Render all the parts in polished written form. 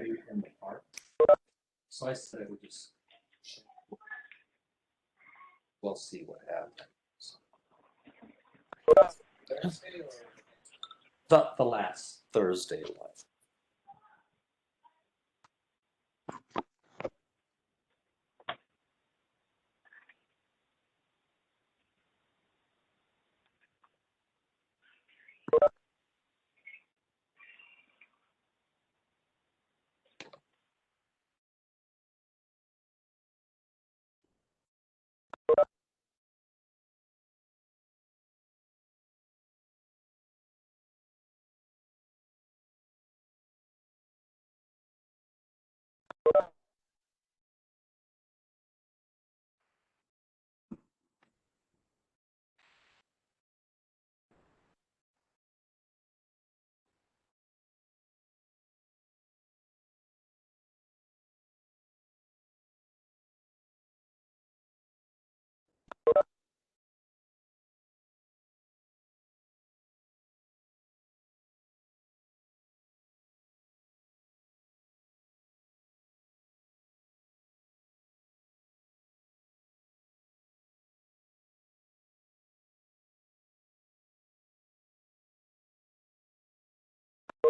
in the park. So I said I would just. We'll see what happens. Thursday or the last Thursday left.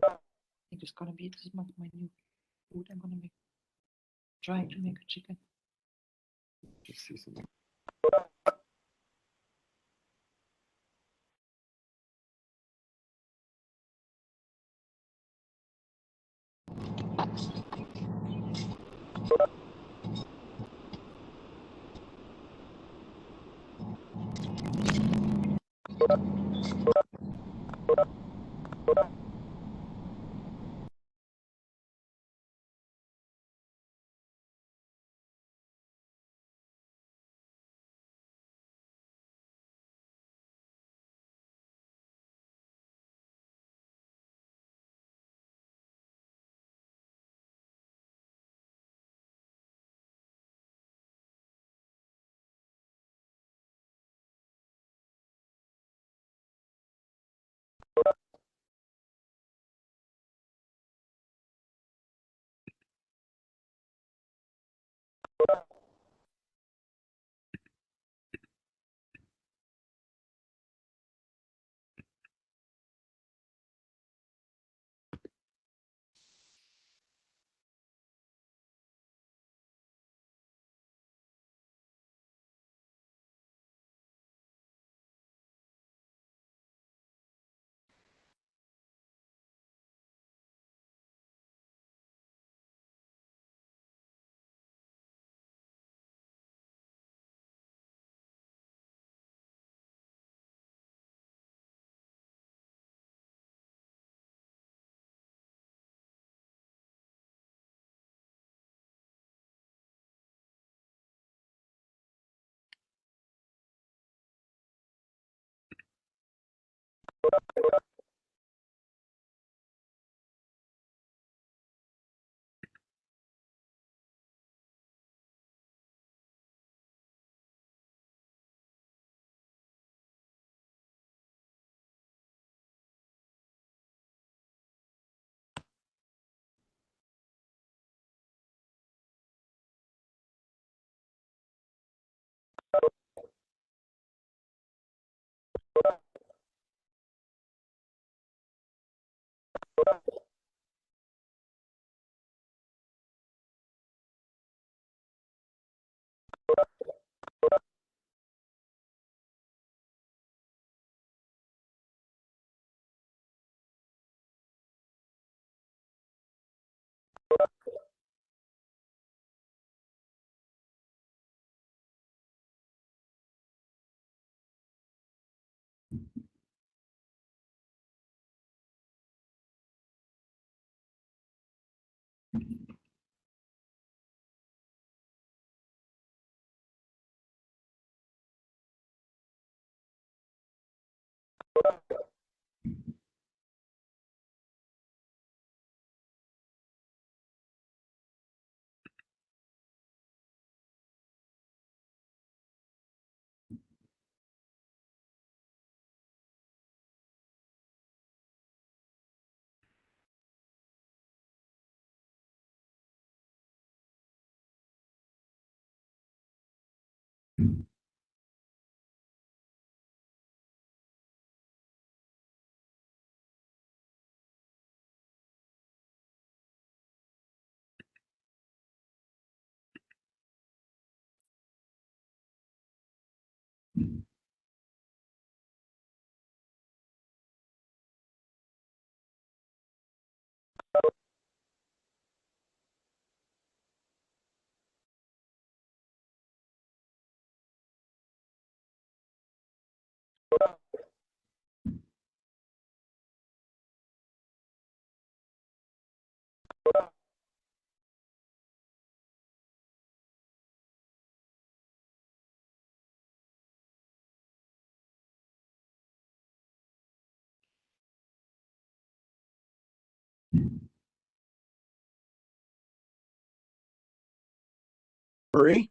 I think it's gonna be this month my new food. I'm gonna make trying to make a chicken. Just see something. Marie?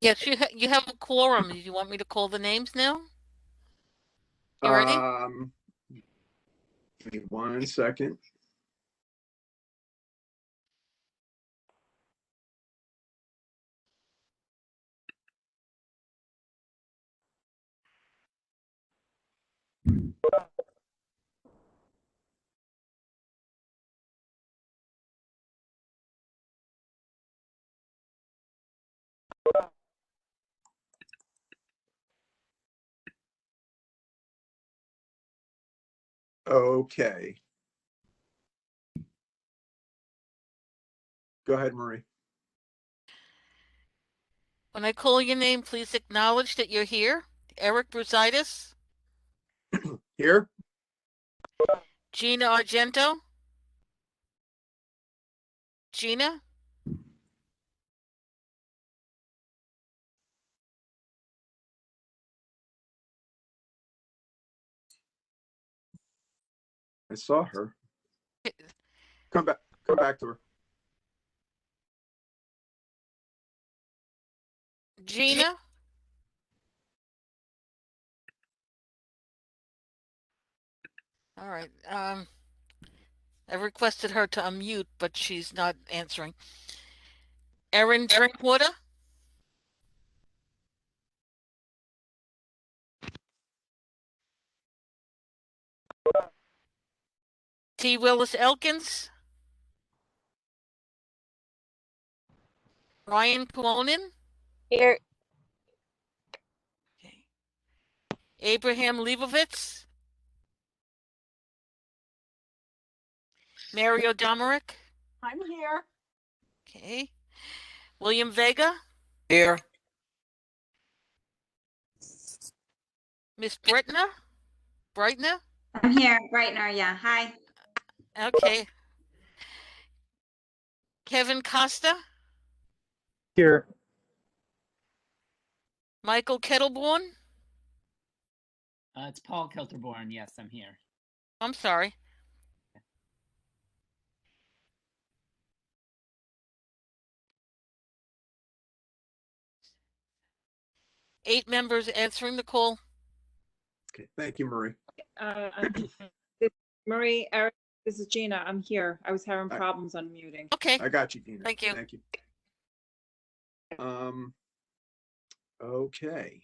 Yes, you have a quorum. Do you want me to call the names now? You ready? Give me 1 second. Okay. Go ahead, Marie. When I call your name, please acknowledge that you're here. Eric Brusitis, Here? Gina Argento. Gina? I saw her. Come back to her. Gina? All right. I requested her to unmute, but she's not answering. Erin Drinkwater? T. Willis Elkins? Ryan Kuonen? Here. Okay. Abraham Leibovitz? Mario Domerick? I'm here. Okay. William Vega? Here. Miss Britner? Brightner? I'm here right now. Yeah. Hi. Okay. Kevin Costa? Here. Michael Kettleborn? It's Paul Kelterborn. Yes, I'm here. I'm sorry. Eight members answering the call. Okay, thank you, Marie. Marie, Eric, this is Gina. I'm here. I was having Hi. problems unmuting. Okay. I got you, Gina. Thank you. Thank you. Okay.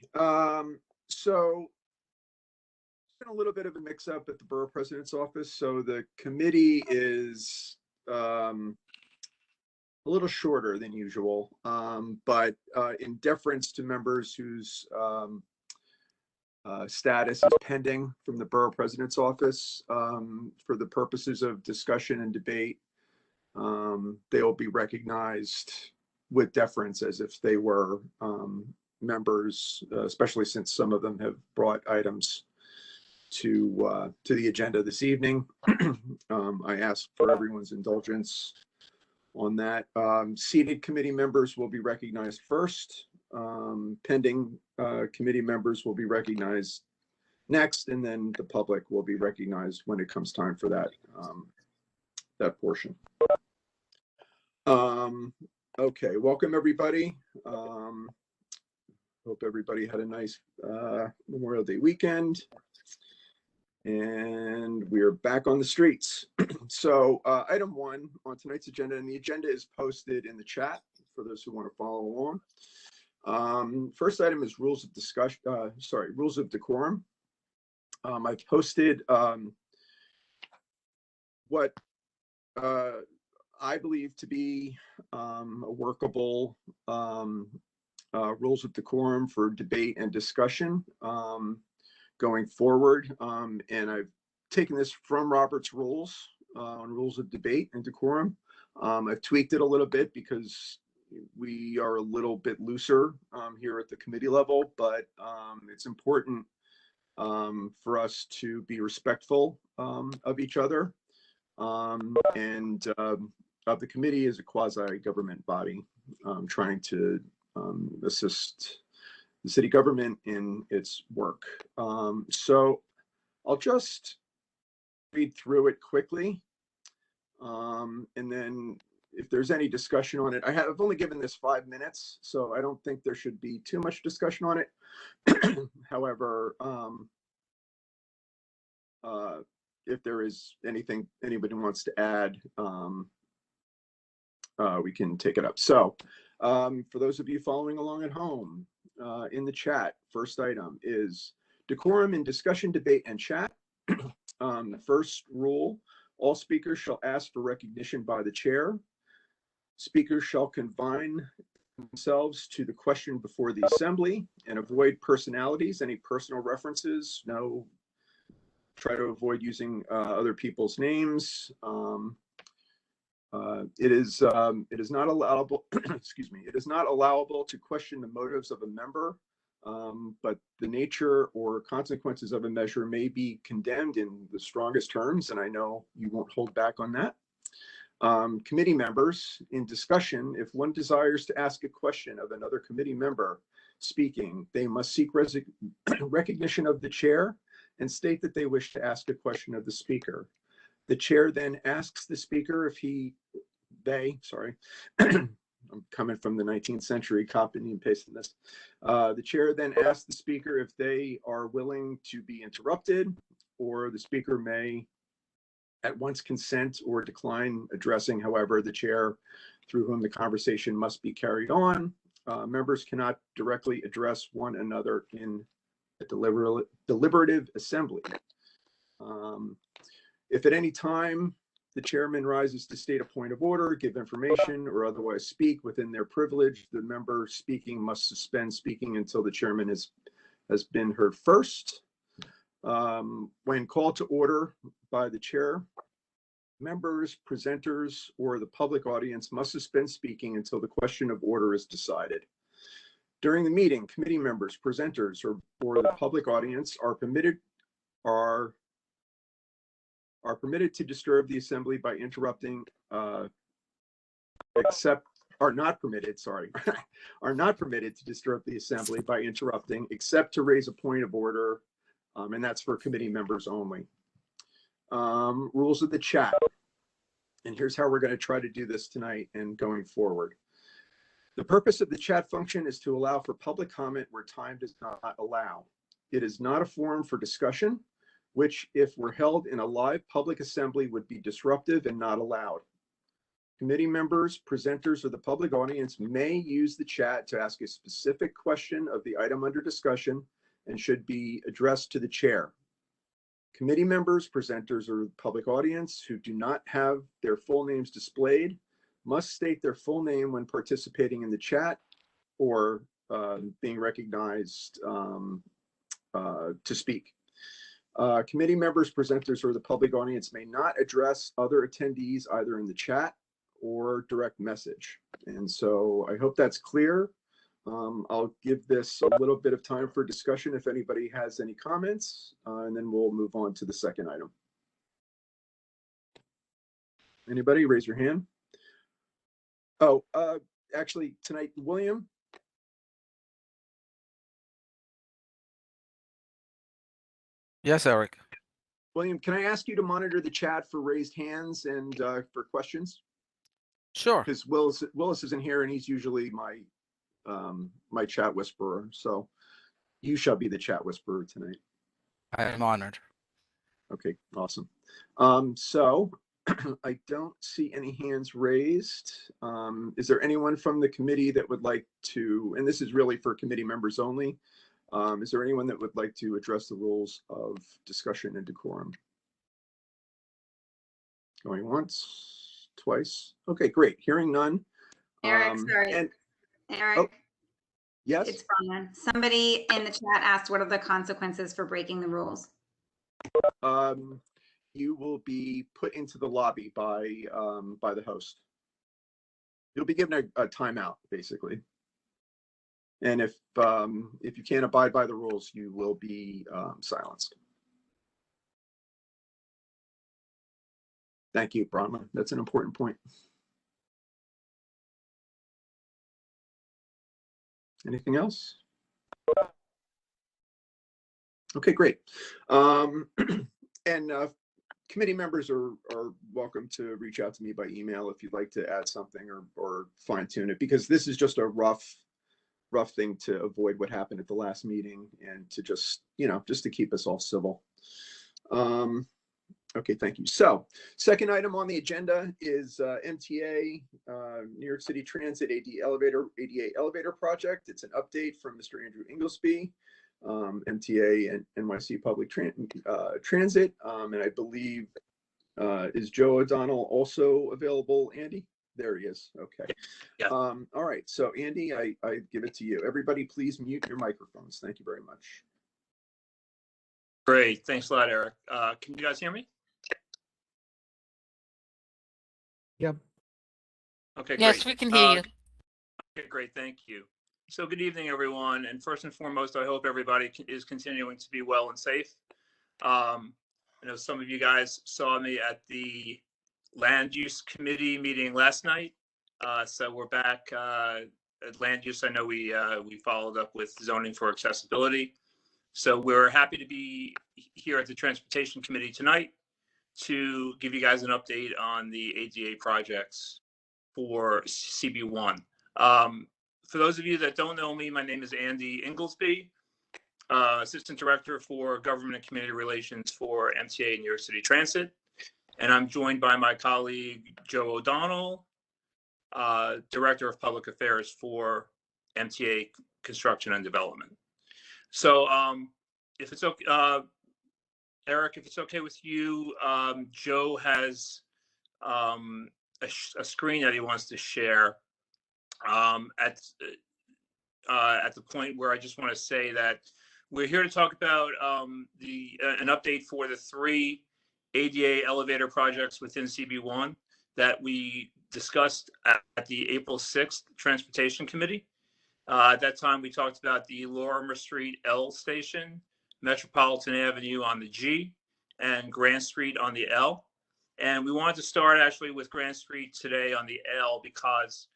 So it's been a little bit of a mix-up at the borough president's office. So the committee is a little shorter than usual, but in deference to members whose status is pending from the borough president's office, for the purposes of discussion and debate, they will be recognized with deference as if they were members, especially since some of them have brought items to the agenda this evening. I ask for everyone's indulgence on that. Seated committee members will be recognized first. Pending committee members will be recognized next, and then the public will be recognized when it comes time for that portion. Okay, welcome everybody. Hope everybody had a nice Memorial Day weekend. And we're back on the streets. So item 1 on tonight's agenda, and the agenda is posted in the chat for those who want to follow along. First item is rules of discussion, rules of decorum. I've posted what I believe to be a workable rules of decorum for debate and discussion going forward. And I've taken this from Robert's rules on rules of debate and decorum. I've tweaked it a little bit because we are a little bit looser here at the committee level, but it's important for us to be respectful of each other. And the committee is a quasi-government body trying to assist the city government in its work. So I'll just read through it quickly. And then if there's any discussion on it, I've only given this 5 minutes, so I don't think there should be too much discussion on it. However, if there is anything anybody wants to add, we can take it up. So for those of you following along at home, in the chat, first item is decorum in discussion, debate, and chat. The first rule, all speakers shall ask for recognition by the chair. Speakers shall confine themselves to the question before the assembly and avoid personalities, any personal references. No, try to avoid using other people's names. It is not allowable, excuse me, it is not allowable to question the motives of a member, but the nature or consequences of a measure may be condemned in the strongest terms, and I know you won't hold back on that. Committee members in discussion, if one desires to ask a question of another committee member speaking, they must seek recognition of the chair and state that they wish to ask a question of the speaker. The chair then asks the speaker if I'm coming from the 19th century, copying and pasting this. The chair then asks the speaker if they are willing to be interrupted, or the speaker may at once consent or decline addressing. However, the chair through whom the conversation must be carried on. Members cannot directly address one another in a deliberative assembly. If at any time the chairman rises to state a point of order, give information, or otherwise speak within their privilege, the member speaking must suspend speaking until the chairman has been heard first. When called to order by the chair, members, presenters, or the public audience must suspend speaking until the question of order is decided. During the meeting, committee members, presenters, or the public audience are permitted to disturb the assembly by interrupting, are not permitted to disturb the assembly by interrupting, except to raise a point of order, and that's for committee members only. Rules of the chat. And here's how we're going to try to do this tonight and going forward. The purpose of the chat function is to allow for public comment where time does not allow. It is not a forum for discussion, which, if were held in a live public assembly, would be disruptive and not allowed. Committee members, presenters, or the public audience may use the chat to ask a specific question of the item under discussion and should be addressed to the chair. Committee members, presenters, or the public audience who do not have their full names displayed must state their full name when participating in the chat or being recognized to speak. Committee members, presenters, or the public audience may not address other attendees either in the chat or direct message. And so I hope that's clear. I'll give this a little bit of time for discussion if anybody has any comments, and then we'll move on to the second item. Anybody raise your hand? Oh, actually tonight, William. Yes, Eric. William, can I ask you to monitor the chat for raised hands and for questions? Sure. Because Willis isn't here and he's usually my my chat whisperer. So you shall be the chat whisperer tonight. I am honored. Okay, awesome. So I don't see any hands raised. Is there anyone from the committee that would like to, and this is really for committee members only, is there anyone that would like to address the rules of discussion and decorum? Going once, twice. Okay, great. Hearing none. Eric, sorry. And Eric, yes, it's Brian. Somebody in the chat asked, what are the consequences for breaking the rules? you will be put into the lobby by the host. You'll be given a timeout, basically. And if you can't abide by the rules, you will be silenced. Thank you, Bronwyn. That's an important point. Anything else? Okay, great. And committee members are welcome to reach out to me by email if you'd like to add something or fine tune it, because this is just a rough thing to avoid what happened at the last meeting and to just to keep us all civil. Okay, thank you. So second item on the agenda is MTA, New York City Transit ADA elevator project. It's an update from Mr. Andrew Inglesby, MTA and NYC Public Transit. And I believe, is Joe O'Donnell also available, Andy? There he is. Okay. Yeah. All right. So Andy, I give it to you. Everybody, please mute your microphones. Thank you very much. Great. Thanks a lot, Eric. Can you guys hear me? Yep. Okay, great. Yes, we can hear you. Okay, great. Thank you. So good evening, everyone. And first and foremost, I hope everybody is continuing to be well and safe. I know some of you guys saw me at the Land Use Committee meeting last night. So we're back at Land Use. I know we followed up with zoning for accessibility. So we're happy to be here at the Transportation Committee tonight to give you guys an update on the ADA projects for CB1. For those of you that don't know me, my name is Andy Inglesby, Assistant Director for Government and Community Relations for MTA and New York City Transit. And I'm joined by my colleague, Joe O'Donnell, Director of Public Affairs for MTA Construction and Development. So if it's okay, Eric, if it's okay with you, Joe has a screen that he wants to share at the point where I just want to say that we're here to talk about an update for the 3 ADA elevator projects within CB1 that we discussed at the April 6th Transportation Committee. At that time, we talked about the Lorimer Street L station, Metropolitan Avenue on the G, and Grant Street on the L. And we wanted to start actually with Grant Street today on the L because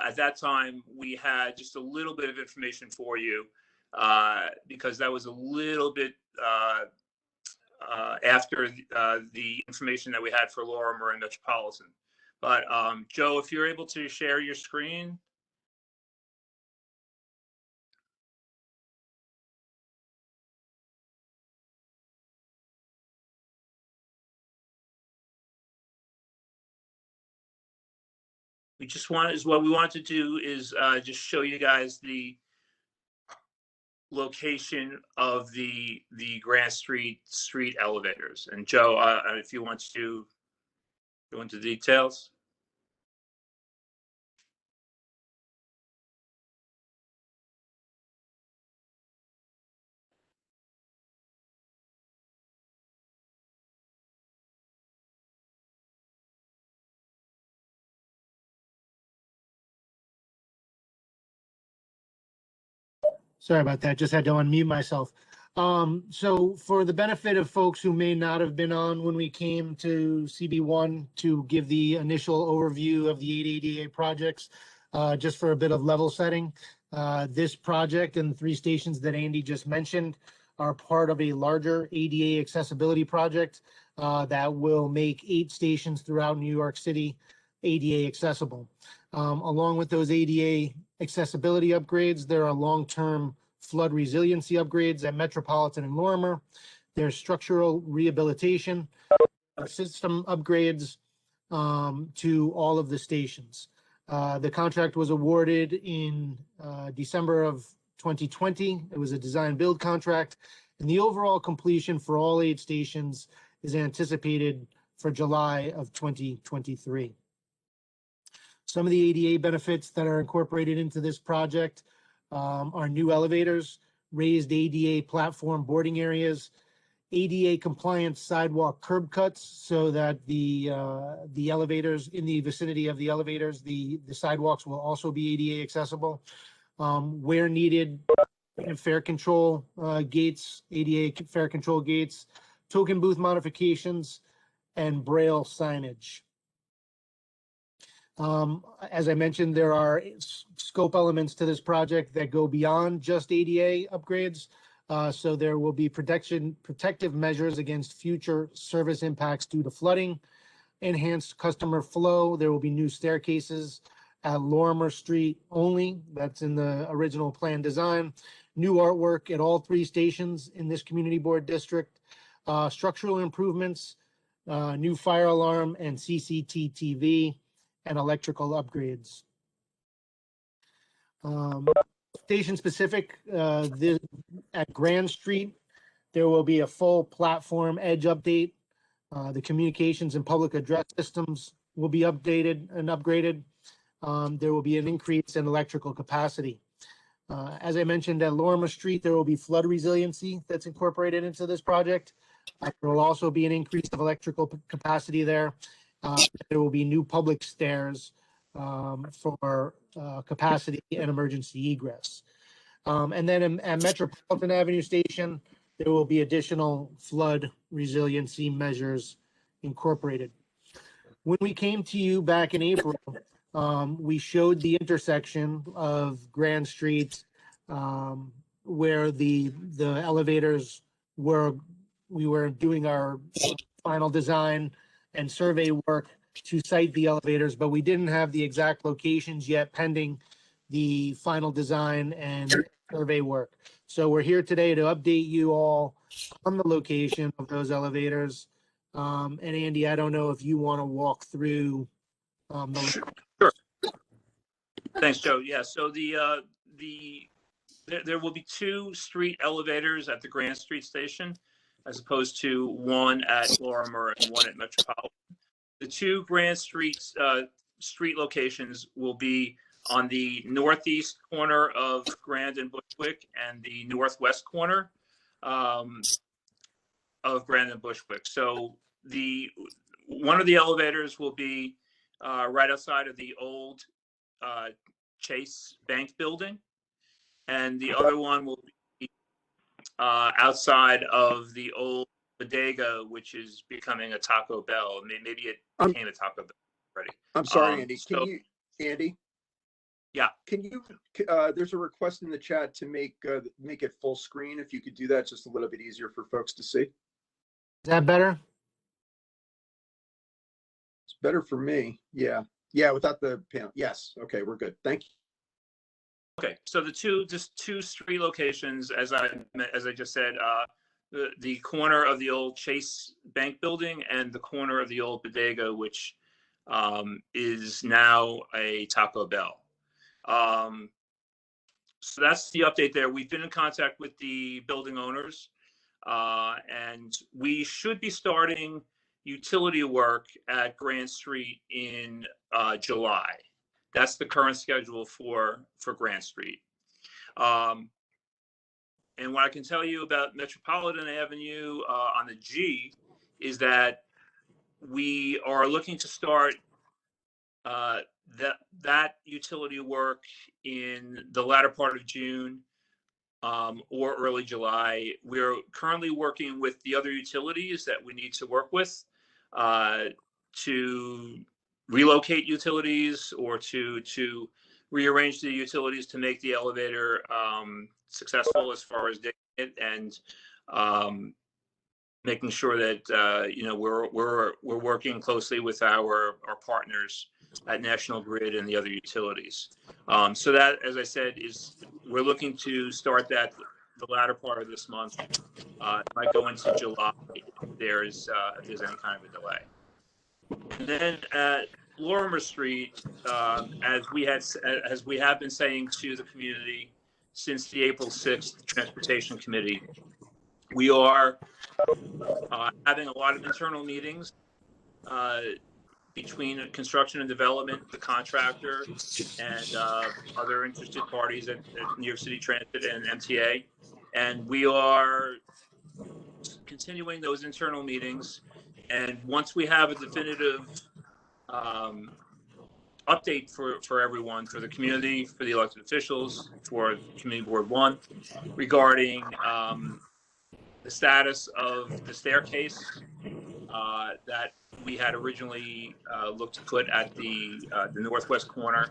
at that time we had just a little bit of information for you because that was a little bit after the information that we had for Lorimer and Metropolitan. But Joe, if you're able to share your screen. What we want to do is just show you guys the location of the Grant Street elevators. And Joe, if you want to go into details. Sorry about that. Just had to unmute myself. So for the benefit of folks who may not have been on when we came to CB1 to give the initial overview of the 8 ADA projects, just for a bit of level setting, this project and the 3 stations that Andy just mentioned are part of a larger ADA accessibility project that will make 8 stations throughout New York City ADA accessible. Along with those ADA accessibility upgrades, there are long-term flood resiliency upgrades at Metropolitan and Lorimer. There's structural rehabilitation, system upgrades, to all of the stations. The contract was awarded in December of 2020. It was a design build contract, and the overall completion for all 8 stations is anticipated for July of 2023. Some of the ADA benefits that are incorporated into this project are new elevators, raised ADA platform boarding areas, ADA compliant sidewalk curb cuts so that the elevators, in the vicinity of the elevators, the sidewalks will also be ADA accessible. Where needed, fare control gates, ADA fare control gates, token booth modifications, and braille signage. As I mentioned, there are scope elements to this project that go beyond just ADA upgrades. So there will be protective measures against future service impacts due to flooding, enhanced customer flow. There will be new staircases at Lorimer Street only. That's in the original plan design. New artwork at all 3 stations in this community board district. Structural improvements, new fire alarm and CCTV, and electrical upgrades. Station specific, at Grand Street, there will be a full platform edge update. The communications and public address systems will be updated and upgraded. There will be an increase in electrical capacity. As I mentioned, at Lorimer Street, there will be flood resiliency that's incorporated into this project. There will also be an increase of electrical capacity there. There will be new public stairs for capacity and emergency egress. And then at Metropolitan Avenue Station, there will be additional flood resiliency measures incorporated. When we came to you back in April, we showed the intersection of Grand Street where the elevators were, we were doing our final design and survey work to site the elevators, but we didn't have the exact locations yet pending the final design and survey work. So we're here today to update you all on the location of those elevators. And Andy, I don't know if you want to walk through Sure. Thanks, Joe. Yeah, so there will be 2 street elevators at the Grand Street Station, as opposed to 1 at Lorimer and 1 at Metropolitan. The 2 Grand Street street locations will be on the northeast corner of Grand and Bushwick and the northwest corner of Grand and Bushwick. So one of the elevators will be right outside of the old Chase Bank building, and the other one will be outside of the old bodega, which is becoming a Taco Bell. Maybe it became a Taco Bell already. I'm sorry, Andy. So, Andy? Yeah. Can you, there's a request in the chat to make it full screen. If you could do that, just a little bit easier for folks to see. Is that better? It's better for me. Yeah. Yeah, without the panel. Yes. Okay, we're good. Thank you. Okay, so just two street locations, as I just said, the corner of the old Chase Bank building and the corner of the old bodega, which is now a Taco Bell. So that's the update there. We've been in contact with the building owners, and we should be starting utility work at Grand Street in July. That's the current schedule for Grand Street. And what I can tell you about Metropolitan Avenue on the G is that we are looking to start that utility work in the latter part of June or early July. We're currently working with the other utilities that we need to work with to relocate utilities or to rearrange the utilities to make the elevator successful as far as digging it and making sure that we're working closely with our partners at National Grid and the other utilities. So that, as I said, we're looking to start that the latter part of this month. It might go into July if there's any kind of a delay. And then at Lorimer Street, as we have been saying to the community since the April 6th Transportation Committee, we are having a lot of internal meetings between construction and development, the contractor, and other interested parties at New York City Transit and MTA. And we are continuing those internal meetings. And once we have a definitive update for everyone, for the community, for the elected officials, for Community Board 1, regarding the status of the staircase that we had originally looked to put at the northwest corner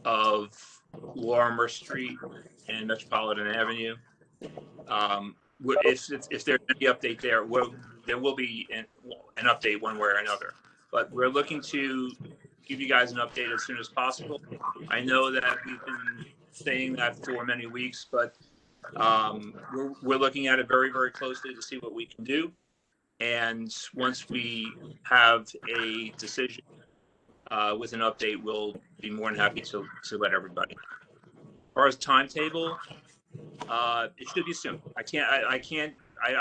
of Lorimer Street and Metropolitan Avenue. If there's any update there, there will be an update one way or another. But we're looking to give you guys an update as soon as possible. I know that we've been saying that for many weeks, but we're looking at it very, very closely to see what we can do. And once we have a decision with an update, we'll be more than happy to let everybody know. As far as timetable, it should be soon. I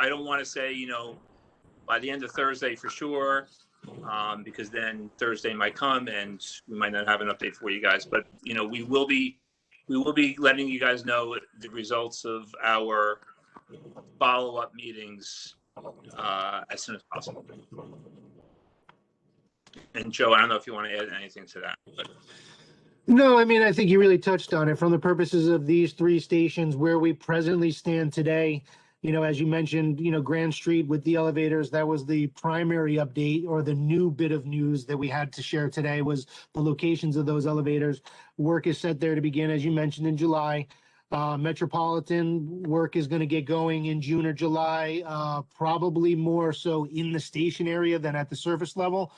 don't want to say, by the end of Thursday for sure, because then Thursday might come and we might not have an update for you guys. But we will be letting you guys know the results of our follow-up meetings as soon as possible. And Joe, I don't know if you want to add anything to that. But... No, I mean, I think you really touched on it. From the purposes of these three stations, where we presently stand today, as you mentioned, Grand Street with the elevators, that was the primary update, or the new bit of news that we had to share today, was the locations of those elevators. Work is set there to begin, as you mentioned, in July. Metropolitan work is going to get going in June or July, probably more so in the station area than at the surface level,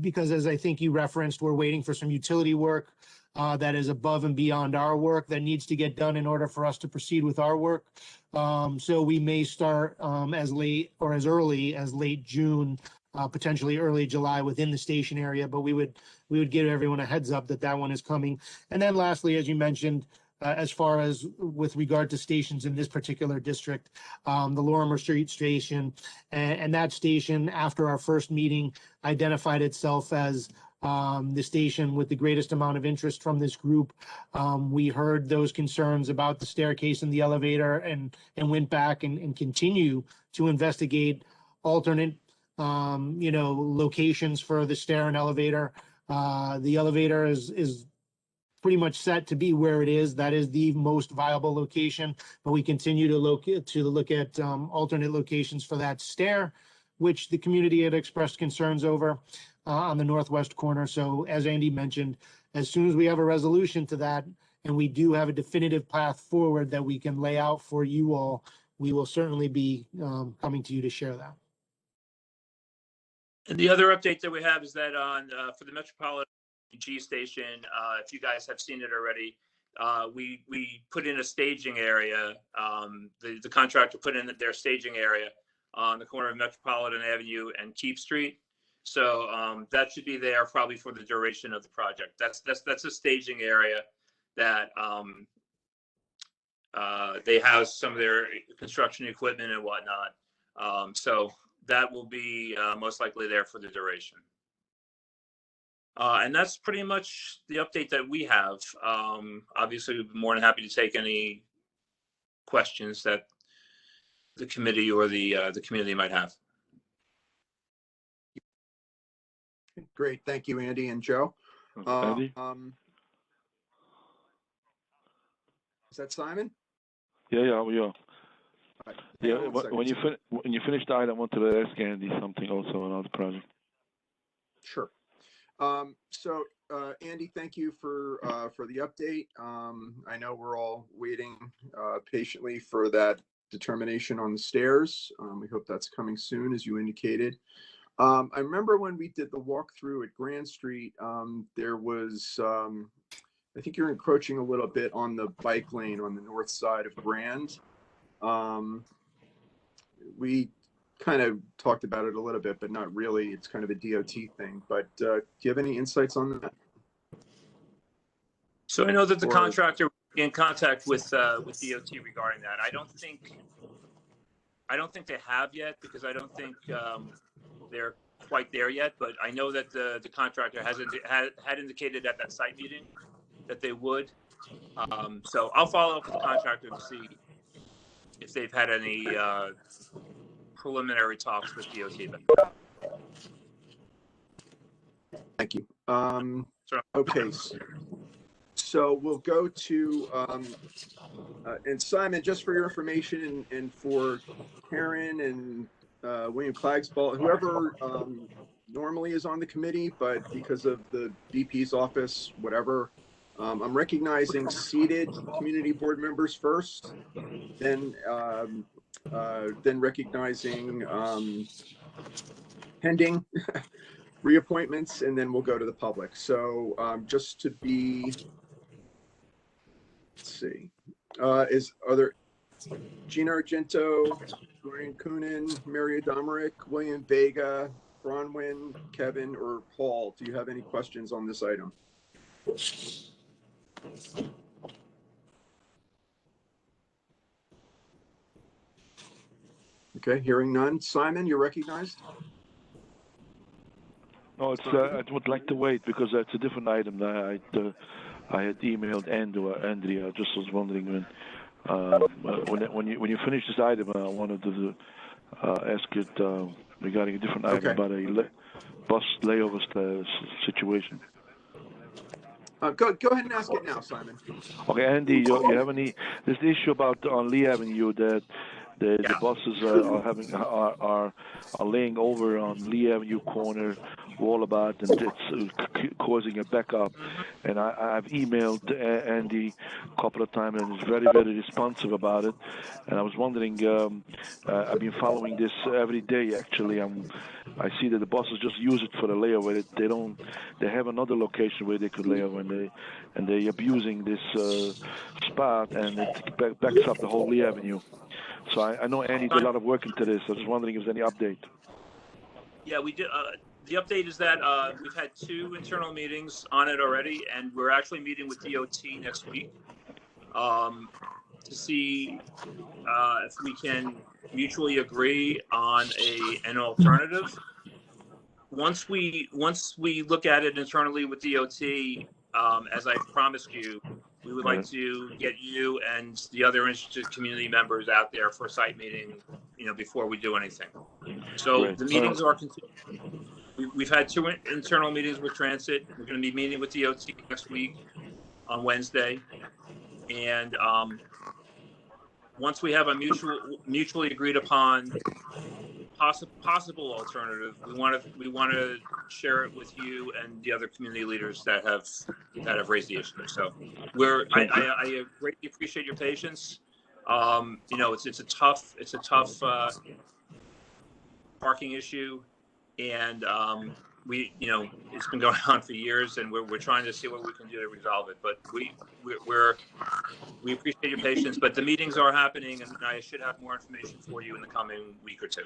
because as I think you referenced, we're waiting for some utility work that is above and beyond our work that needs to get done in order for us to proceed with our work. So we may start as late or as early as late June, potentially early July within the station area, but we would give everyone a heads up that one is coming. And then lastly, as you mentioned, as far as with regard to stations in this particular district, the Lorimer Street station, and that station, after our first meeting, identified itself as the station with the greatest amount of interest from this group. We heard those concerns about the staircase and the elevator, and went back and continue to investigate alternate locations for the stair and elevator. The elevator is pretty much set to be where it is. That is the most viable location, but we continue to look at alternate locations for that stair, which the community had expressed concerns over on the northwest corner. So as Andy mentioned, as soon as we have a resolution to that, and we do have a definitive path forward that we can lay out for you all, we will certainly be coming to you to share that. And the other update that we have is that for the Metropolitan G Station, if you guys have seen it already, we put in a staging area. The contractor put in their staging area on the corner of Metropolitan Avenue and Keep Street. So that should be there probably for the duration of the project. That's a staging area that they house some of their construction equipment and whatnot. So that will be most likely there for the duration. And that's pretty much the update that we have. Obviously, we'd be more than happy to take any questions that the committee or the community might have. Great, thank you, Andy and Joe. Andy? Is that Simon? Yeah. Right. Yeah, when you finish that, I wanted to ask Andy something also about the project. Sure. So Andy, thank you for the update. I know we're all waiting patiently for that determination on the stairs. We hope that's coming soon, as you indicated. I remember when we did the walkthrough at Grand Street, there was, I think you're encroaching a little bit on the bike lane on the north side of Grand. We kind of talked about it a little bit, but not really. It's kind of a DOT thing. But do you have any insights on that? So I know that the Or- contractor was in contact with DOT regarding that. I don't think they have yet, because I don't think they're quite there yet. But I know that the contractor had indicated at that site meeting that they would. So I'll follow up with the contractor to see if they've had any preliminary talks with DOT. Thank you. Sure. Okay. So we'll go to, and Simon, just for your information and for Karen and William Clagsball, whoever normally is on the committee, but because of the VP's office, whatever, I'm recognizing seated community board members first, then recognizing pending reappointments, and then we'll go to the public. So just to be, let's see, are there Gina Argento, Brian Coonan, Maria Domerick, William Vega, Bronwyn, Kevin, or Paul? Do you have any questions on this item? Okay, hearing none. Simon, you're recognized. No, it's I would like to wait because that's a different item that I had emailed Andrea. I just was wondering when you finish this item, I wanted to ask it regarding a different item about a bus layover situation. Go ahead and ask it now, Simon. Okay, Andy, you have any? There's the issue about on Lee Avenue that the buses are laying over on Lee Avenue corner, Wallabout, and it's causing a backup. And I've emailed Andy a couple of times, and he's very, very responsive about it. And I was wondering, I've been following this every day. Actually, I see that the buses just use it for the layover. They have another location where they could lay over, and they're abusing this spot, and it backs up the whole Lee Avenue. So I know Andy did a lot of work into this. I was wondering if there's any update. Yeah, we did. The update is that we've had 2 internal meetings on it already, and we're actually meeting with DOT next week to see if we can mutually agree on an alternative. Once we look at it internally with DOT, as I promised you, we would like to get you and the other interested community members out there for a site meeting, before we do anything. So Great. The meetings are continuing. We've had 2 internal meetings with Transit. We're going to be meeting with DOT next week on Wednesday. And once we have a mutually agreed upon possible alternative, we want to share it with you and the other community leaders that have raised the issue. So I greatly appreciate your patience. It's a tough parking issue, and it's been going on for years, and we're trying to see what we can do to resolve it. But we appreciate your patience. But the meetings are happening, and I should have more information for you in the coming week or 2.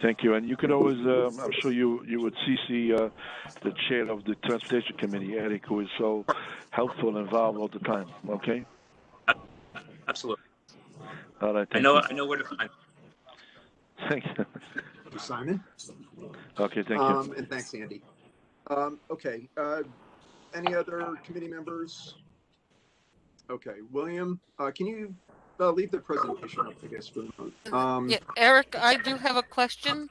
Thank you. And you could always, I'm sure you would CC the chair of the Transportation Committee, Eric, who is so helpful and involved all the time. Okay? Absolutely. All right. I know where to find. Thank you. Thank you, Simon. Okay, thank you. And thanks, Andy. Okay. Any other committee members? Okay. William, can you leave the presentation up, I guess, for the moment? Yeah, Eric, I do have a question.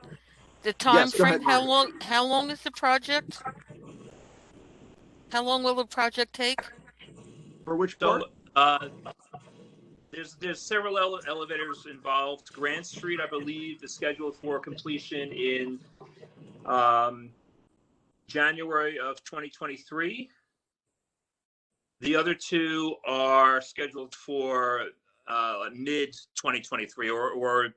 The time Yes, go frame, ahead. how long is the project? How long will the project take? For which part? So, there's several elevators involved. Grand Street, I believe, is scheduled for completion in January of 2023. The other 2 are scheduled for mid 2023 or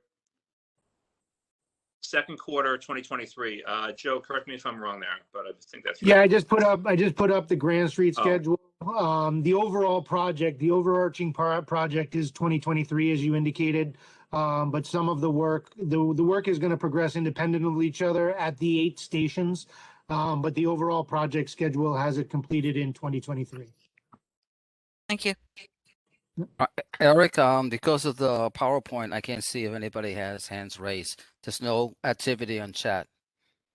second quarter 2023. Joe, correct me if I'm wrong there, but I think that's right. Yeah, I just put up the Grand Street schedule. The overall project, the overarching project is 2023, as you indicated. But some of the work, the work is going to progress independent of each other at the 8 stations. But the overall project schedule has it completed in 2023. Thank you. Eric, because of the PowerPoint, I can't see if anybody has hands raised. There's no activity on chat.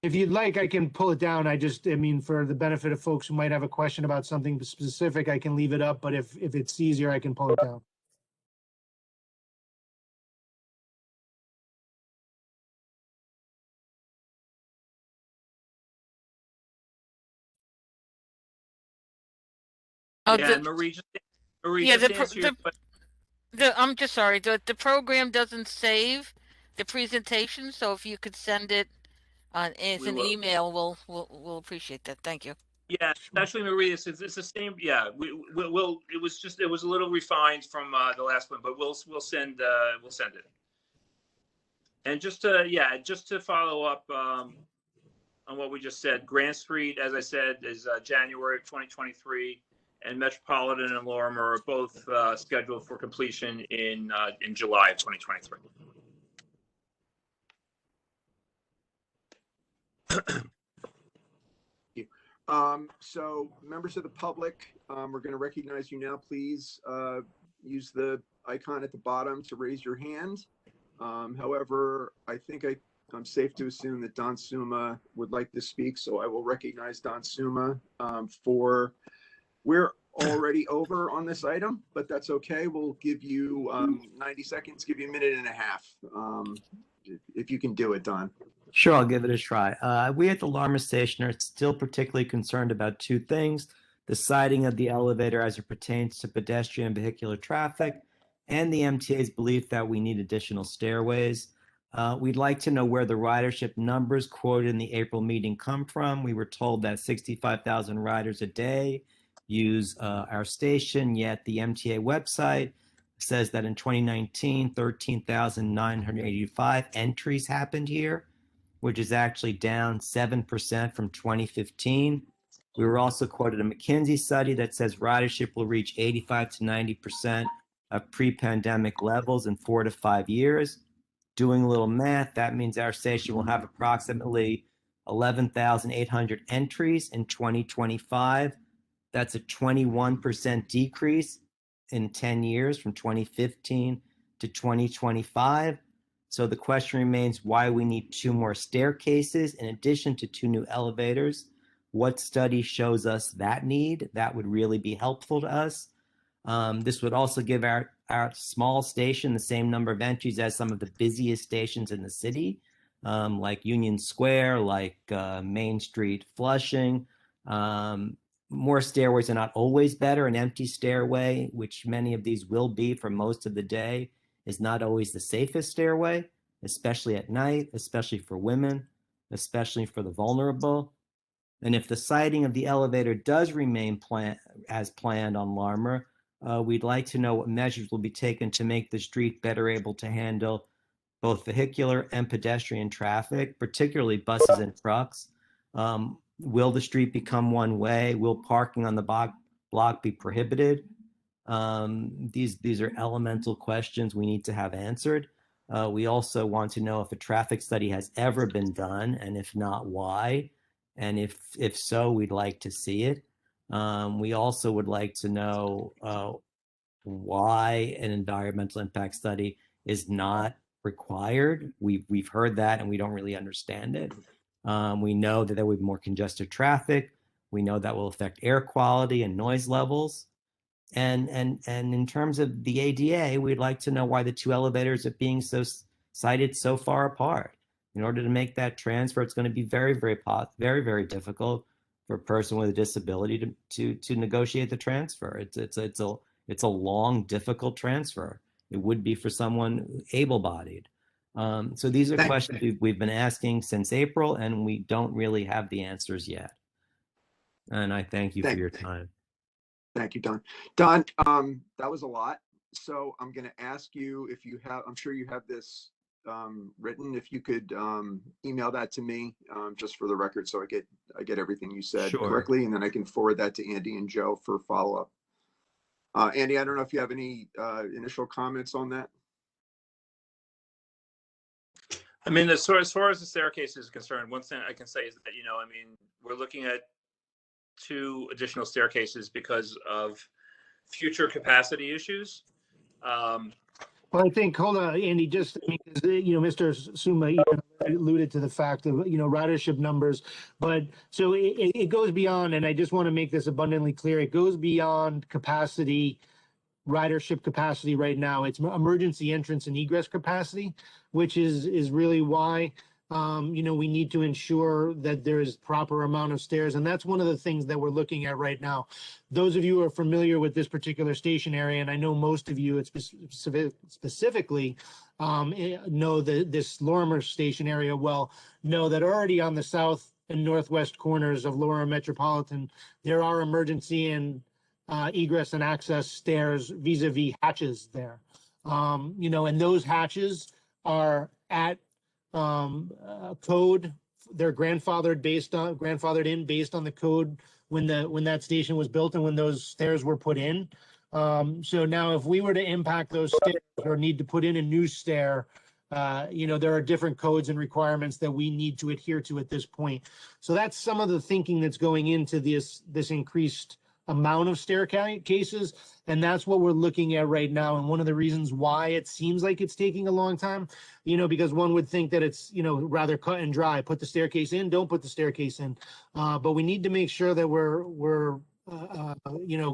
If you'd like, I can pull it down. I mean, for the benefit of folks who might have a question about something specific, I can leave it up, but if it's easier, I can pull it down. Oh, Yeah, and Marie, yeah, just to answer your question. I'm just sorry. The program doesn't save the presentation, so if you could send it as We an will. email, we'll appreciate that. Thank you. Yeah, actually, Marie, it's the same. Yeah, we'll. It was a little refined from the last one, but we'll send it. And just to follow up on what we just said, Grant Street, as I said, is January of 2023, and Metropolitan and Lorimer are both scheduled for completion in July of 2023. So members of the public, we're going to recognize you now. Please use the icon at the bottom to raise your hand. However, I think I'm safe to assume that Don Suma would like to speak, so I will recognize Don Suma we're already over on this item, but that's okay. We'll give you 90 seconds, give you a minute and a half. If you can do it, Don. Sure, I'll give it a try. We at the Larimer Station are still particularly concerned about two things: the siting of the elevator as it pertains to pedestrian and vehicular traffic, and the MTA's belief that we need additional stairways. We'd like to know where the ridership numbers quoted in the April meeting come from. We were told that 65,000 riders a day use our station, yet the MTA website says that in 2019, 13,985 entries happened here, which is actually down 7% from 2015. We were also quoted a McKinsey study that says ridership will reach 85 to 90% of pre-pandemic levels in 4 to 5 years. Doing a little math, that means our station will have approximately 11,800 entries in 2025. That's a 21% decrease in 10 years from 2015 to 2025. So the question remains why we need 2 more staircases in addition to 2 new elevators. What study shows us that need? That would really be helpful to us. This would also give our small station the same number of entries as some of the busiest stations in the city, like Union Square, like Main Street, Flushing. More stairways are not always better. An empty stairway, which many of these will be for most of the day, is not always the safest stairway, especially at night, especially for women, especially for the vulnerable. And if the siting of the elevator does remain as planned on Larimer, we'd like to know what measures will be taken to make the street better able to handle both vehicular and pedestrian traffic, particularly buses and trucks. Will the street become one way? Will parking on the block be prohibited? These are elemental questions we need to have answered. We also want to know if a traffic study has ever been done, and if not, why? And if so, we'd like to see it. We also would like to know why an environmental impact study is not required. We've heard that and we don't really understand it. We know that there will be more congested traffic. We know that will affect air quality and noise levels. And in terms of the ADA, we'd like to know why the 2 elevators are being sited so far apart. In order to make that transfer, it's going to be very, very difficult for a person with a disability to negotiate the transfer. It's a long, difficult transfer. It would be for someone able-bodied. So these are questions we've been asking since April, and we don't really have the answers yet. And I thank you for your time. Thank you, Don. Don, that was a lot. So I'm going to ask you if you have, I'm sure you have this written, if you could email that to me just for the record, so I get everything you said correctly, and then I can forward that to Andy and Joe for follow-up. Andy, I don't know if you have any initial comments on that. I mean, as far as the staircase is concerned, one thing I can say is that, I mean, we're looking at 2 additional staircases because of future capacity issues. Well, I think, hold on, Andy, just, I mean, 'cause, Mr. Suma even alluded to the fact of, ridership numbers. But so it goes beyond, and I just want to make this abundantly clear, it goes beyond capacity, ridership capacity right now. It's emergency entrance and egress capacity, which is really why, we need to ensure that there is proper amount of stairs. And that's one of the things that we're looking at right now. Those of you who are familiar with this particular station area, and I know most of you, it's specifically know this Lorimer station area well, know that already on the south and northwest corners of Lorimer Metropolitan, there are emergency and egress and access stairs vis-a-vis hatches there. And those hatches are at code. They're grandfathered in based on the code when that station was built and when those stairs were put in. So now if we were to impact those stairs or need to put in a new stair, there are different codes and requirements that we need to adhere to at this point. So that's some of the thinking that's going into this increased amount of staircases, and that's what we're looking at right now. And one of the reasons why it seems like it's taking a long time, because one would think that it's, rather cut and dry, put the staircase in, don't put the staircase in. But we need to make sure that we're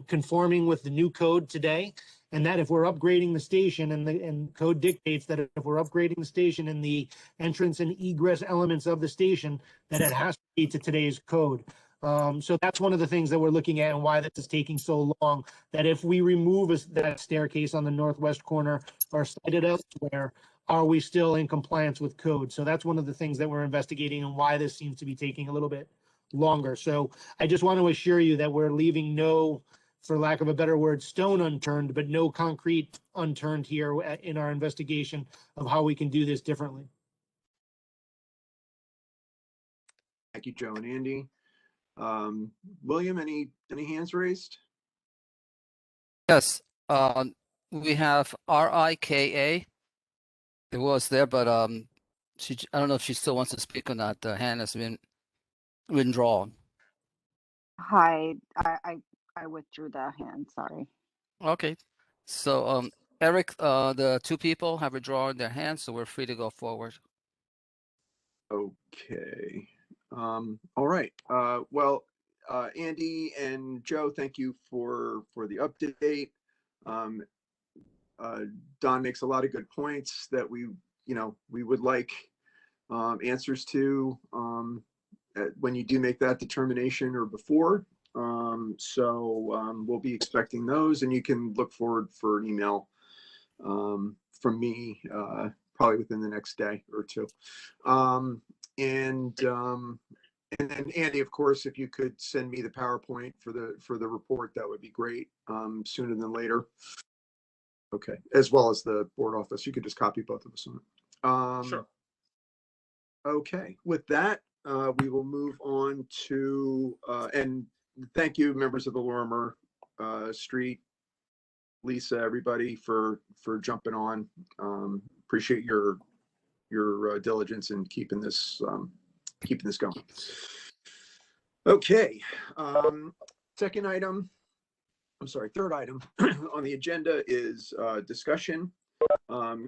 conforming with the new code today, and that if we're upgrading the station and code dictates that if we're upgrading the station and the entrance and egress elements of the station, that it has to be to today's code. So that's one of the things that we're looking at and why this is taking so long, that if we remove that staircase on the northwest corner or site it elsewhere, are we still in compliance with code? So that's one of the things that we're investigating and why this seems to be taking a little bit longer. So I just want to assure you that we're leaving no, for lack of a better word, stone unturned, but no concrete unturned here in our investigation of how we can do this differently. Thank you, Joe and Andy. William, any hands raised? Yes, we have RIKA. It was there, but I don't know if she still wants to speak or not. The hand has been withdrawn. Hi, I withdrew the hand, sorry. Okay, so Eric, the 2 people have withdrawn their hands, so we're free to go forward. Okay. All right. Well, Andy and Joe, thank you for the update. Don makes a lot of good points that we would like answers to when you do make that determination or before. So we'll be expecting those, and you can look forward for an email from me probably within the next day or 2. And then Andy, of course, if you could send me the PowerPoint for the report, that would be great, sooner than later. Okay, as well as the board office. You could just copy both of us on it. Sure. Okay, with that, we will move on to, and thank you, members of the Lorimer Street, Lisa, everybody for jumping on. Appreciate your diligence in keeping this going. Okay, third item on the agenda is discussion,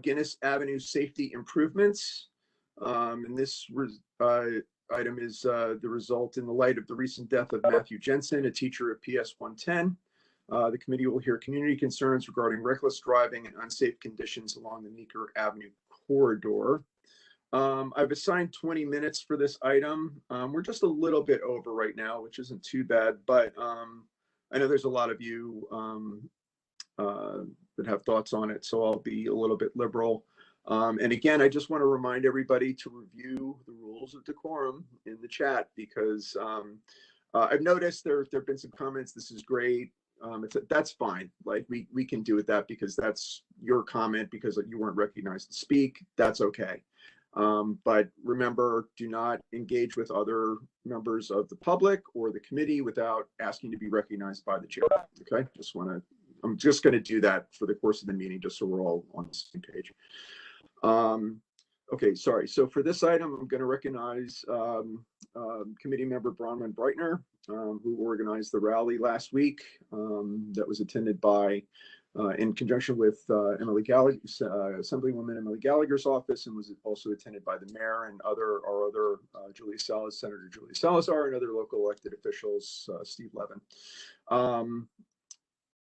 Guinness Avenue safety improvements. And this item is the result in the light of the recent death of Matthew Jensen, a teacher at PS 110. The committee will hear community concerns regarding reckless driving and unsafe conditions along the Meeker Avenue corridor. I've assigned 20 minutes for this item. We're just a little bit over right now, which isn't too bad, but I know there's a lot of you that have thoughts on it, so I'll be a little bit liberal. And again, I just want to remind everybody to review the rules of decorum in the chat, because I've noticed there have been some comments. This is great. That's fine. Like we can do with that because that's your comment because you weren't recognized to speak. That's okay. But remember, do not engage with other members of the public or the committee without asking to be recognized by the chair. Okay, I'm just going to do that for the course of the meeting, just so we're all on the same page. Okay, sorry. So for this item, I'm going to recognize committee member Bronwyn Breitner, who organized the rally last week that was attended by, in conjunction with Emily Gallagher, Assemblywoman Emily Gallagher's office, and was also attended by the mayor and our other Senator Julia Salazar, and other local elected officials, Steve Levin.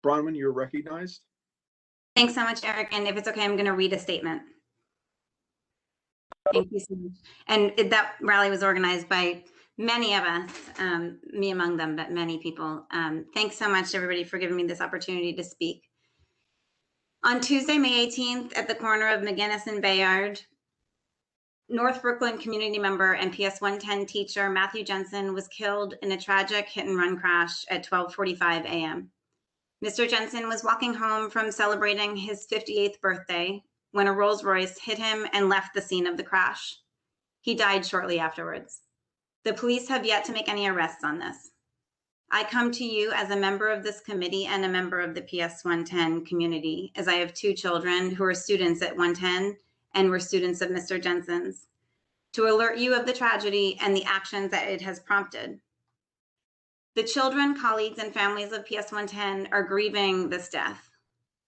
Bronwyn, you're recognized. Thanks so much, Eric. And if it's okay, I'm going to read a statement. Thank you so much. And that rally was organized by many of us, me among them, but many people. Thanks so much, everybody, for giving me this opportunity to speak. On Tuesday, May 18th, at the corner of McGinnis and Bayard, North Brooklyn community member and PS 110 teacher Matthew Jensen was killed in a tragic hit-and-run crash at 12:45 a.m. Mr. Jensen was walking home from celebrating his 58th birthday when a Rolls Royce hit him and left the scene of the crash. He died shortly afterwards. The police have yet to make any arrests on this. I come to you as a member of this committee and a member of the PS 110 community, as I have two children who are students at 110 and were students of Mr. Jensen's, to alert you of the tragedy and the actions that it has prompted. The children, colleagues, and families of PS 110 are grieving this death.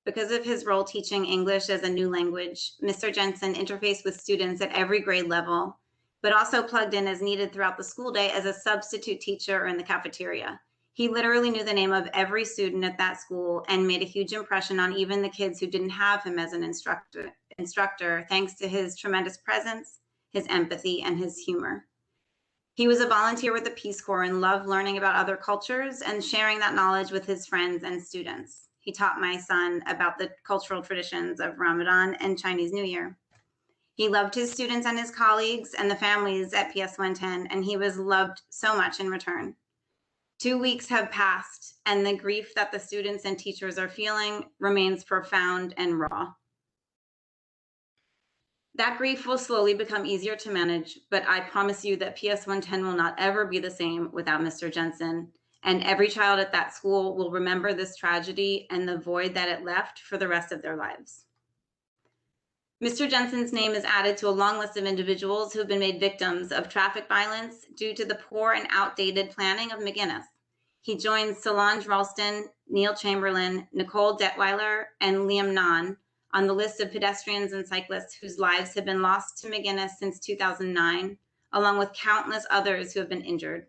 Because of his role teaching English as a new language, Mr. Jensen interfaced with students at every grade level, but also plugged in as needed throughout the school day as a substitute teacher or in the cafeteria. He literally knew the name of every student at that school and made a huge impression on even the kids who didn't have him as an instructor, thanks to his tremendous presence, his empathy, and his humor. He was a volunteer with the Peace Corps and loved learning about other cultures and sharing that knowledge with his friends and students. He taught my son about the cultural traditions of Ramadan and Chinese New Year. He loved his students and his colleagues and the families at PS 110, and he was loved so much in return. 2 weeks have passed, and the grief that the students and teachers are feeling remains profound and raw. That grief will slowly become easier to manage, but I promise you that PS 110 will not ever be the same without Mr. Jensen, and every child at that school will remember this tragedy and the void that it left for the rest of their lives. Mr. Jensen's name is added to a long list of individuals who have been made victims of traffic violence due to the poor and outdated planning of McGinnis. He joins Solange Ralston, Neil Chamberlain, Nicole Detweiler, and Liam Nahn on the list of pedestrians and cyclists whose lives have been lost to McGinnis since 2009, along with countless others who have been injured.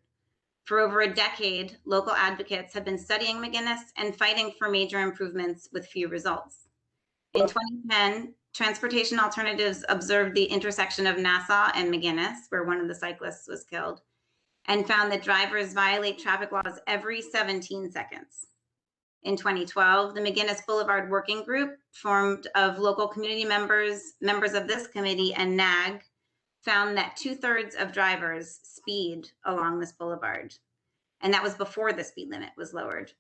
For over a decade, local advocates have been studying McGinnis and fighting for major improvements with few results. In 2010, Transportation Alternatives observed the intersection of Nassau and McGinnis, where one of the cyclists was killed, and found that drivers violate traffic laws every 17 seconds. In 2012, the McGinnis Boulevard Working Group, formed of local community members, members of this committee, and NAG, found that 2/3 of drivers speed along this boulevard. And that was before the speed limit was lowered.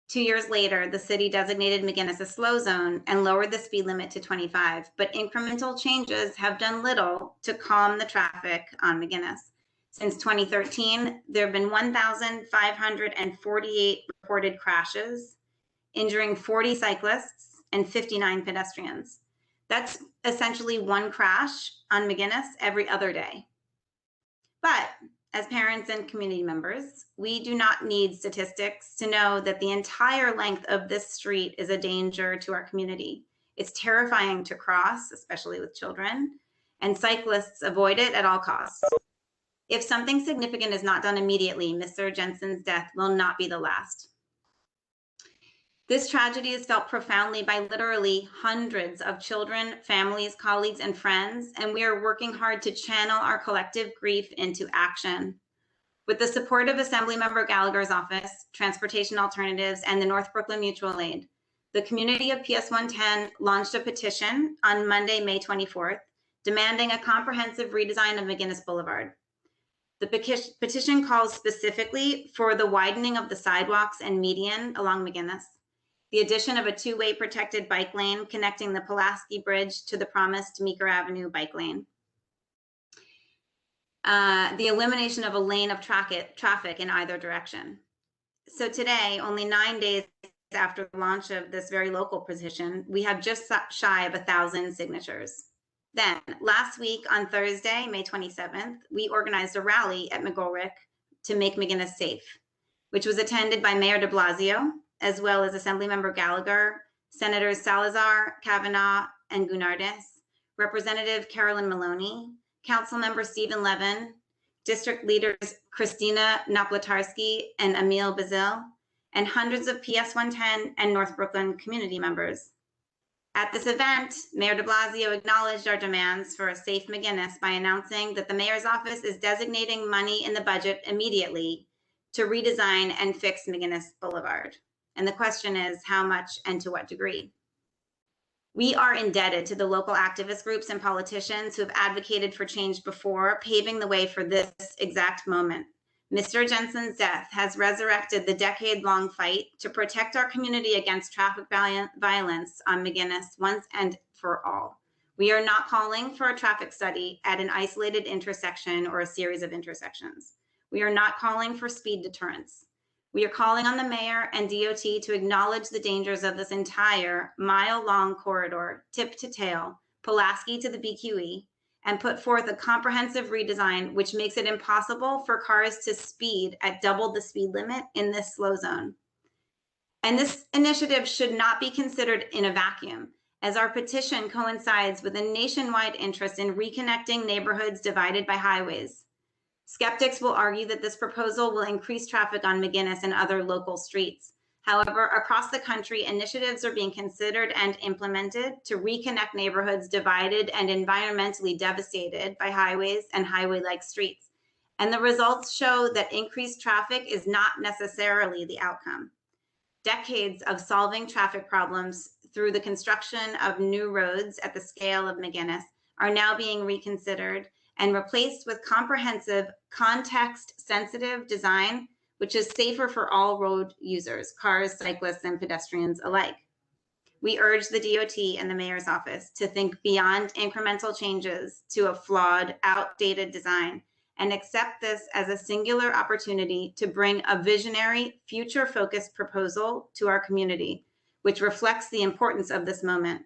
2 years later, the city designated McGinnis a slow zone and lowered the speed limit to 25, but incremental changes have done little to calm the traffic on McGinnis. Since 2013, there have been 1,548 reported crashes, injuring 40 cyclists and 59 pedestrians. That's essentially one crash on McGinnis every other day. But as parents and community members, we do not need statistics to know that the entire length of this street is a danger to our community. It's terrifying to cross, especially with children, and cyclists avoid it at all costs. If something significant is not done immediately, Mr. Jensen's death will not be the last. This tragedy is felt profoundly by literally hundreds of children, families, colleagues, and friends, and we are working hard to channel our collective grief into action. With the support of Assemblymember Gallagher's office, Transportation Alternatives, and the North Brooklyn Mutual Aid, the community of PS 110 launched a petition on Monday, May 24th, demanding a comprehensive redesign of McGinnis Boulevard. The petition calls specifically for the widening of the sidewalks and median along McGinnis, the addition of a two-way protected bike lane connecting the Pulaski Bridge to the promised Meeker Avenue bike lane, the elimination of a lane of traffic in either direction. So today, only 9 days after the launch of this very local petition, we have just shy of 1,000 signatures. Then, last week on Thursday, May 27th, we organized a rally at McGolrick to make McGinnis safe, which was attended by Mayor de Blasio, as well as Assemblymember Gallagher, Senators Salazar, Kavanaugh, and Gounardis, Representative Carolyn Maloney, Councilmember Stephen Levin, District Leaders Christina Naplatarski and Emil Bazil, and hundreds of PS 110 and North Brooklyn community members. At this event, Mayor de Blasio acknowledged our demands for a safe McGinnis by announcing that the mayor's office is designating money in the budget immediately to redesign and fix McGinnis Boulevard. And the question is, how much and to what degree? We are indebted to the local activist groups and politicians who have advocated for change before, paving the way for this exact moment. Mr. Jensen's death has resurrected the decade-long fight to protect our community against traffic violence on McGinnis once and for all. We are not calling for a traffic study at an isolated intersection or a series of intersections. We are not calling for speed deterrence. We are calling on the mayor and DOT to acknowledge the dangers of this entire mile-long corridor, tip to tail, Pulaski to the BQE, and put forth a comprehensive redesign which makes it impossible for cars to speed at double the speed limit in this slow zone. And this initiative should not be considered in a vacuum, as our petition coincides with a nationwide interest in reconnecting neighborhoods divided by highways. Skeptics will argue that this proposal will increase traffic on McGinnis and other local streets. However, across the country, initiatives are being considered and implemented to reconnect neighborhoods divided and environmentally devastated by highways and highway-like streets. And the results show that increased traffic is not necessarily the outcome. Decades of solving traffic problems through the construction of new roads at the scale of McGinnis are now being reconsidered and replaced with comprehensive, context-sensitive design which is safer for all road users, cars, cyclists, and pedestrians alike. We urge the DOT and the mayor's office to think beyond incremental changes to a flawed, outdated design and accept this as a singular opportunity to bring a visionary, future-focused proposal to our community, which reflects the importance of this moment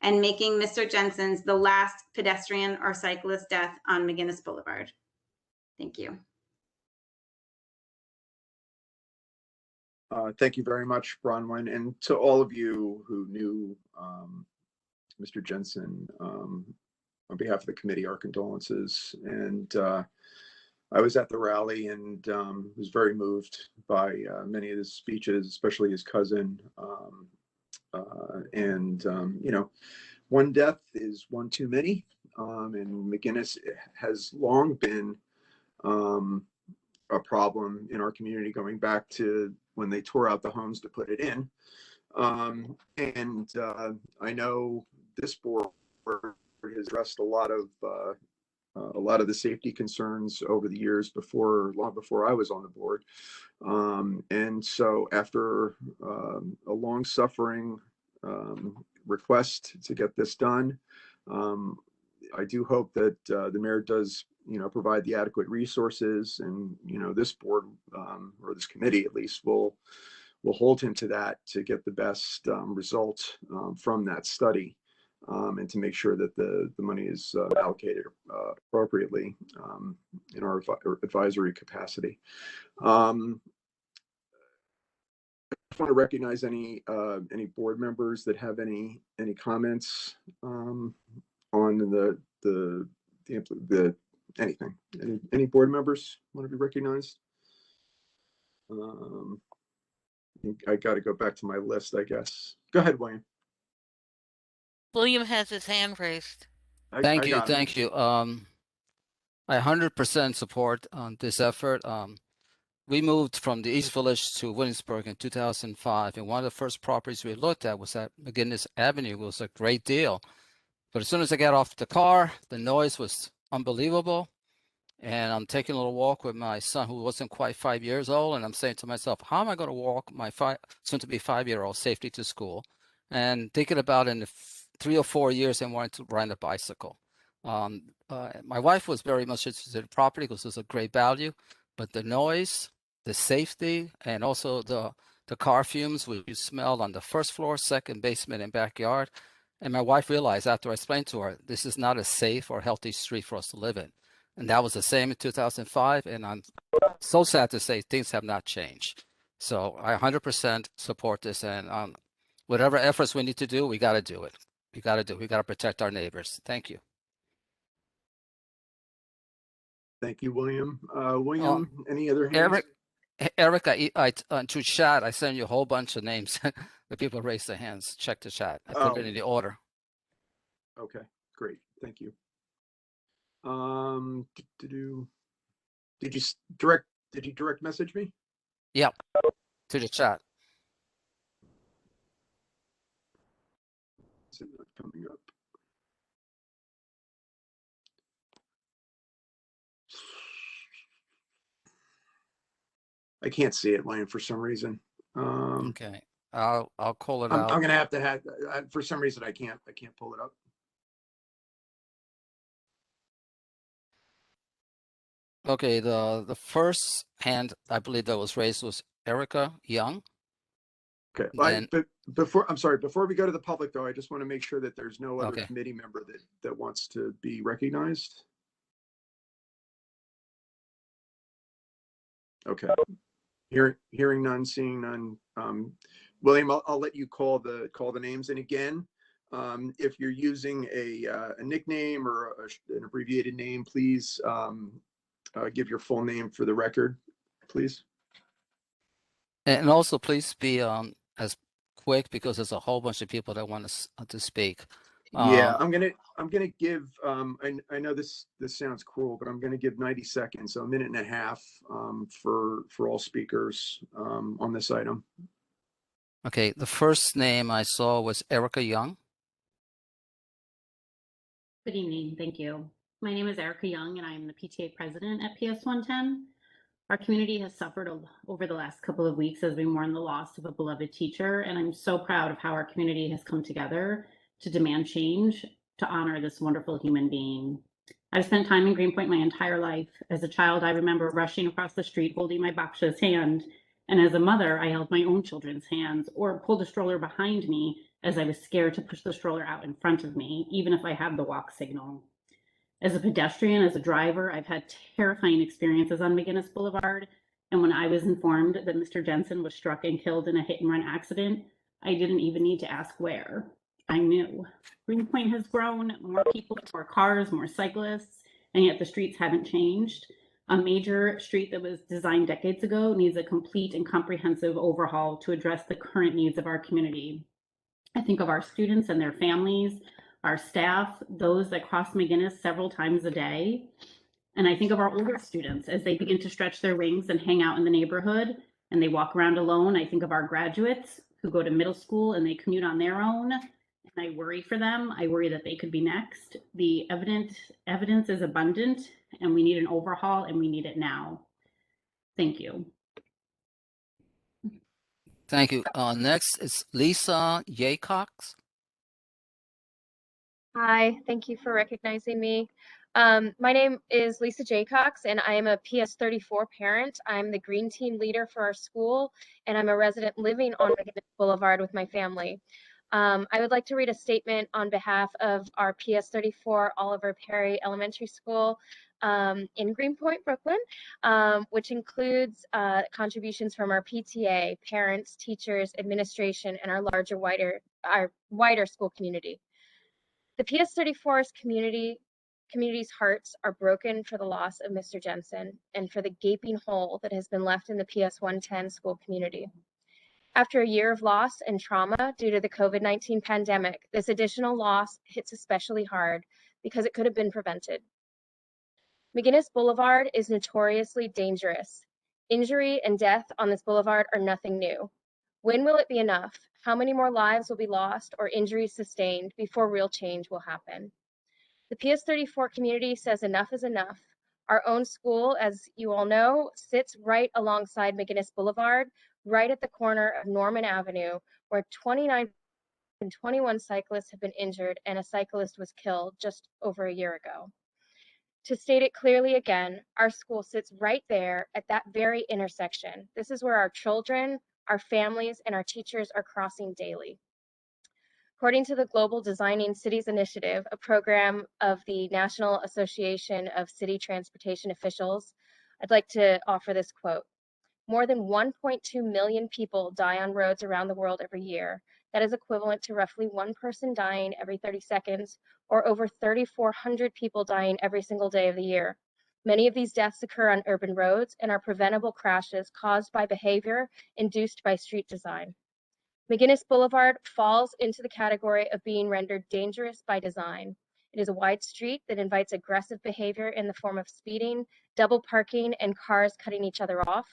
and making Mr. Jensen's the last pedestrian or cyclist death on McGinnis Boulevard. Thank you. Thank you very much, Bronwyn, and to all of you who knew Mr. Jensen. On behalf of the committee, our condolences. And I was at the rally and was very moved by many of his speeches, especially his cousin. You know, one death is one too many, and McGinnis has long been a problem in our community, going back to when they tore out the homes to put it in. I know this board has addressed a lot of the safety concerns over the years long before I was on the board. And so after a long suffering request to get this done, I do hope that the mayor does, provide the adequate resources, and, this board or this committee at least will hold him to that to get the best result from that study, and to make sure that the money is allocated appropriately in our advisory capacity. I just want to recognize any board members that have any comments on the anything. Any board members want to be recognized? I think I got to go back to my list, I guess. Go ahead, Wayne. William has his hand raised. Thank you. I 100% support this effort. We moved from the East Village to Williamsburg in 2005, and one of the first properties we looked at was at McGinnis Avenue. It was a great deal. But as soon as I got off the car, the noise was unbelievable. And I'm taking a little walk with my son, who wasn't quite 5 years old. And I'm saying to myself, how am I going to walk my soon-to-be 5-year-old safely to school? And thinking about in 3 or 4 years, and wanted to ride a bicycle. My wife was very much interested in property because it's a great value, but the noise, the safety, and also the car fumes we smelled on the first floor, second basement, and backyard, And my wife realized after I explained to her, this is not a safe or healthy street for us to live in. And that was the same in 2005. And I'm so sad to say things have not changed. So I 100% support this. And whatever efforts we need to do, we got to do it. We got to do it. We got to protect our neighbors. Thank you. Thank you, William. William, any other hands? Eric, through chat, I sent you a whole bunch of names. The people raised their hands. Check the chat. I put it in the order. Okay, great. Thank you. Did you direct message me? Yep. To the chat. Is it not coming up? I can't see it, William, for some reason. Okay. I'll call it I'm out. gonna have to have for some reason I can't pull it up. Okay, the first hand I believe that was raised was Erica Young. Okay, Then, but before we go to the public though, I just want to make sure that there's no other Okay. committee member that wants to be recognized. Okay, hearing none, seeing none. William, I'll let you call the names. And again, if you're using a nickname or an abbreviated name, please give your full name for the record, please. and also please be as quick because there's a whole bunch of people that want to speak. Yeah, I'm gonna give. I know this sounds cruel, but I'm gonna give 90 seconds, so a minute and a half, for all speakers on this item. Okay, the first name I saw was Erica Young. Good evening, thank you. My name is Erica Young and I am the PTA president at PS 110. Our community has suffered over the last couple of weeks as we mourn the loss of a beloved teacher, and I'm so proud of how our community has come together to demand change to honor this wonderful human being. I've spent time in Greenpoint my entire life. As a child, I remember rushing across the street holding my Baksha's hand, and as a mother, I held my own children's hands or pulled a stroller behind me as I was scared to push the stroller out in front of me, even if I had the walk signal. As a pedestrian, as a driver, I've had terrifying experiences on McGinnis Boulevard. And when I was informed that Mr. Jensen was struck and killed in a hit and run accident, I didn't even need to ask where. I knew. Greenpoint has grown, more people, more cars, more cyclists, and yet the streets haven't changed. A major street that was designed decades ago needs a complete and comprehensive overhaul to address the current needs of our community. I think of our students and their families, our staff, those that cross McGinnis several times a day. And I think of our older students as they begin to stretch their wings and hang out in the neighborhood and they walk around alone. I think of our graduates who go to middle school and they commute on their own. And I worry for them. I worry that they could be next. The evidence is abundant and we need an overhaul and we need it now. Thank you. Thank you. Next is Lisa Yaycox. Hi, thank you for recognizing me. My name is Lisa Jaycox, and I am a PS34 parent. I'm the green team leader for our school, and I'm a resident living on McGinnis Boulevard with my family. I would like to read a statement on behalf of our PS34 Oliver Perry Elementary School in Greenpoint, Brooklyn, which includes contributions from our PTA, parents, teachers, administration, and our wider school community. The PS34's community's hearts are broken for the loss of Mr. Jensen and for the gaping hole that has been left in the PS 110 school community. After a year of loss and trauma due to the COVID-19 pandemic, this additional loss hits especially hard because it could have been prevented. McGinnis Boulevard is notoriously dangerous. Injury and death on this boulevard are nothing new. When will it be enough? How many more lives will be lost or injuries sustained before real change will happen? The PS34 community says enough is enough. Our own school, as you all know, sits right alongside McGinnis Boulevard, right at the corner of Norman Avenue, where 29 and 21 cyclists have been injured and a cyclist was killed just over a year ago. To state it clearly again, our school sits right there at that very intersection. This is where our children, our families, and our teachers are crossing daily. According to the Global Designing Cities Initiative, a program of the National Association of City Transportation Officials, I'd like to offer this quote. More than 1.2 million people die on roads around the world every year. That is equivalent to roughly one person dying every 30 seconds, or over 3,400 people dying every single day of the year. Many of these deaths occur on urban roads and are preventable crashes caused by behavior induced by street design. McGinnis Boulevard falls into the category of being rendered dangerous by design. It is a wide street that invites aggressive behavior in the form of speeding, double parking, and cars cutting each other off.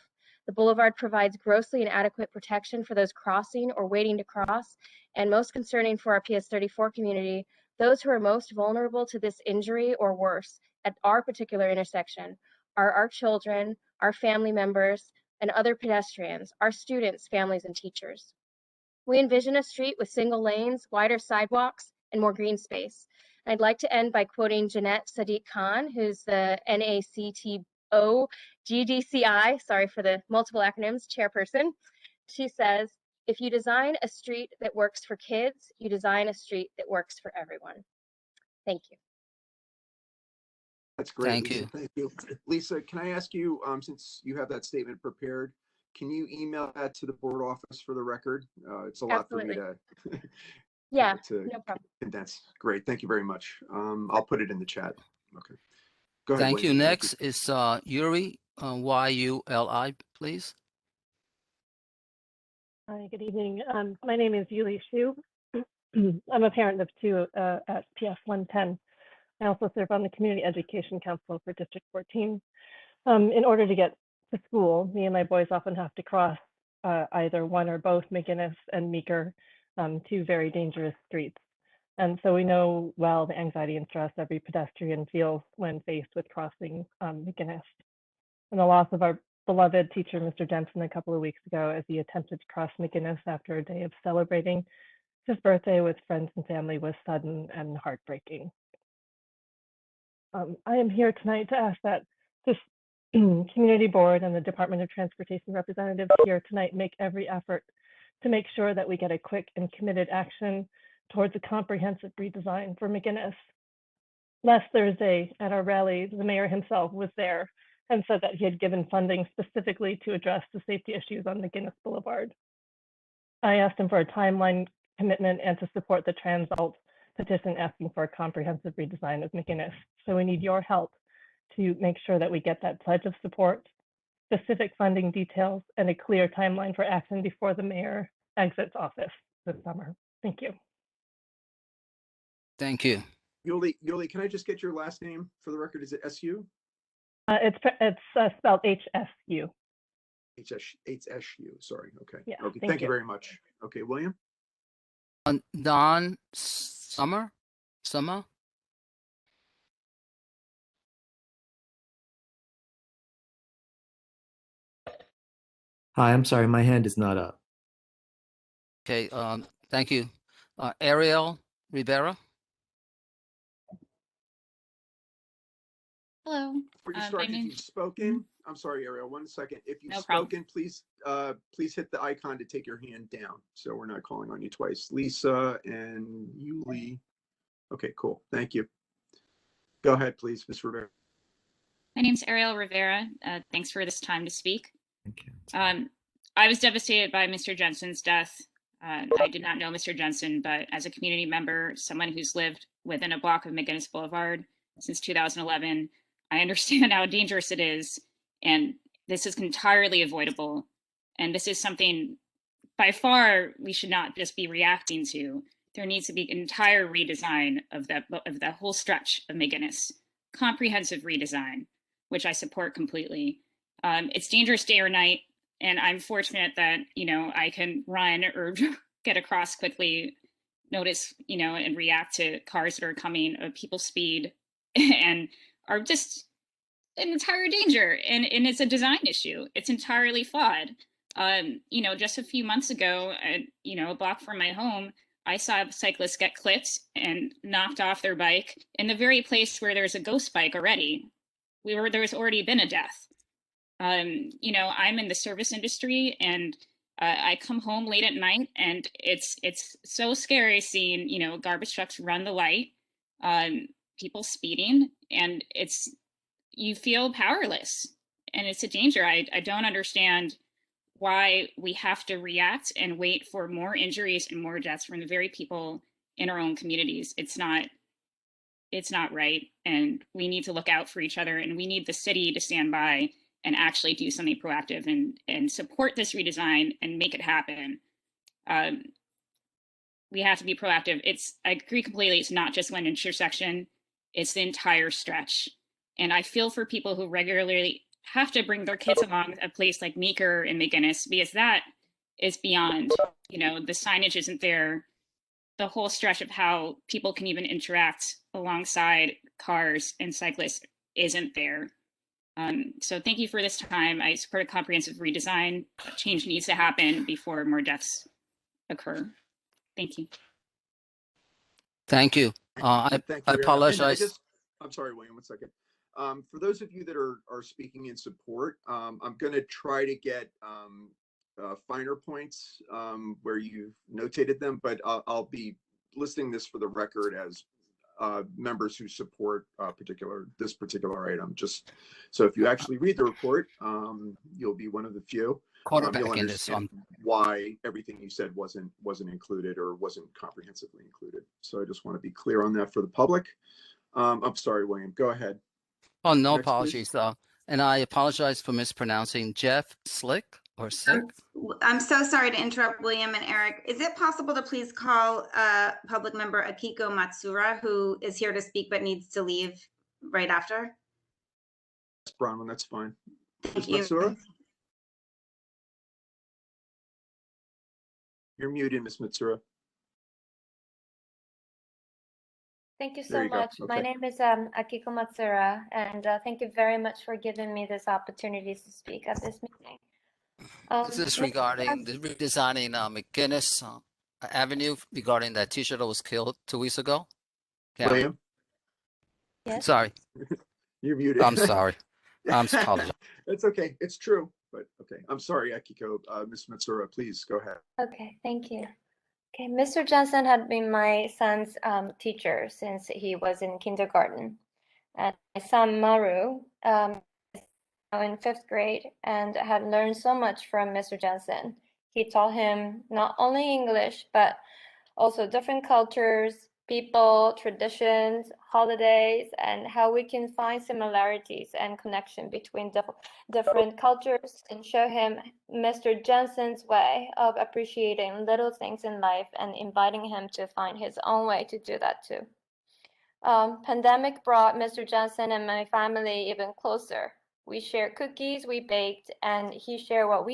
The boulevard provides grossly inadequate protection for those crossing or waiting to cross, and most concerning for our PS34 community, those who are most vulnerable to this injury or worse at our particular intersection are our children, our family members, and other pedestrians, our students, families, and teachers. We envision a street with single lanes, wider sidewalks, and more green space. I'd like to end by quoting Jeanette Sadiq Khan, who's the NACTO GDCI, sorry for the multiple acronyms, chairperson. She says, if you design a street that works for kids, you design a street that works for everyone. Thank you. That's great, Thank Lisa. you. Thank you. Lisa, can I ask you, since you have that statement prepared, can you email that to the board office for the record? It's a lot Absolutely. for me Yeah, to no problem. condense. Great. Thank you very much. I'll put it in the chat. Okay. Go ahead. Thank you. William. Next is Yuri, Y-U-L-I, please. Hi, good evening. My name is Yuli Shu. I'm a parent of two at PS 110. I also serve on the Community Education Council for District 14. In order to get to school, me and my boys often have to cross either one or both McGinnis and Meeker, two very dangerous streets. And so we know well the anxiety and stress every pedestrian feels when faced with crossing McGinnis. And the loss of our beloved teacher, Mr. Jensen, a couple of weeks ago as he attempted to cross McGinnis after a day of celebrating his birthday with friends and family was sudden and heartbreaking. I am here tonight to ask that this community board and the Department of Transportation representatives here tonight make every effort to make sure that we get a quick and committed action towards a comprehensive redesign for McGinnis. Last Thursday at our rally, the mayor himself was there and said that he had given funding specifically to address the safety issues on McGinnis Boulevard. I asked him for a timeline commitment and to support the TransAlt petition asking for a comprehensive redesign of McGinnis. So we need your help to make sure that we get that pledge of support, specific funding details, and a clear timeline for action before the mayor exits office this summer. Thank you. Thank you. Yuli, can I just get your last name for the record? Is it SU? It's spelled HSU. HSU, sorry. Okay. Yeah, Okay. thank Thank you you. very much. Okay, William? Don Summer? Hi, I'm sorry, my hand is not up. Okay, thank you. Ariel Rivera? Hello. Before you start, if you've spoken, I'm sorry, Ariel, 1 second. If you've No problem. spoken, please hit the icon to take your hand down. So we're not calling on you twice. Lisa and Yuli. Okay, cool. Thank you. Go ahead, please, Ms. Rivera. My name's Ariel Rivera. Thanks for this time to speak. Thank you. I was devastated by Mr. Jensen's death. I did not know Mr. Jensen, but as a community member, someone who's lived within a block of McGinnis Boulevard since 2011, I understand how dangerous it is, and this is entirely avoidable. And this is something by far we should not just be reacting to. There needs to be an entire redesign of the whole stretch of McGinnis, comprehensive redesign, which I support completely. It's dangerous day or night, and I'm fortunate that, I can run or get across quickly, notice, and react to cars that are coming at people's speed and are just in entire danger. And it's a design issue. It's entirely flawed. Just a few months ago, a block from my home, I saw a cyclist get clipped and knocked off their bike in the very place where there's a ghost bike already. There's already been a death. I'm in the service industry, and I come home late at night, and it's so scary seeing, you know, garbage trucks run the light, people speeding, and you feel powerless, and it's a danger. I don't understand why we have to react and wait for more injuries and more deaths from the very people in our own communities. It's not right, and we need to look out for each other, and we need the city to stand by and actually do something proactive and support this redesign and make it happen. We have to be proactive. I agree completely. It's not just one intersection, it's the entire stretch. And I feel for people who regularly have to bring their kids along a place like Meeker and McGinnis, because that is beyond, you know, the signage isn't there. The whole stretch of how people can even interact alongside cars and cyclists isn't there. So thank you for this time. I support a comprehensive redesign. Change needs to happen before more deaths occur. Thank you. Thank you. I Thank you, Aaron. And apologize. I'm sorry, William, 1 second. For those of you that are speaking in support, I'm going to try to get finer points where you've notated them, but I'll be listing this for the record as members who support this particular item. Just so if you actually read the report, you'll be one of the few. You'll understand why everything you said wasn't included or wasn't comprehensively included. So I just want to be clear on that for the public. I'm sorry, William. Go ahead. Oh, no Next, apologies. And I apologize for mispronouncing Jeff Slick or Sick. I'm so sorry to interrupt William and Eric. Is it possible to please call public member Akiko Matsura, who is here to speak but needs to leave right after? Bronwyn, that's fine. Thank Ms. you. Matsura? You're muted, Ms. Matsura. Thank you There so you go. much. My Okay. name is Akiko Matsura, and thank you very much for giving me this opportunity to speak at this meeting. This is regarding the redesigning McGinnis Avenue regarding that teacher that was killed 2 weeks ago. Karen. William? Yes. Sorry. You're muted. I'm sorry. I'm apologize. It's okay. It's true, but okay. I'm sorry, Akiko. Ms. Matsura, please go ahead. Okay, thank you. Okay, Mr. Johnson had been my son's teacher since he was in kindergarten. And my son Maru is now in 5th grade and had learned so much from Mr. Johnson. He taught him not only English, but also different cultures, people, traditions, holidays, and how we can find similarities and connection between different cultures, and show him Mr. Johnson's way of appreciating little things in life and inviting him to find his own way to do that too. Pandemic brought Mr. Johnson and my family even closer. We shared cookies we baked, and he shared what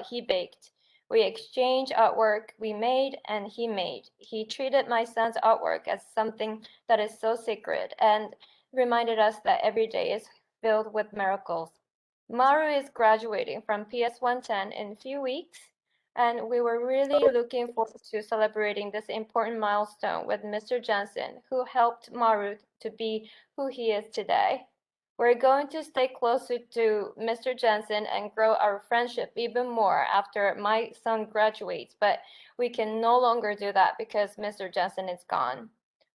he baked. We exchanged artwork we made and he made. He treated my son's artwork as something that is so sacred and reminded us that every day is filled with miracles. Maru is graduating from PS 110 in a few weeks, and we were really looking forward to celebrating this important milestone with Mr. Johnson, who helped Maru to be who he is today. We're going to stay closer to Mr. Johnson and grow our friendship even more after my son graduates, but we can no longer do that because Mr. Johnson is gone.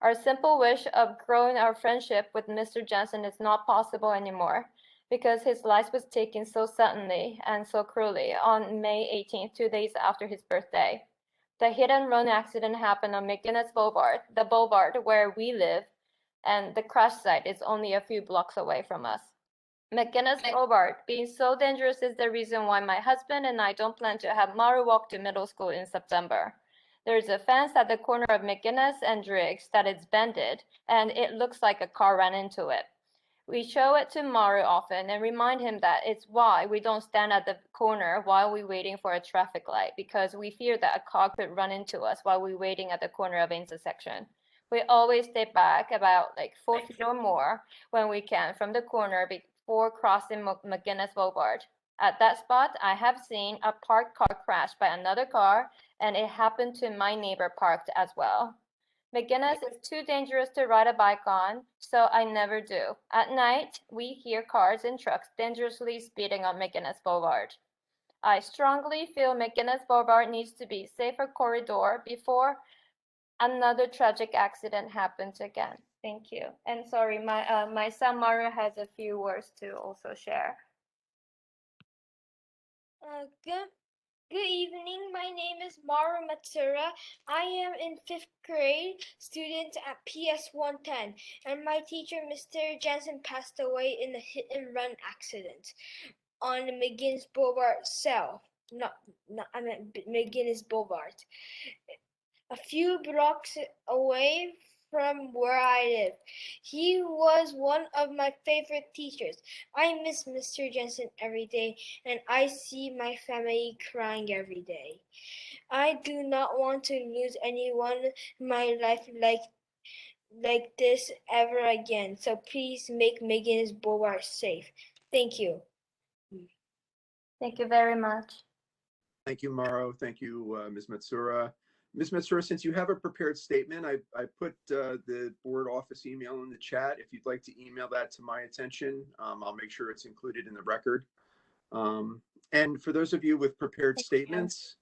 Our simple wish of growing our friendship with Mr. Johnson is not possible anymore because his life was taken so suddenly and so cruelly on May 18th, 2 days after his birthday. The hit and run accident happened on McGinnis Boulevard, the boulevard where we live, and the crash site is only a few blocks away from us. McGinnis Boulevard being so dangerous is the reason why my husband and I don't plan to have Maru walk to middle school in September. There's a fence at the corner of McGinnis and Driggs that is bended, and it looks like a car ran into it. We show it to Maru often and remind him that it's why we don't stand at the corner while we're waiting for a traffic light, because we fear that a car could run into us while we're waiting at the corner of intersection. We always stay back about 4 feet or more when we can from the corner before crossing McGinnis Boulevard. At that spot, I have seen a parked car crash by another car, and it happened to my neighbor parked as well. McGinnis is too dangerous to ride a bike on, so I never do. At night, we hear cars and trucks dangerously speeding on McGinnis Boulevard. I strongly feel McGinnis Boulevard needs to be safer corridor before another tragic accident happens again. Thank you. And sorry, my son Mario has a few words to also share. Good evening. My name is Maru Matsura. I am in 5th grade student at PS 110, and my teacher, Mr. Jensen, passed away in a hit and run accident on the McGinnis Boulevard south. I meant McGinnis Boulevard. A few blocks away from where I live. He was one of my favorite teachers. I miss Mr. Jensen every day, and I see my family crying every day. I do not want to lose anyone in my life like this ever again. So please make McGinnis Boulevard safe. Thank you. Thank you very much. Thank you, Mauro. Thank you, Ms. Matsura. Ms. Matsura, since you have a prepared statement, I put the board office email in the chat. If you'd like to email that to my attention, I'll make sure it's included in the record. And for those of you with prepared statements,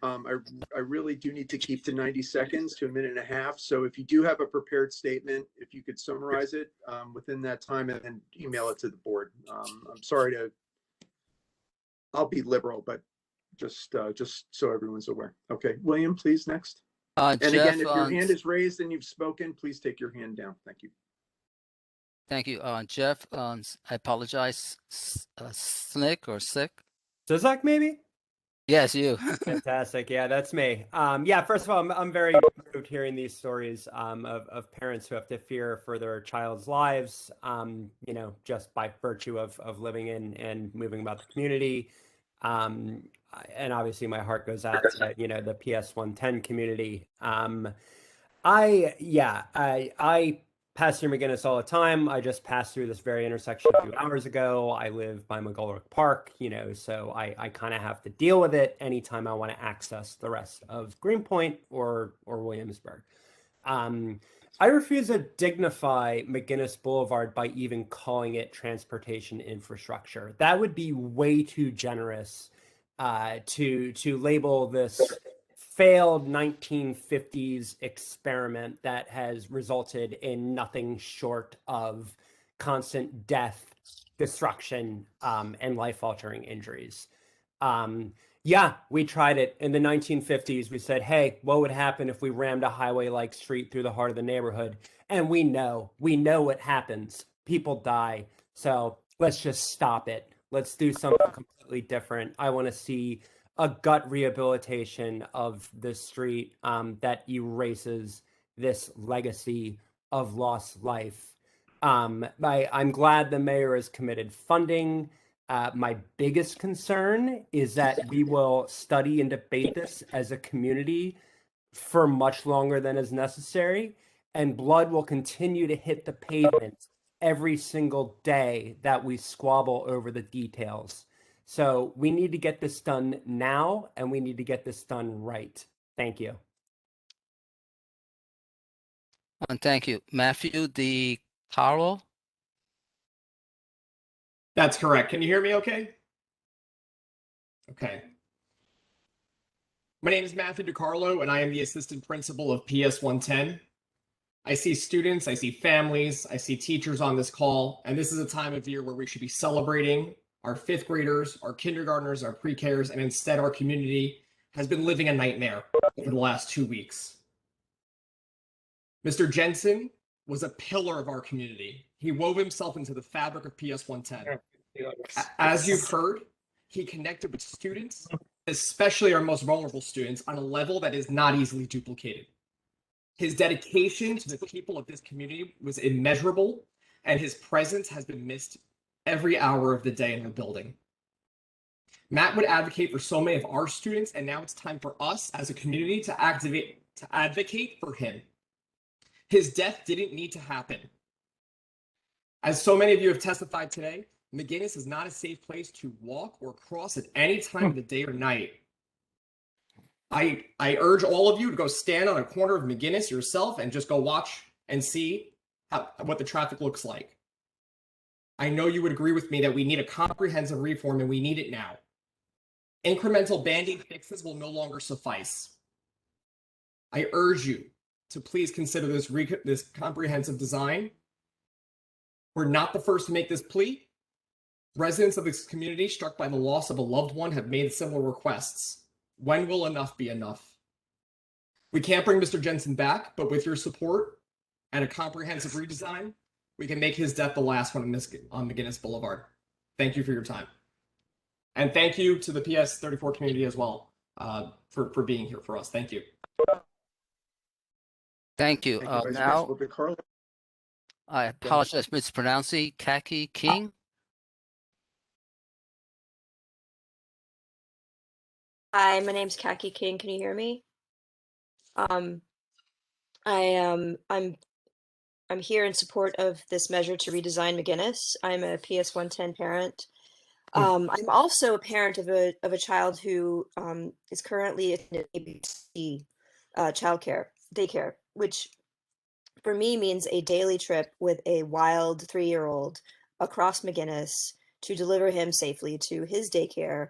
I really do need to keep to 90 seconds to a minute and a half. So if you do have a prepared statement, if you could summarize it within that time and then email it to the board. I'm sorry I'll be liberal, but just so everyone's aware. Okay, William, please, next. And Jeff, again, if your hand is raised and you've spoken, please take your hand down. Thank you. Thank you. Jeff, I apologize. Snick or sick? Zizek, maybe? Yes, you. Fantastic. Yeah, that's me. Yeah, first of all, I'm very moved hearing these stories of parents who have to fear for their child's lives, you know, just by virtue of living in and moving about the community. And obviously my heart goes out to, you know, the PS 110 community. I pass through McGinnis all the time. I just passed through this very intersection a few hours ago. I live by McGolrick Park, you know, so I kind of have to deal with it anytime I want to access the rest of Greenpoint or Williamsburg. I refuse to dignify McGinnis Boulevard by even calling it transportation infrastructure. That would be way too generous to label this failed 1950s experiment that has resulted in nothing short of constant death, destruction, and life-altering injuries. Yeah, we tried it in the 1950s. We said, hey, what would happen if we rammed a highway-like street through the heart of the neighborhood? And we know what happens. People die. So let's just stop it. Let's do something completely different. I want to see a gut rehabilitation of this street that erases this legacy of lost life. I'm glad the mayor has committed funding. My biggest concern is that we will study and debate this as a community for much longer than is necessary, and blood will continue to hit the pavement every single day that we squabble over the details. So we need to get this done now, and we need to get this done right. Thank you. And thank you. Matthew DiCarlo? That's correct. Can you hear me okay? Okay. My name is Matthew DiCarlo, and I am the assistant principal of PS 110. I see students, I see families, I see teachers on this call, and this is a time of year where we should be celebrating our 5th graders, our kindergartners, our pre-Ks, and instead our community has been living a nightmare over the last 2 weeks. Mr. Jensen was a pillar of our community. He wove himself into the fabric of PS 110. As you've heard, he connected with students, especially our most vulnerable students, on a level that is not easily duplicated. His dedication to the people of this community was immeasurable, and his presence has been missed every hour of the day in the building. Matt would advocate for so many of our students, and now it's time for us as a community to advocate for him. His death didn't need to happen. As so many of you have testified today, McGinnis is not a safe place to walk or cross at any time of the day or night. I urge all of you to go stand on a corner of McGinnis yourself and just go watch and see what the traffic looks like. I know you would agree with me that we need a comprehensive reform and we need it now. Incremental band-aid fixes will no longer suffice. I urge you to please consider this comprehensive design. We're not the first to make this plea. Residents of this community struck by the loss of a loved one have made similar requests. When will enough be enough? We can't bring Mr. Jensen back, but with your support and a comprehensive redesign, we can make his death the last one on McGinnis Boulevard. Thank you for your time. And thank you to the PS 34 community as well for being here for us. Thank you. Thank you. Thank you, Vice Now, Principal DeCarlo. I apologize for mispronouncing Kaki King. Hi, my name's Kaki King. Can you hear me? I'm here in support of this measure to redesign McGinnis. I'm a PS 110 parent. I'm also a parent of a child who is currently in ABC childcare daycare, which for me means a daily trip with a wild 3-year-old across McGinnis to deliver him safely to his daycare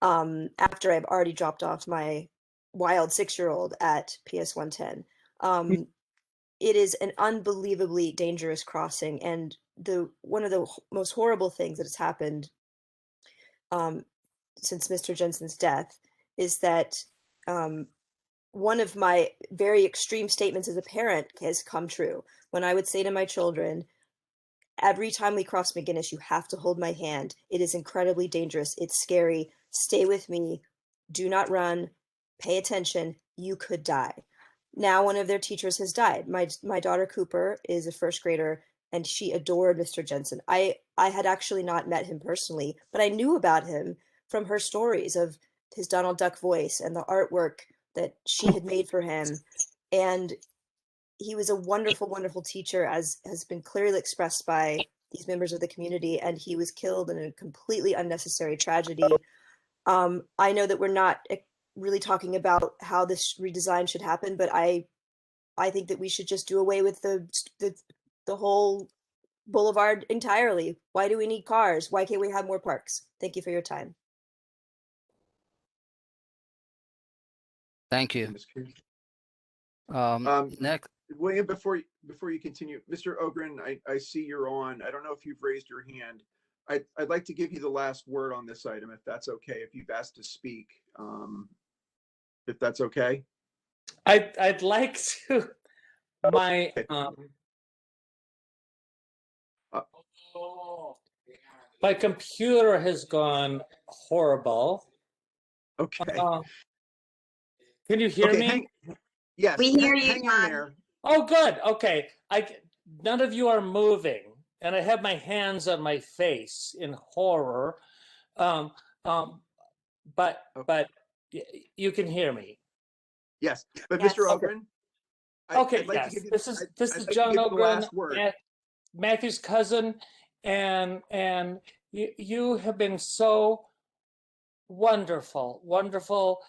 after I've already dropped off my wild 6-year-old at PS 110. It is an unbelievably dangerous crossing, and one of the most horrible things that has happened since Mr. Jensen's death is that one of my very extreme statements as a parent has come true. When I would say to my children, every time we cross McGinnis, you have to hold my hand. It is incredibly dangerous. It's scary. Stay with me. Do not run. Pay attention. You could die. Now one of their teachers has died. My daughter Cooper is a first grader, and she adored Mr. Jensen. I had actually not met him personally, but I knew about him from her stories of his Donald Duck voice and the artwork that she had made for him. And he was a wonderful, wonderful teacher, as has been clearly expressed by these members of the community, and he was killed in a completely unnecessary tragedy. I know that we're not really talking about how this redesign should happen, but I think that we should just do away with the whole boulevard entirely. Why do we need cars? Why can't we have more parks? Thank you for your time. Thank you. Next. William, before you continue, Mr. Ogren, I see you're on. I don't know if you've raised your hand. I'd like to give you the last word on this item, if that's okay, if you've asked to speak, if that's okay. I'd like to, my computer has gone horrible. Okay. Can you hear me? Yes. We hear you, hang on there. Oh, good. Okay. None of you are moving, and I have my hands on my face in horror. But you can hear me. Yes, but Yes. Mr. Ogren. Okay. I'd like Yes. to give you, This is I'd like to John give you the Ogren, last word. Matthew's cousin, and you have been so wonderful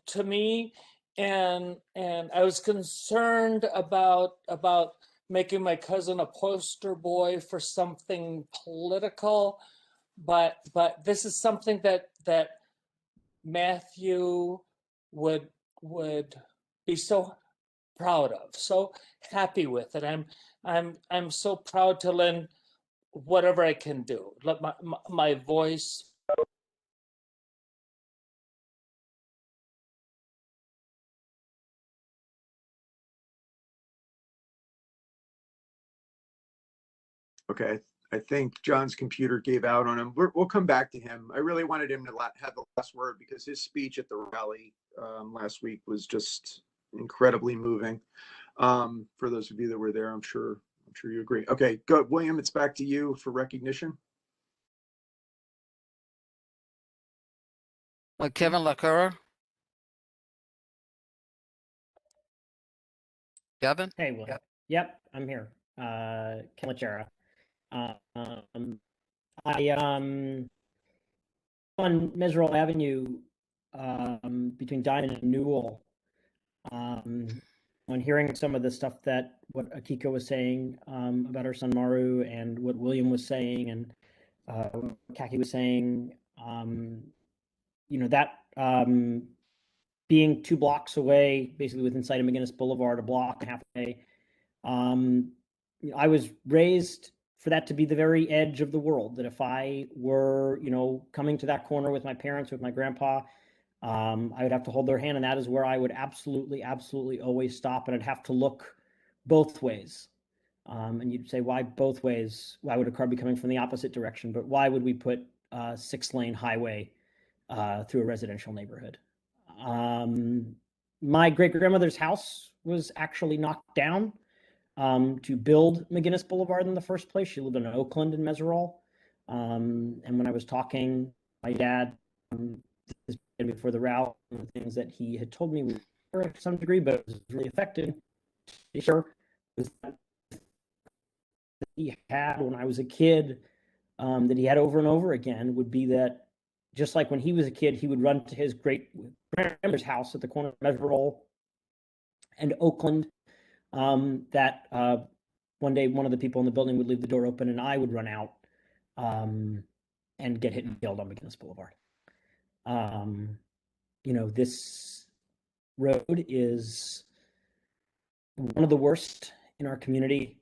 to me, and I was concerned about making my cousin a poster boy for something political, but this is something that Matthew would be so proud of, so happy with it. I'm so proud to lend whatever I can do. Let my voice. Okay, I think John's computer gave out on him. We'll come back to him. I really wanted him to have the last word because his speech at the rally last week was just incredibly moving. For those of you that were there, I'm sure you agree. Okay, go, William. It's back to you for recognition. Kevin LaCura. Kevin? Hey, Will. Yep, I'm here. Ken Lachera. I on Meserole Avenue between Diamond and Newell. When hearing some of the stuff what Akiko was saying about her son Maru and what William was saying and what Kaki was saying, that being 2 blocks away, basically within sight of McGinnis Boulevard, a block and a half away, I was raised for that to be the very edge of the world, that if I were, coming to that corner with my parents, with my grandpa, I would have to hold their hand, and that is where I would absolutely, absolutely always stop, and I'd have to look both ways. And you'd say, why both ways? Why would a car be coming from the opposite direction? But why would we put a 6-lane highway through a residential neighborhood? My great-grandmother's house was actually knocked down to build McGinnis Boulevard in the first place. She lived in Oakland and Meserole. And when I was talking, my dad, this before the route, the things that he had told me were to some degree, but it was really affected. Sure, was that he had when I was a kid, that he had over and over again, would be that just like when he was a kid, he would run to his great grandmother's house at the corner of Meserole and Oakland. That one day one of the people in the building would leave the door open and I would run out and get hit and killed on McGinnis Boulevard. This road is one of the worst in our community.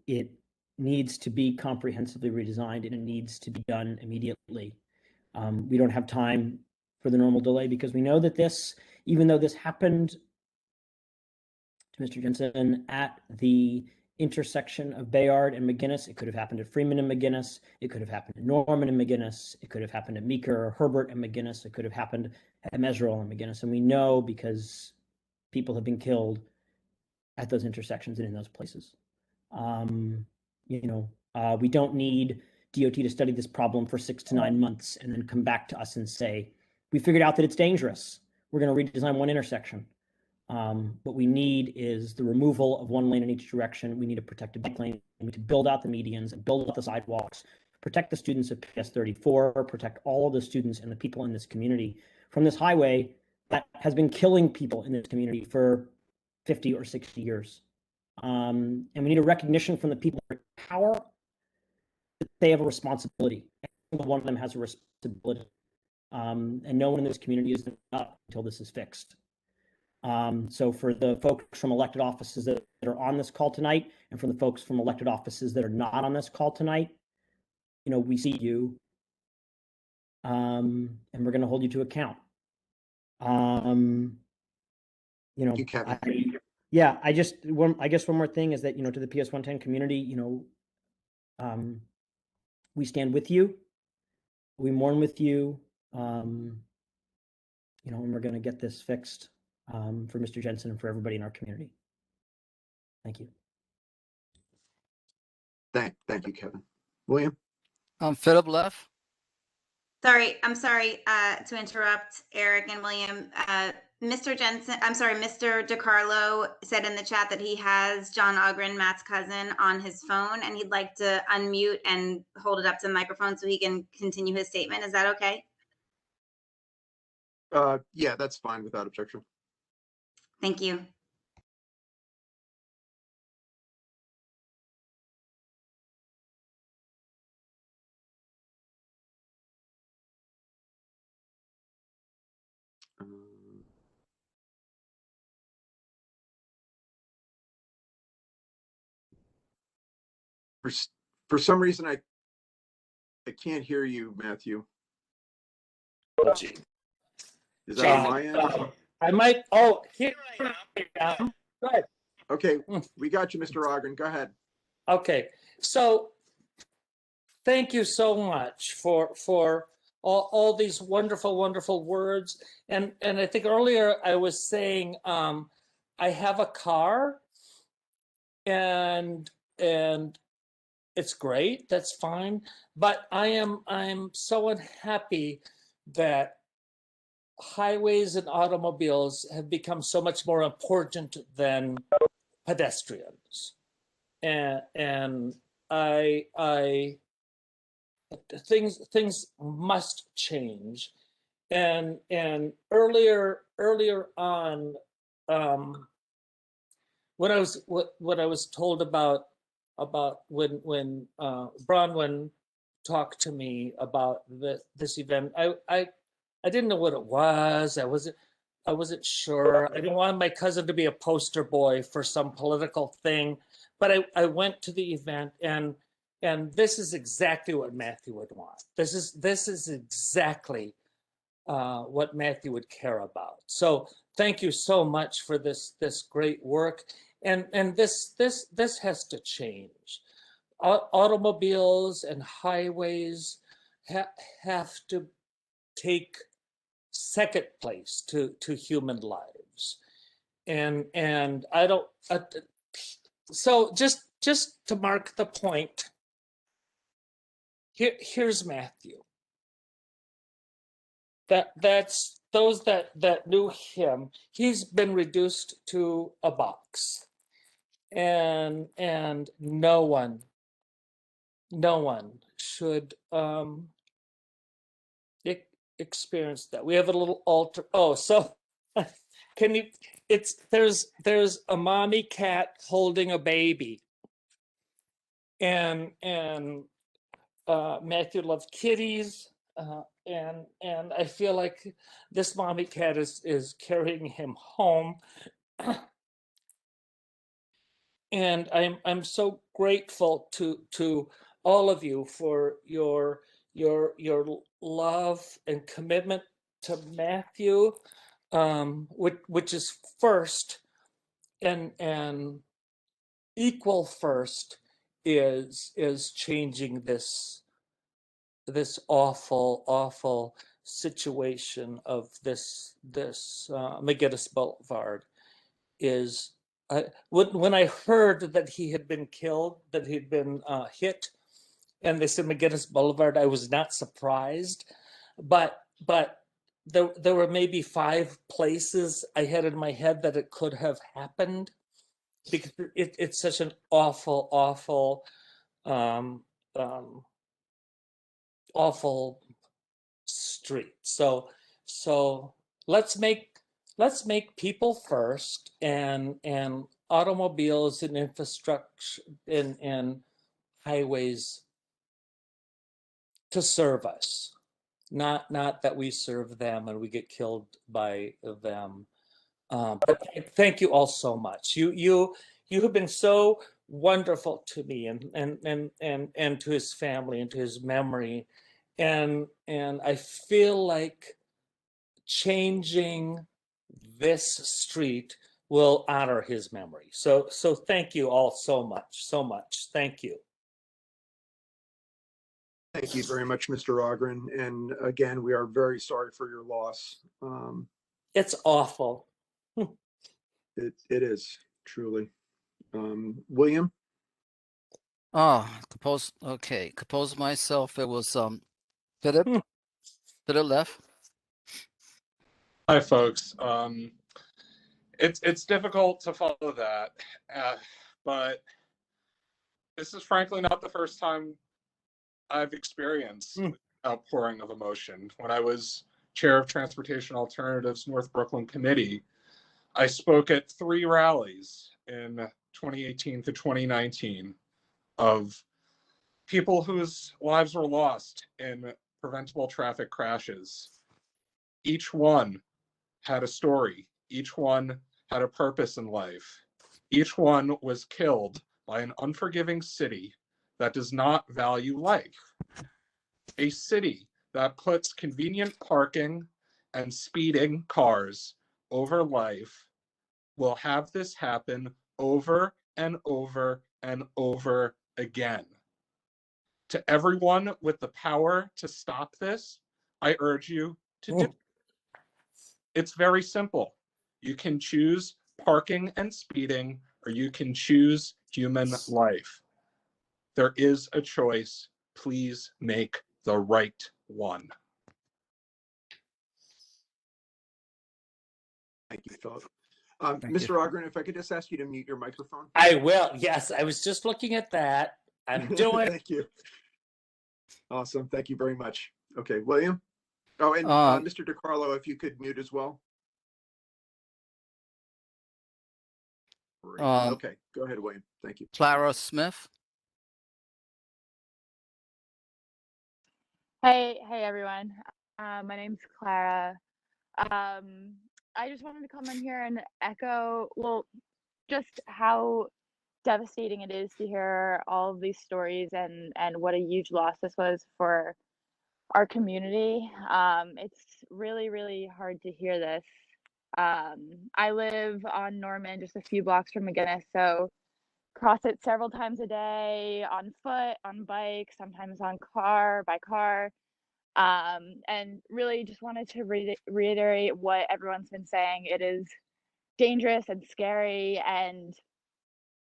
It needs to be comprehensively redesigned and it needs to be done immediately. We don't have time for the normal delay because we know that this, even though this happened to Mr. Jensen at the intersection of Bayard and McGinnis, it could have happened at Freeman and McGinnis, it could have happened at Norman and McGinnis, it could have happened at Meeker or Herbert and McGinnis, it could have happened at Meserole and McGinnis. And we know because people have been killed at those intersections and in those places. We don't need DOT to study this problem for 6 to 9 months and then come back to us and say, we figured out that it's dangerous. We're going to redesign one intersection. What we need is the removal of 1 lane in each direction. We need a protected bike lane. We need to build out the medians and build out the sidewalks, protect the students of PS 34, protect all of the students and the people in this community from this highway that has been killing people in this community for 50 or 60 years. And we need a recognition from the people in power that they have a responsibility. Every single one of them has a responsibility. And no one in this community is up until this is fixed. So for the folks from elected offices that are on this call tonight, and for the folks from elected offices that are not on this call tonight, we see you, and we're going to hold you to account. Thank you, Kevin. I guess one more thing is that, to the PS 110 community, we stand with you, we mourn with you, and we're going to get this fixed for Mr. Jensen and for everybody in our community. Thank you. Thank you, Kevin. William? Philip left. I'm sorry to interrupt Eric and William. Mr. DiCarlo said in the chat that he has John Ogren, Matt's cousin, on his phone, and he'd like to unmute and hold it up to the microphone so he can continue his statement. Is that okay? Yeah, that's fine without objection. Thank you. For some reason, I can't hear you, Matthew. Is that on my end? I might. Here I am. Go ahead. Okay, we got you, Mr. Ogren. Go ahead. Okay, so thank you so much for all these wonderful words. And I think earlier I was saying I have a car and it's great, that's fine. But I'm so unhappy that highways and automobiles have become so much more important than pedestrians. And things must change. And earlier on, what I was told about when Bronwyn talk to me about this event. I didn't know what it was. I wasn't sure. I didn't want my cousin to be a poster boy for some political thing, but I went to the event, and this is exactly what Matthew would want. This is exactly what Matthew would care about. So thank you so much for this great work, and this has to change. Automobiles and highways have to take second place to human lives, and I don't. So just to mark the point, here's Matthew. That's those that knew him. He's been reduced to a box, and no one should experience that. We have a little altar. Oh, so can you? There's a mommy cat holding a baby, and Matthew loves kitties, and I feel like this mommy cat is carrying him home, and I'm so grateful to all of you for your love and commitment to Matthew, which is first, and equal first is changing this awful situation of this McGinnis Boulevard. Is when I heard that he had been killed, that he'd been hit, and they said McGinnis Boulevard, I was not surprised, but there were maybe 5 places I had in my head that it could have happened, because it's such an awful street. So let's make people first, and automobiles and infrastructure and highways to serve us, not that we serve them and we get killed by them. But thank you all so much. You have been so wonderful to me, and to his family, and to his memory, and I feel like changing this street will honor his memory. So thank you all so much. Thank you. Thank you very much, Mr. Ogren. And again, we are very sorry for your loss. It's awful. It is truly. William? Compose myself. It was Philip. Philip left. Hi, folks. It's difficult to follow that, but this is frankly not the first time I've experienced outpouring of emotion. When I was chair of Transportation Alternatives North Brooklyn Committee, I spoke at 3 rallies in 2018 to 2019 of people whose lives were lost in preventable traffic crashes. Each one had a story. Each one had a purpose in life. Each one was killed by an unforgiving city that does not value life. A city that puts convenient parking and speeding cars over life will have this happen over and over and over again. To everyone with the power to stop this, I urge you to do it. It's very simple. You can choose parking and speeding, or you can choose human life. There is a choice. Please make the right one. Thank you, Philip. Mr. Ogren, if I could just ask you to mute your microphone. I will. Yes, I was just looking at that. I'm doing. Thank you. Awesome. Thank you very much. Okay, William. Oh, and Mr. DiCarlo, if you could mute as well. Okay, go ahead, William. Thank you. Clara Smith. Hey everyone. My name's Clara. I just wanted to come in here and echo, well, just how devastating it is to hear all of these stories and what a huge loss this was for our community. It's really, really hard to hear this. I live on Norman, just a few blocks from McGinnis, so cross it several times a day on foot, on bike, sometimes by car. And really just wanted to reiterate what everyone's been saying. It is dangerous and scary, and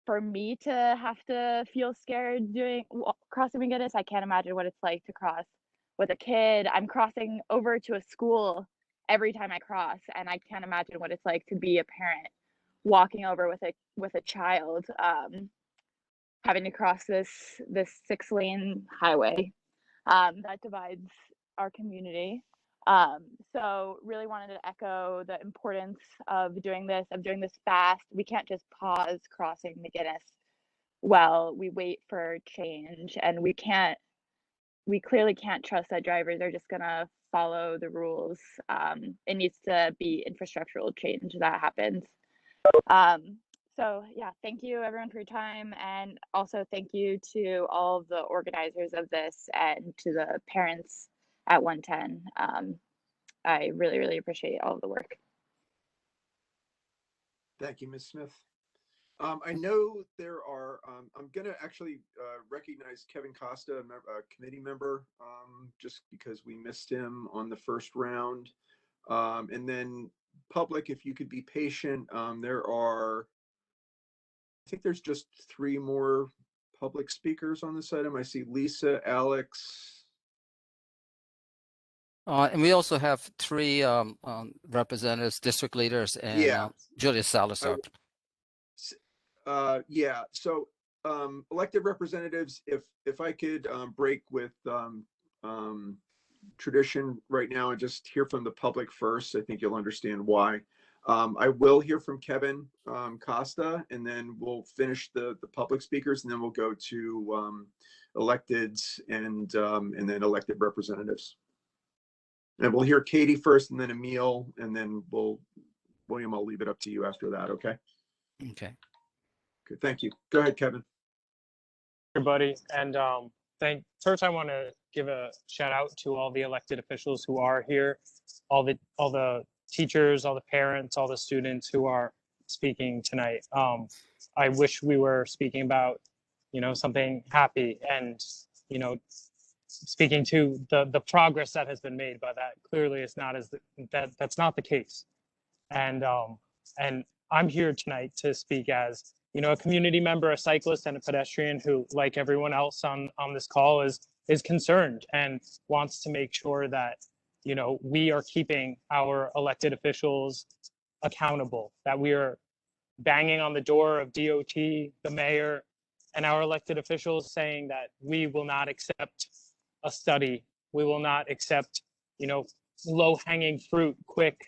for me to have to feel scared crossing McGinnis, I can't imagine what it's like to cross with a kid. I'm crossing over to a school every time I cross, and I can't imagine what it's like to be a parent walking over with a child, having to cross this 6-lane highway that divides our community. So really wanted to echo the importance of doing this fast. We can't just pause crossing McGinnis while we wait for change, and we clearly can't trust that drivers are just gonna follow the rules. It needs to be infrastructural change that happens. So yeah, thank you everyone for your time, and also thank you to all of the organizers of this and to the parents at 110. I really, really appreciate all of the work. Thank you, Ms. Smith. I know there are, I'm going to actually recognize Kevin Costa, a committee member, just because we missed him on the first round. And then public, if you could be patient, there are, I think there's just 3 more public speakers on this item. I see Lisa, Alex. And we also have 3 representatives, district leaders, and Julius Salazar. Yeah, so elected representatives, if I could break with tradition right now and just hear from the public first, I think you'll understand why. I will hear from Kevin Costa, and then we'll finish the public speakers, and then we'll go to electeds and then elected representatives. And we'll hear Katie first, and then Emil, and then William, I'll leave it up to you after that, okay? Okay. Good, thank you. Go ahead, Kevin. Everybody, and first I want to give a shout out to all the elected officials who are here, all the teachers, all the parents, all the students who are speaking tonight. I wish we were speaking about, something happy and, speaking to the progress that has been made, but that clearly is not that's not the case. And I'm here tonight to speak as, a community member, a cyclist, and a pedestrian who, like everyone else on this call, is concerned and wants to make sure that, we are keeping our elected officials accountable, that we are banging on the door of DOT, the mayor, and our elected officials saying that we will not accept a study. We will not accept, low-hanging fruit, quick,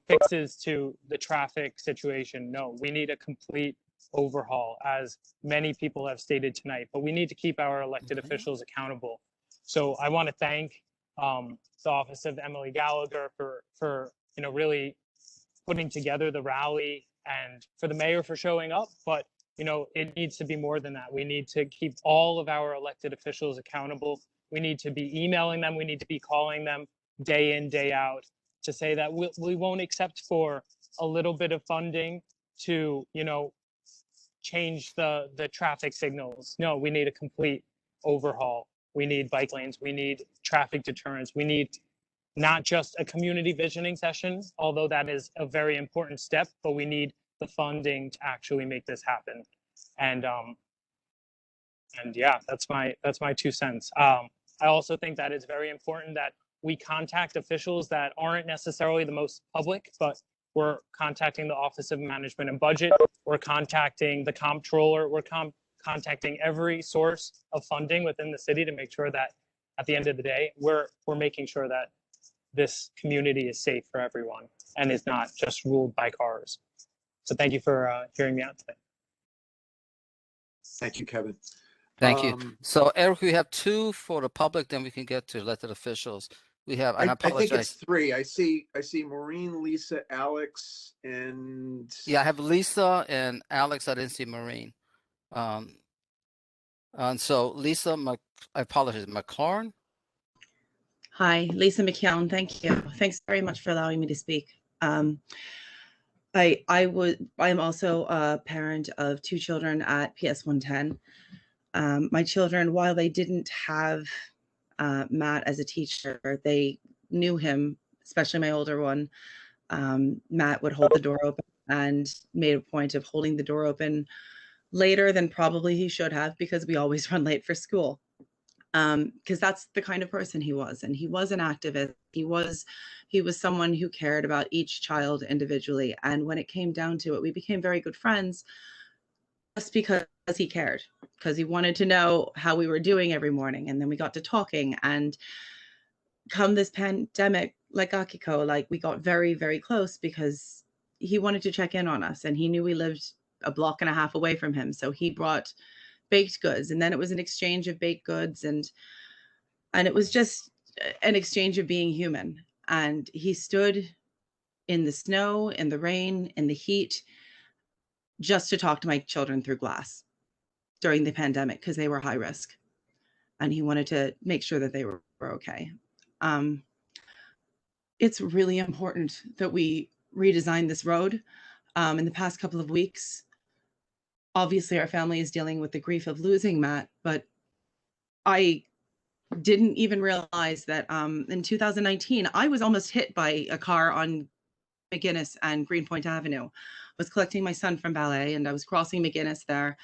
fixes to the traffic situation. No, we need a complete overhaul, as many people have stated tonight, but we need to keep our elected officials accountable. So I want to thank the office of Emily Gallagher for really putting together the rally, and for the mayor for showing up, but it needs to be more than that. We need to keep all of our elected officials accountable. We need to be emailing them, we need to be calling them day in, day out, to say that we won't accept for a little bit of funding to, change the traffic signals. No, we need a complete overhaul. We need bike lanes, we need traffic deterrence, we need not just a community visioning session, although that is a very important step, but we need the funding to actually make this happen. And yeah, that's my 2 cents. I also think that it's very important that we contact officials that aren't necessarily the most public, but we're contacting the Office of Management and Budget, we're contacting the comptroller, we're contacting every source of funding within the city to make sure that at the end of the day, we're making sure that this community is safe for everyone and is not just ruled by cars. So thank you for hearing me out today. Thank you, Kevin. Thank you. Um, So Eric, we have 2 for the public, then we can get to elected officials. We have, and I I think it's apologize. 3. I see Maureen, Lisa, Alex, and Yeah, I have Lisa and Alex. I didn't see Maureen. And so Lisa, I apologize, McLaurin. Hi, Lisa McKeown. Thank you. Thanks very much for allowing me to speak. I am also a parent of 2 children at PS 110. My children, while they didn't have Matt as a teacher, they knew him, especially my older one. Matt would hold the door open and made a point of holding the door open later than probably he should have, because we always run late for school. Because that's the kind of person he was, and he was an activist. He was someone who cared about each child individually. And when it came down to it, we became very good friends just because he cared, because he wanted to know how we were doing every morning. And then we got to talking, and come this pandemic, like Akiko, like we got very, very close because he wanted to check in on us, and he knew we lived a block and a half away from him. So he brought baked goods, and then it was an exchange of baked goods, and it was just an exchange of being human. And he stood in the snow, in the rain, in the heat, just to talk to my children through glass during the pandemic, because they were high risk, and he wanted to make sure that they were okay. It's really important that we redesign this road. In the past couple of weeks, obviously our family is dealing with the grief of losing Matt, but I didn't even realize that in 2019, I was almost hit by a car on McGinnis and Greenpoint Avenue. I was collecting my son from ballet, and I was crossing McGinnis there,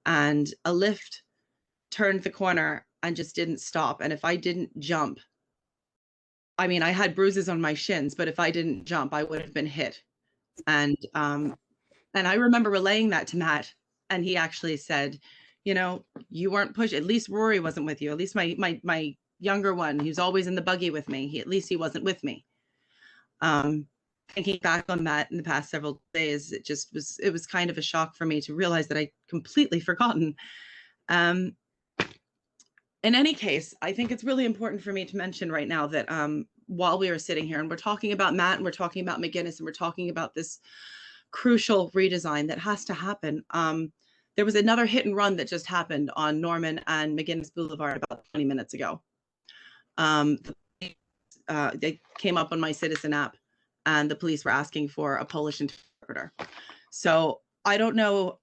and a lift turned the corner and just didn't stop. And if I didn't jump, I mean, I had bruises on my shins, but if I didn't jump, I would have been hit. And I remember relaying that to Matt, and he actually said, you know, you weren't pushed. At least Rory wasn't with you. At least my younger one, who's always in the buggy with me, at least he wasn't with me. Thinking back on that in the past several days, it was kind of a shock for me to realize that I'd completely forgotten. In any case, I think it's really important for me to mention right now that while we are sitting here and we're talking about Matt, and we're talking about McGinnis, and we're talking about this crucial redesign that has to happen, there was another hit and run that just happened on Norman and McGinnis Boulevard about 20 minutes ago. They came up on my Citizen app, and the police were asking for a Polish interpreter. So I don't know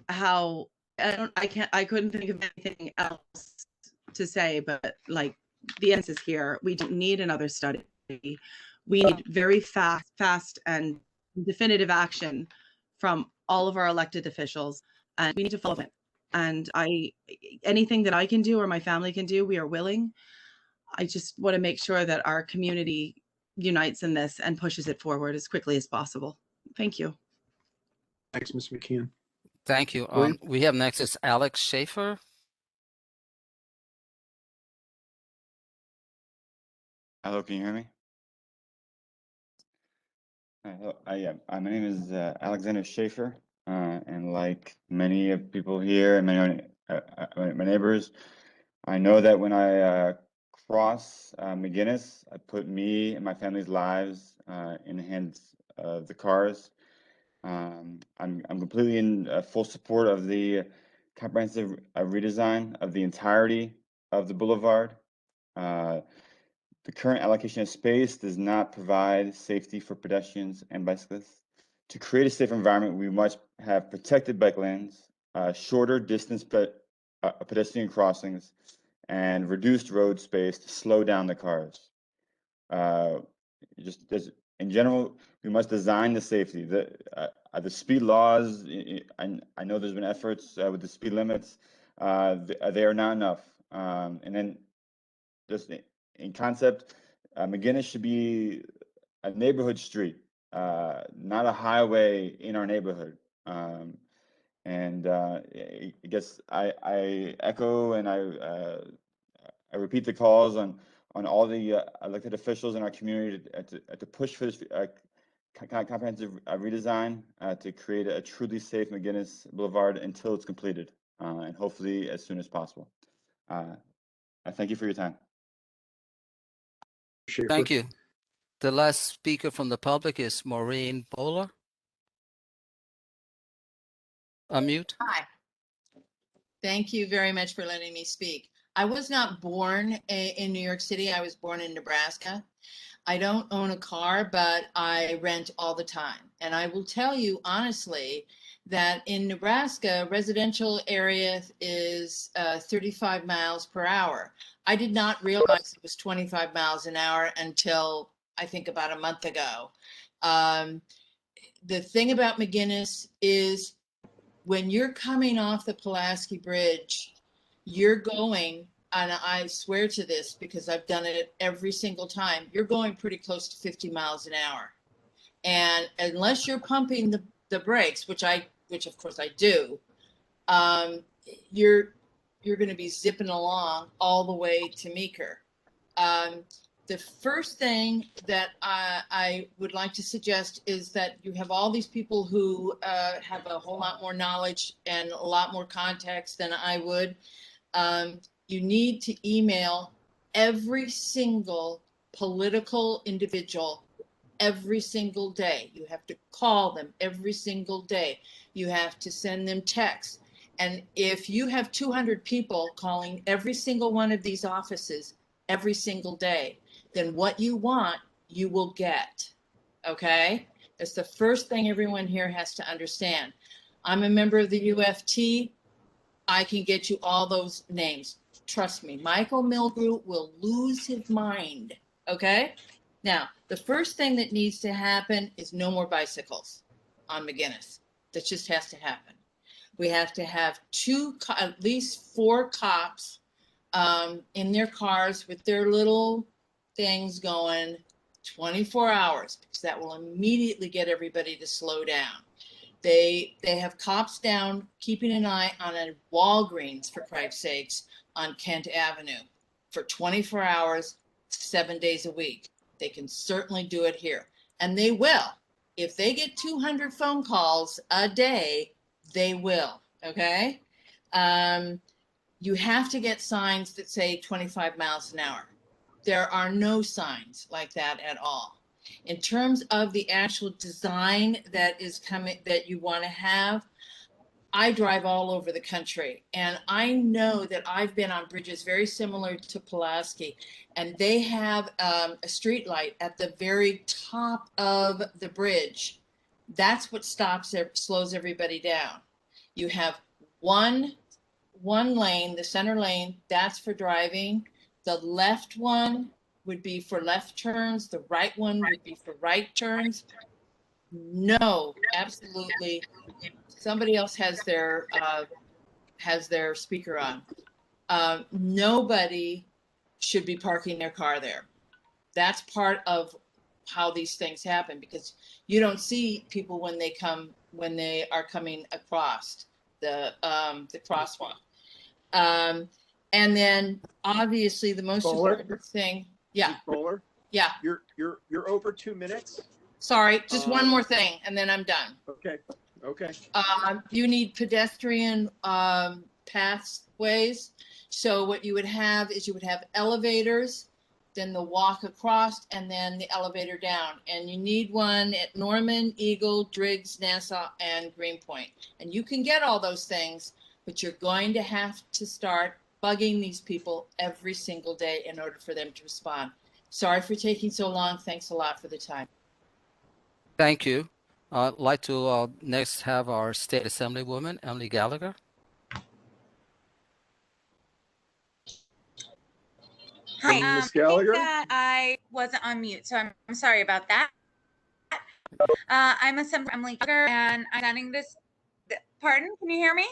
how, I couldn't think of anything else to say, but like, the answer is here. We don't need another study. We need very fast and definitive action from all of our elected officials, and we need to follow it. And anything that I can do or my family can do, we are willing. I just want to make sure that our community unites in this and pushes it forward as quickly as possible. Thank you. Thanks, Ms. McKeon. Thank you. We have next is Alex Schaefer. Hello, can you hear me? Hello, my name is Alexander Schaefer, and like many of people here and my neighbors, I know that when I cross McGinnis, I put me and my family's lives in the hands of the cars. I'm completely in full support of the comprehensive redesign of the entirety of the boulevard. The current allocation of space does not provide safety for pedestrians and bicyclists. To create a safe environment, we must have protected bike lanes, shorter distance pedestrian crossings, and reduced road space to slow down the cars. In general, we must design the safety. The speed laws, I know there's been efforts with the speed limits. They are not enough. And then just in concept, McGinnis should be a neighborhood street, not a highway in our neighborhood. I guess I echo and I repeat the calls on all the elected officials in our community to push for this comprehensive redesign to create a truly safe McGinnis Boulevard until it's completed. and hopefully as soon as possible. I thank you for your time. Schaefer. Thank you. The last speaker from the public is Maureen Bowler. Unmute. Hi. Thank you very much for letting me speak. I was not born in New York City. I was born in Nebraska. I don't own a car, but I rent all the time. And I will tell you honestly that in Nebraska, residential area is 35 miles per hour. I did not realize it was 25 miles an hour until I think about a month ago. The thing about McGinnis is when you're coming off the Pulaski Bridge, you're going, and I swear to this because I've done it every single time, you're going pretty close to 50 miles an hour. And unless you're pumping the brakes, which of course I do, you're going to be zipping along all the way to Meeker. The first thing that I would like to suggest is that you have all these people who have a whole lot more knowledge and a lot more context than I would. You need to email every single political individual every single day. You have to call them every single day. You have to send them texts. And if you have 200 people calling every single one of these offices every single day, then what you want, you will get. Okay? That's the first thing everyone here has to understand. I'm a member of the UFT. I can get you all those names. Trust me, Michael Milgrew will lose his mind. Okay? Now, the first thing that needs to happen is no more bicycles on McGinnis. That just has to happen. We have to have at least 4 cops in their cars with their little things going 24 hours, because that will immediately get everybody to slow down. They have cops down keeping an eye on a Walgreens, for Christ's sakes, on Kent Avenue for 24 hours, 7 days a week. They can certainly do it here, and they will. If they get 200 phone calls a day, they will. Okay. You have to get signs that say 25 miles an hour. There are no signs like that at all. In terms of the actual design that is coming, that you want to have, I drive all over the country, and I know that I've been on bridges very similar to Pulaski, and they have a street light at the very top of the bridge. That's what slows everybody down. You have one lane, the center lane, that's for driving. The left one would be for left turns. The right one would be for right turns. No, absolutely. Somebody else has their speaker on. Nobody should be parking their car there. That's part of how these things happen, because you don't see people when they are coming across the crosswalk. And then obviously the most important thing. Yeah. Bowler? Yeah. You're over 2 minutes. Sorry, just one more thing, and then I'm done. Okay. Okay. You need pedestrian pathways. So what you would have is you would have elevators, then the walk across, and then the elevator down. And you need one at Norman, Eagle, Driggs, Nassau, and Greenpoint. And you can get all those things, but you're going to have to start bugging these people every single day in order for them to respond. Sorry for taking so long. Thanks a lot for the time. Thank you. I'd like to next have our State Assemblywoman, Emily Gallagher. Hi, Ms. Gallagher? I think that I wasn't on mute, so I'm sorry about that. I'm Emily Gallagher, and I'm sending this. Pardon? Can you hear me?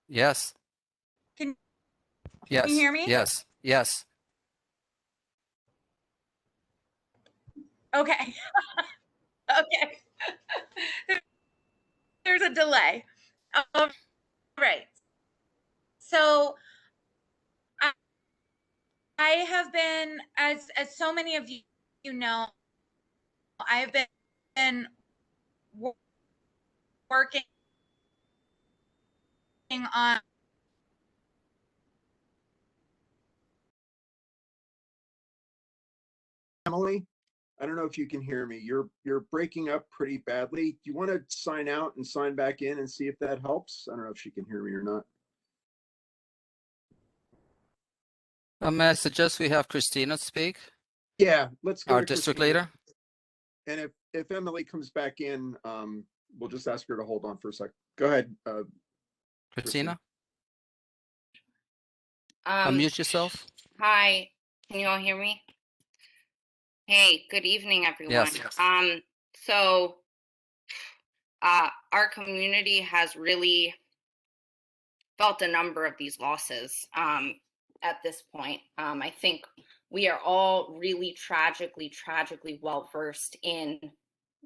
Yes. Can Yes. you hear me? Yes. Yes. Okay. Okay. There's a delay. All right. So I have been, as so many of you know, I have been working on. Emily, I don't know if you can hear me. You're breaking up pretty badly. Do you want to sign out and sign back in and see if that helps? I don't know if she can hear me or not. May I suggest we have Christina speak? Yeah, let's go Our to district Christina. leader. And if Emily comes back in, we'll just ask her to hold on for a sec. Go ahead, Christina, Um, unmute yourself. Hi, can you all hear me? Hey, good evening, everyone. Yes. So our community has really felt a number of these losses at this point. I think we are all really tragically well versed in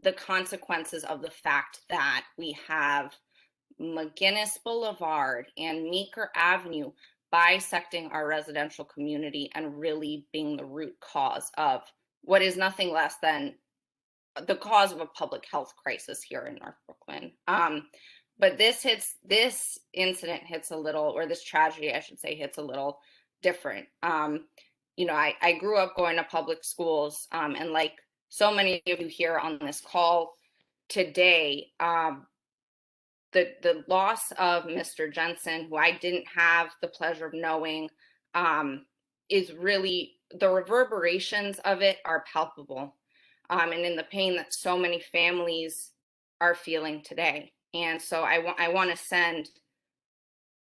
the consequences of the fact that we have McGinnis Boulevard and Meeker Avenue bisecting our residential community and really being the root cause of what is nothing less than the cause of a public health crisis here in North Brooklyn. But this incident hits a little, or this tragedy, I should say, hits a little different. You know, I grew up going to public schools, and like so many of you here on this call today, the loss of Mr. Jensen, who I didn't have the pleasure of knowing, is really, the reverberations of it are palpable, and in the pain that so many families are feeling today. And so I want to send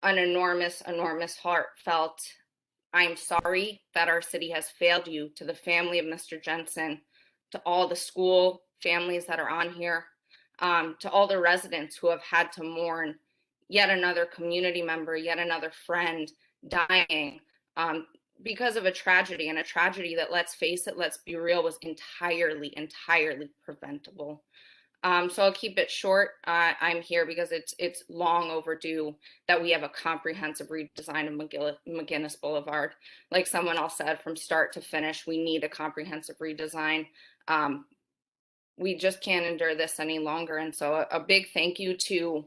an enormous heartfelt I'm sorry that our city has failed you to the family of Mr. Jensen, to all the school families that are on here, to all the residents who have had to mourn yet another community member, yet another friend dying because of a tragedy, and a tragedy that, let's face it, let's be real, was entirely preventable. So I'll keep it short. I'm here because it's long overdue that we have a comprehensive redesign of McGinnis Boulevard. Like someone else said, from start to finish, we need a comprehensive redesign. We just can't endure this any longer. And so a big thank you to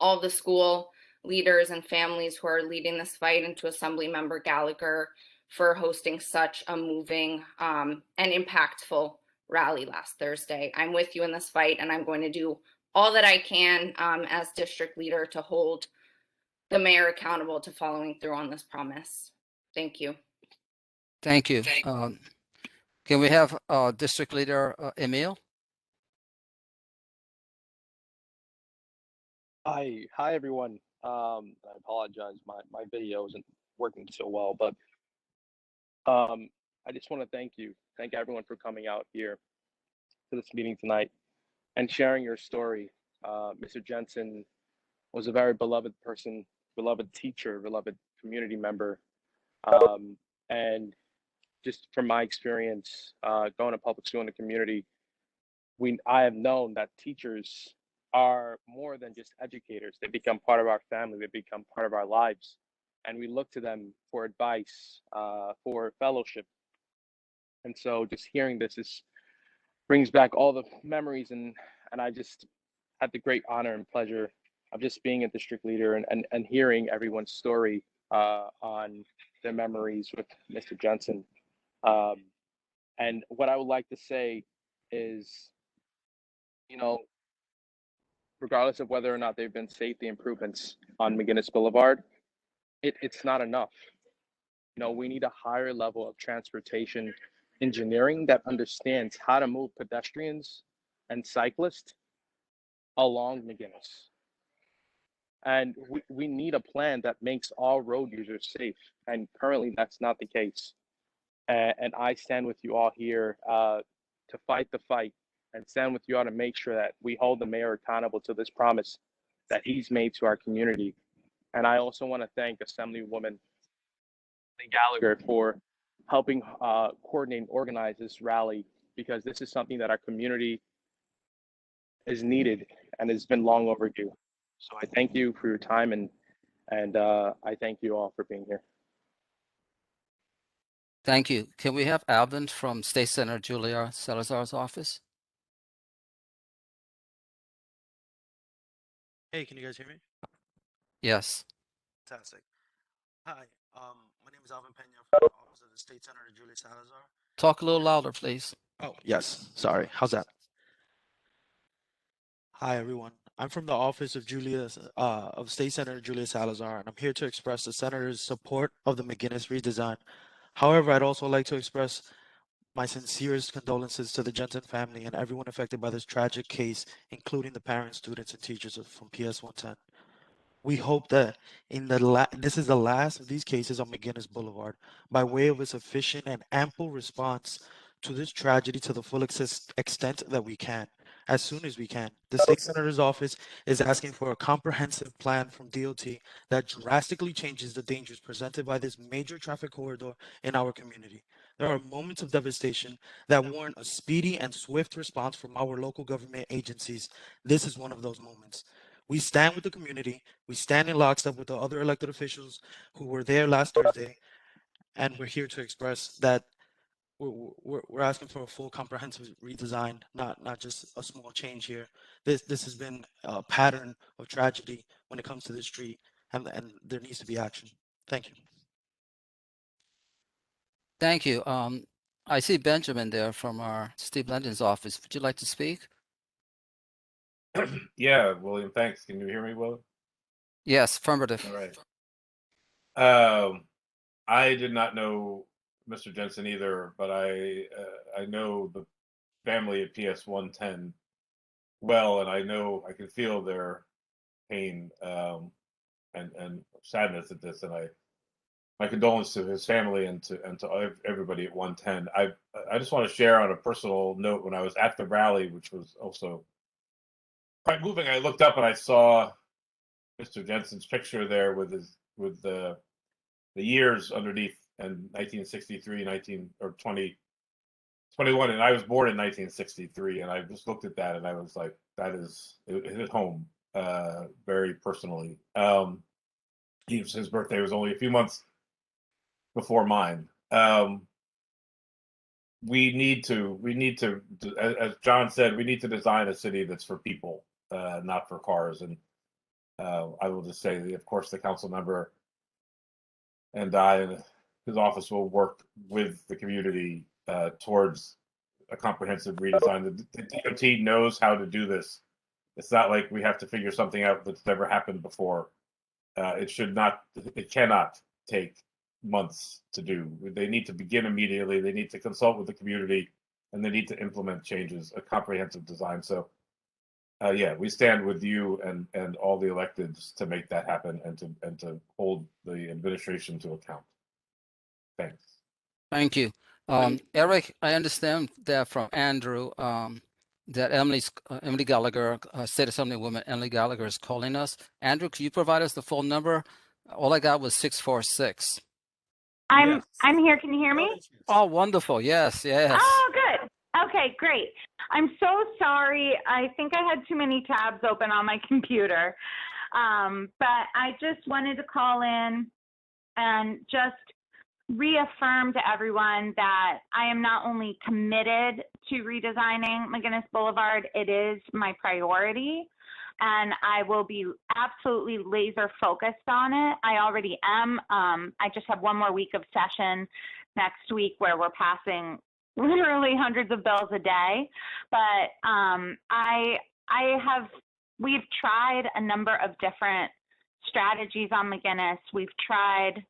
all the school leaders and families who are leading this fight, and to Assemblymember Gallagher for hosting such a moving and impactful rally last Thursday. I'm with you in this fight, and I'm going to do all that I can as district leader to hold the mayor accountable to following through on this promise. Thank you. Thank you. Can we have district leader Emil? Hi everyone. I apologize, my video isn't working so well, but I just want to thank everyone for coming out here to this meeting tonight and sharing your story. Mr. Jensen was a very beloved person, beloved teacher, beloved community member, and just from my experience going to public school in the community, I have known that teachers are more than just educators. They become part of our family. They become part of our lives, and we look to them for advice, for fellowship. And so, just hearing this brings back all the memories, and I just had the great honor and pleasure of just being a district leader and hearing everyone's story on their memories with Mr. Jensen. And what I would like to say is, you know, regardless of whether or not there have been safety improvements on McGinnis Boulevard, it's not enough. You know, we need a higher level of transportation engineering that understands how to move pedestrians and cyclists along McGinnis. And we need a plan that makes all road users safe. And currently that's not the case. And I stand with you all here to fight the fight, and stand with you all to make sure that we hold the mayor accountable to this promise that he's made to our community. And I also want to thank Assemblywoman Gallagher for helping coordinate and organize this rally, because this is something that our community is needed and has been long overdue. So I thank you for your time, and I thank you all for being here. Thank you. Can we have Alvin from State Senator Julia Salazar's office? Hey, can you guys hear me? Yes. Fantastic. Hi, my name is Alvin Pena from the Office of the State Senator Julia Salazar. Talk a little louder, please. Oh, yes. Sorry. How's that? Hi, everyone. I'm from the office of State Senator Julia Salazar, and I'm here to express the senator's support of the McGinnis redesign. However, I'd also like to express my sincerest condolences to the Jensen family and everyone affected by this tragic case, including the parents, students, and teachers from PS 110. We hope that this is the last of these cases on McGinnis Boulevard by way of a sufficient and ample response to this tragedy to the full extent that we can, as soon as we can. The state senator's office is asking for a comprehensive plan from DOT that drastically changes the dangers presented by this major traffic corridor in our community. There are moments of devastation that warrant a speedy and swift response from our local government agencies. This is one of those moments. We stand with the community. We stand in lockstep with the other elected officials who were there last Thursday, and we're here to express that we're asking for a full comprehensive redesign, not just a small change here. This has been a pattern of tragedy when it comes to this street, and there needs to be action. Thank you. Thank you. I see Benjamin there from our Steve London's office. Would you like to speak? Yeah, William, thanks. Can you hear me, Will? Yes, affirmative. All right. I did not know Mr. Jensen either, but I know the family at PS 110 well, and I can feel their pain and sadness at this, and my condolence to his family and to everybody at 110. I just want to share on a personal note, when I was at the rally, which was also quite moving, I looked up and I saw Mr. Jensen's picture there with the years underneath, and 1963, 2021, and I was born in 1963, and I just looked at that and I was like, it hit home very personally. His birthday was only a few months before mine. We need to, as John said, we need to design a city that's for people, not for cars. And I will just say that, of course, the council member and I and his office will work with the community towards a comprehensive redesign. The DOT knows how to do this. It's not like we have to figure something out that's never happened before. It cannot take months to do. They need to begin immediately. They need to consult with the community, and they need to implement changes, a comprehensive design. So yeah, we stand with you and all the electeds to make that happen and to hold the administration to account. Thanks. Thank you. Eric, I understand that from Andrew that Emily Gallagher, State Assemblywoman Emily Gallagher, is calling us. Andrew, can you provide us the phone number? All I got was 646. I'm here. Can you hear me? Oh, wonderful. Yes, yes. Oh, good. Okay, great. I'm so sorry. I think I had too many tabs open on my computer. But I just wanted to call in and just reaffirm to everyone that I am not only committed to redesigning McGinnis Boulevard, it is my priority, and I will be absolutely laser focused on it. I already am. I just have one more week of session next week where we're passing literally hundreds of bills a day. But we've tried a number of different strategies on McGinnis. We've tried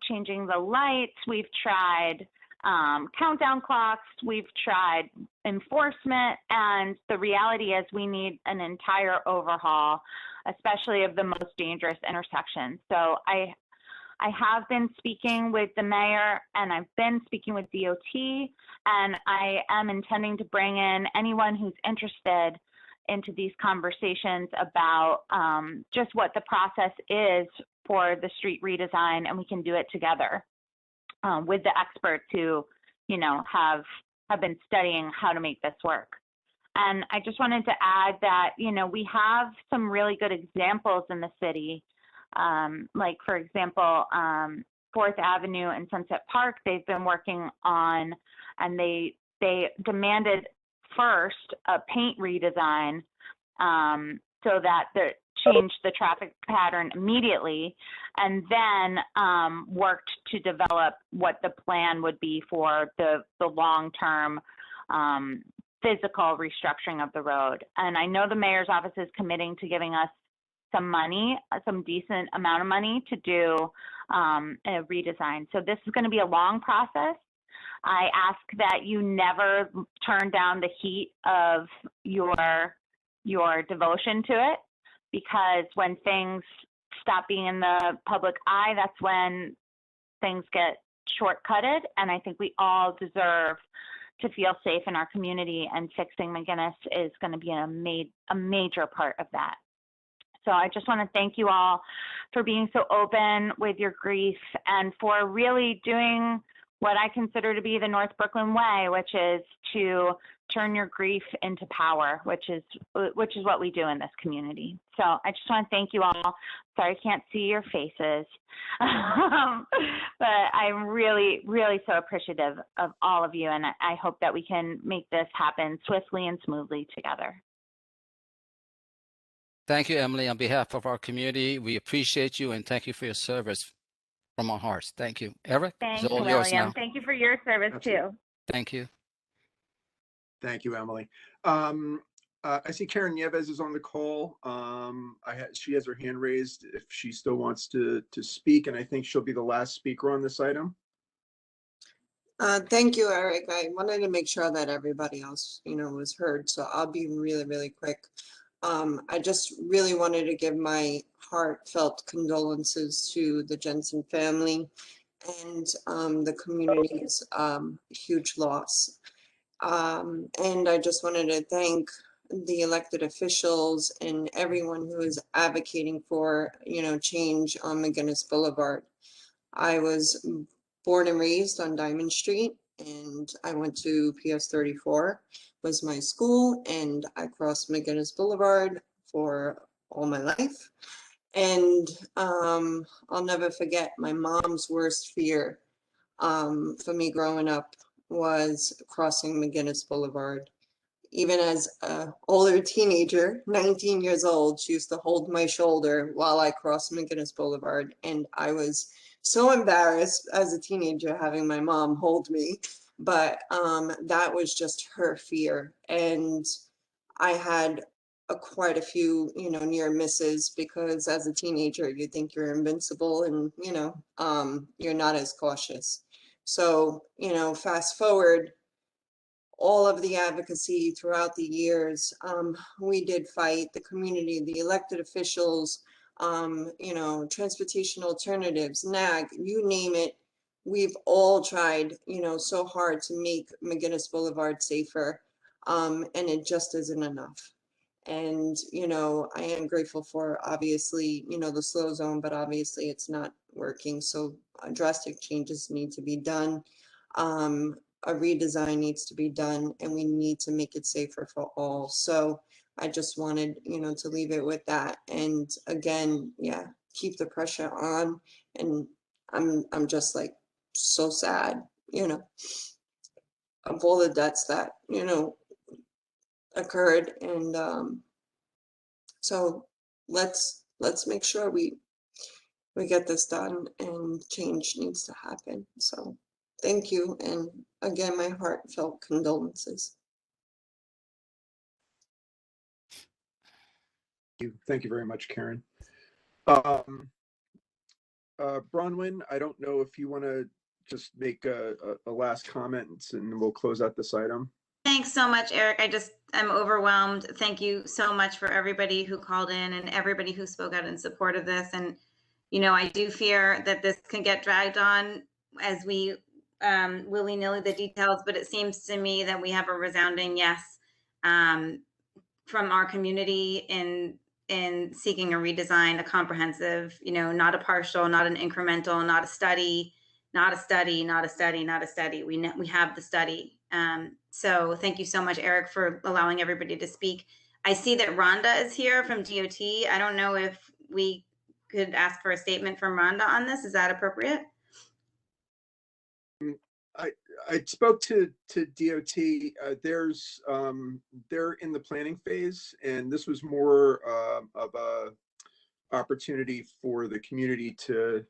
changing the lights. We've tried countdown clocks. We've tried enforcement. And the reality is we need an entire overhaul, especially of the most dangerous intersections. So I have been speaking with the mayor, and I've been speaking with DOT, and I am intending to bring in anyone who's interested into these conversations about just what the process is for the street redesign, and we can do it together with the experts who, have been studying how to make this work. And I just wanted to add that, we have some really good examples in the city. Like, for example, 4th Avenue and Sunset Park, they've been working on, and they demanded first a paint redesign so that the changed the traffic pattern immediately, and then worked to develop what the plan would be for the long-term physical restructuring of the road. And I know the mayor's office is committing to giving us some money, some decent amount of money to do a redesign. So this is going to be a long process. I ask that you never turn down the heat of your devotion to it, because when things stop being in the public eye, that's when things get shortcutted. And I think we all deserve to feel safe in our community, and fixing McGinnis is going to be a major part of that. So I just want to thank you all for being so open with your grief, and for really doing what I consider to be the North Brooklyn way, which is to turn your grief into power, which is what we do in this community. So I just want to thank you all. Sorry I can't see your faces, but I'm really, really so appreciative of all of you, and I hope that we can make this happen swiftly and smoothly together. Thank you, Emily. On behalf of our community, we appreciate you and thank you for your service from our hearts. Thank you. Eric, Thanks, it's all yours William. now. Thank you for your service too. Thank you. Thank you, Emily. I see Karen Nieves is on the call. She has her hand raised if she still wants to speak, and I think she'll be the last speaker on this item. Thank you, Eric. I wanted to make sure that everybody else, was heard, so I'll be really, really quick. I just really wanted to give my heartfelt condolences to the Jensen family and the community's huge loss. And I just wanted to thank the elected officials and everyone who is advocating for, change on McGinnis Boulevard. I was born and raised on Diamond Street, and I went to PS 34 was my school, and I crossed McGinnis Boulevard for all my life. And I'll never forget my mom's worst fear for me growing up was crossing McGinnis Boulevard. Even as an older teenager, 19 years old, she used to hold my shoulder while I crossed McGinnis Boulevard. And I was so embarrassed as a teenager having my mom hold me, but that was just her fear. And I had quite a few, near misses, because as a teenager, you think you're invincible and, you're not as cautious. So, fast forward, all of the advocacy throughout the years, we did fight the community, the elected officials, transportation alternatives, NAG, you name it. We've all tried, so hard to make McGinnis Boulevard safer, and it just isn't enough. And, I am grateful for, obviously, the slow zone, but obviously it's not working. So drastic changes need to be done. A redesign needs to be done, and we need to make it safer for all. So I just wanted, to leave it with that. And again, yeah, keep the pressure on. And I'm just like so sad, of all the deaths that, occurred. And so let's make sure we get this done, and change needs to happen. So thank you. And again, my heartfelt condolences. Thank you very much, Karen. Bronwyn, I don't know if you want to just make a last comment, and we'll close out this item. Thanks so much, Eric. I'm overwhelmed. Thank you so much for everybody who called in and everybody who spoke out in support of this. And, I do fear that this can get dragged on as we willy-nilly the details, but it seems to me that we have a resounding yes from our community in seeking a redesign, a comprehensive, not a partial, not an incremental, not a study, not a study, not a study, not a study. We have the study. So thank you so much, Eric, for allowing everybody to speak. I see that Rhonda is here from DOT. I don't know if we could ask for a statement from Rhonda on this. Is that appropriate? I spoke to DOT. They're in the planning phase, and this was more of opportunity for the community to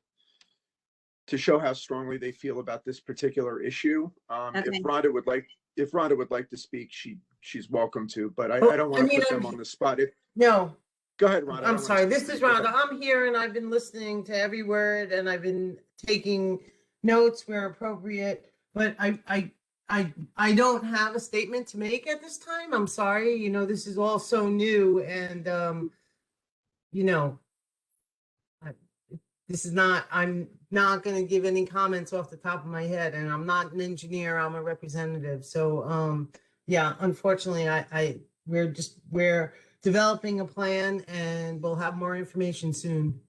show how strongly they feel about this particular issue. Okay. If Rhonda would like to speak, she's welcome to, but I don't want to put them on the spot. No. Go ahead, Rhonda. I'm sorry. This is Rhonda. I'm here and I've been listening to every word and I've been taking notes where appropriate, but I don't have a statement to make at this time. I'm sorry. You know, this is all so new and, you know, I'm not going to give any comments off the top of my head, and I'm not an engineer, I'm a representative. So, yeah, unfortunately, we're developing a plan and we'll have more information soon.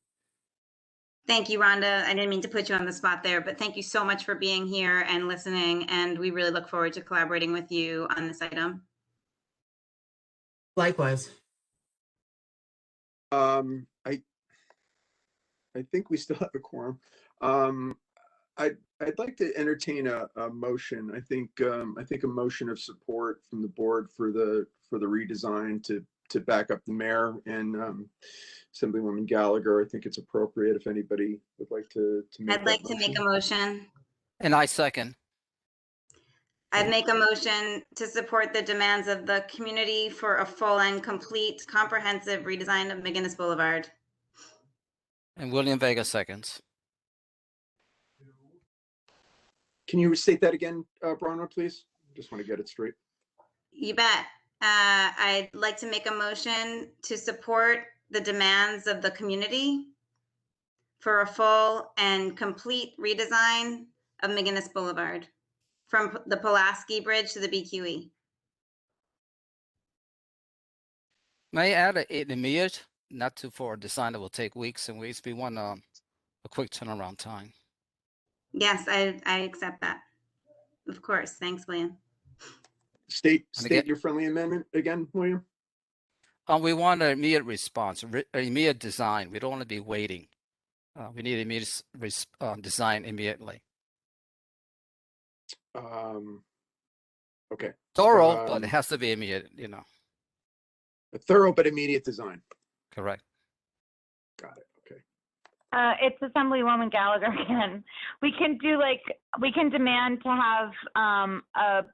Thank you, Rhonda. I didn't mean to put you on the spot there, but thank you so much for being here and listening. And we really look forward to collaborating with you on this item. Likewise. I think we still have a quorum. I'd like to entertain a motion. I think a motion of support from the board for the redesign to back up the mayor and Assemblywoman Gallagher. I think it's appropriate if anybody would like to make I'd like to make a motion. And I second. I'd make a motion to support the demands of the community for a full and complete comprehensive redesign of McGinnis Boulevard. And William Vega seconds. Can you restate that again, Bronwyn, please? Just want to get it straight. You bet. I'd like to make a motion to support the demands of the community for a full and complete redesign of McGinnis Boulevard from the Pulaski Bridge to the BQE. May I add an immediate, not to for a design that will take weeks and weeks. We want a quick turnaround time. Yes, I accept that. Of course. Thanks, William. State your friendly amendment again, William. We want an immediate response, an immediate design. We don't want to be waiting. We need immediate design immediately. Okay. Thorough, but it has to be immediate, you know. A thorough but immediate design. Correct. Got it. Okay. It's Assemblywoman Gallagher again. We can demand to have a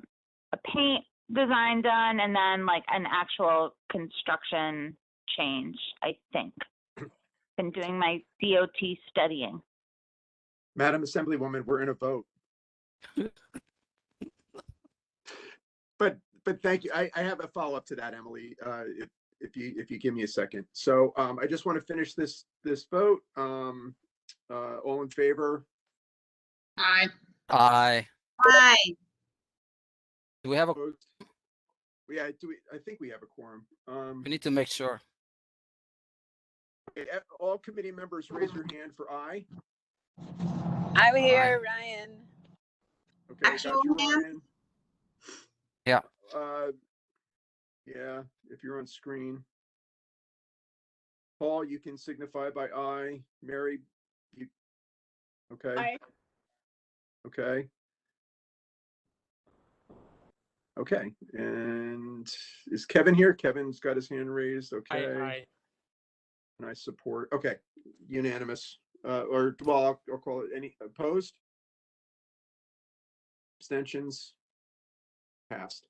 paint design done and then like an actual construction change, I think. Been doing my DOT studying. Madam Assemblywoman, we're in a vote. But thank you. I have a follow-up to that, Emily, if you give me a second. So I just want to finish this vote. All in favor? Aye. Aye. Aye. Do we have a? Yeah, I think we have a quorum. We need to make sure. Okay, all committee members, raise your hand for aye. I'm here, Ryan. Okay, Actual got you, hand? Ryan. Yeah. Yeah, if you're on screen. Paul, you can signify by aye. Mary, you okay? Aye. Okay. Okay, and is Kevin here? Kevin's got his hand raised. Okay. Aye. And I support. Okay, unanimous. Or well, I'll call it any opposed. Abstentions. Passed.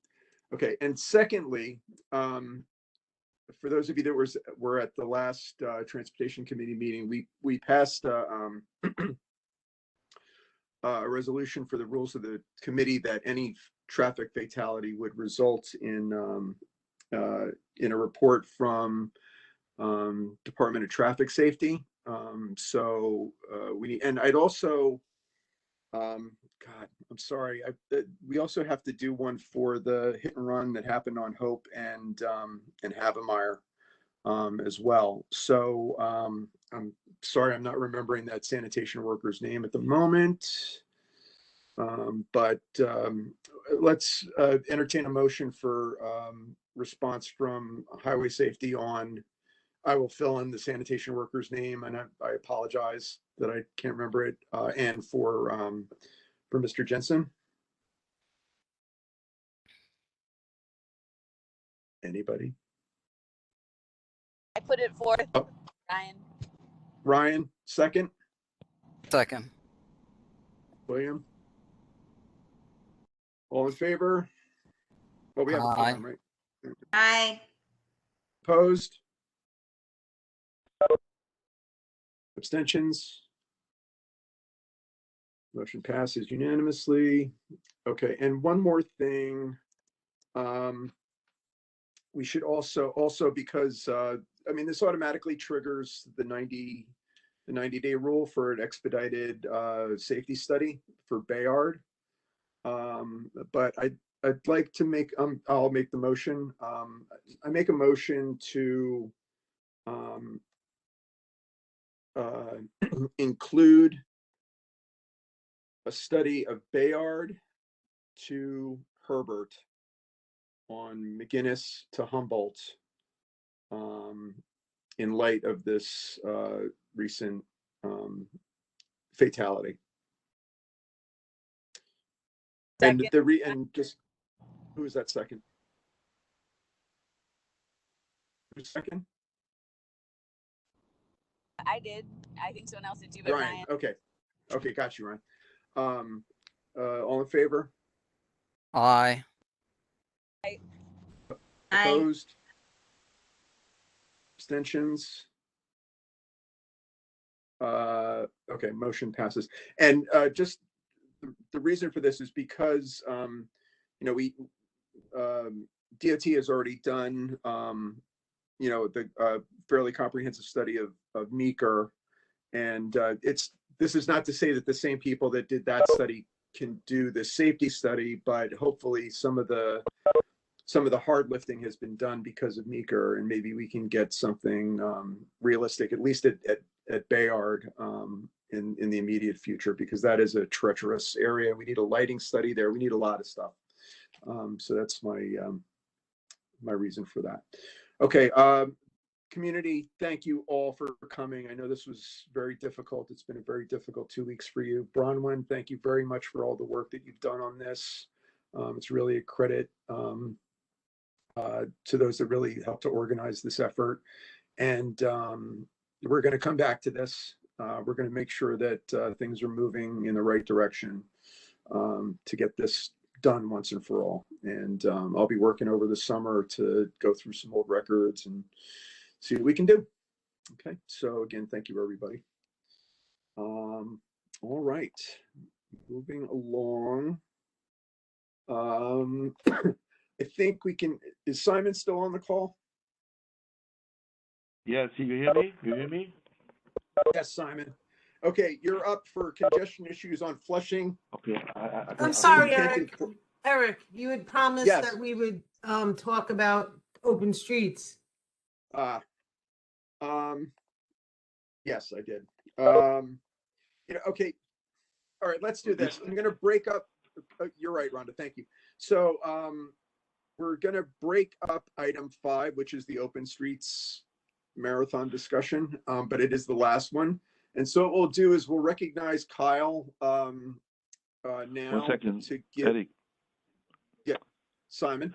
Okay, and secondly, for those of you that were at the last transportation committee meeting, we passed a resolution for the rules of the committee that any traffic fatality would result in a report from Department of Traffic Safety. So and I'd also, God, I'm sorry. We also have to do one for the hit and run that happened on Hope and Havemeyer as well. So I'm sorry, I'm not remembering that sanitation worker's name at the moment. But let's entertain a motion for response from Highway Safety on. I will fill in the sanitation worker's name, and I apologize that I can't remember it. And for Mr. Jensen. Anybody? I put it forth, Oh. Ryan. Ryan, second. Second. William. All in favor? Well, we have a Aye. quorum, right? Aye. Opposed? Abstentions? Motion passes unanimously. Okay, and one more thing. We should also because I mean, this automatically triggers the 90-day rule for an expedited safety study for Bayard. But I'd like to make I'll make the motion. I make a motion to include a study of Bayard to Herbert on McGinnis to Humboldt in light of this recent fatality. Second. And just who is that second? Who's second? I did. I think someone else did too, but Ryan. Ryan. Okay, got you, Ryan. All in favor? Aye. Aye. Opposed? Abstentions? Okay, motion passes. And just the reason for this is because you know, we DOT has already done you know, the fairly comprehensive study of Meeker, and this is not to say that the same people that did that study can do the safety study, but hopefully some of the hard lifting has been done because of Meeker, and maybe we can get something realistic, at least at Bayard, in the immediate future, because that is a treacherous area. We need a lighting study there. We need a lot of stuff. So that's my my reason for that. Okay, community, thank you all for coming. I know this was very difficult. It's been a very difficult 2 weeks for you. Bronwyn, thank you very much for all the work that you've done on this. It's really a credit to those that really helped to organize this effort. And we're going to come back to this. We're going to make sure that things are moving in the right direction to get this done once and for all. And I'll be working over the summer to go through some old records and see what we can do. Okay, so again, thank you, everybody. All right, moving along. I think we can, is Simon still on the call? Yes, you hear me? You hear me? Yes, Simon. Okay, you're up for congestion issues on Flushing. Okay. I'm sorry, Eric. Eric, you had promised Yes. that we would talk about open streets. Yes, I did. You know, okay. All right, let's do this. I'm going to break up. You're right, Rhonda. Thank you. So we're going to break up item 5, which is the open streets marathon discussion, but it is the last one. And so what we'll do is we'll recognize Kyle now. 1 second, to give, Eric. Yeah, Simon.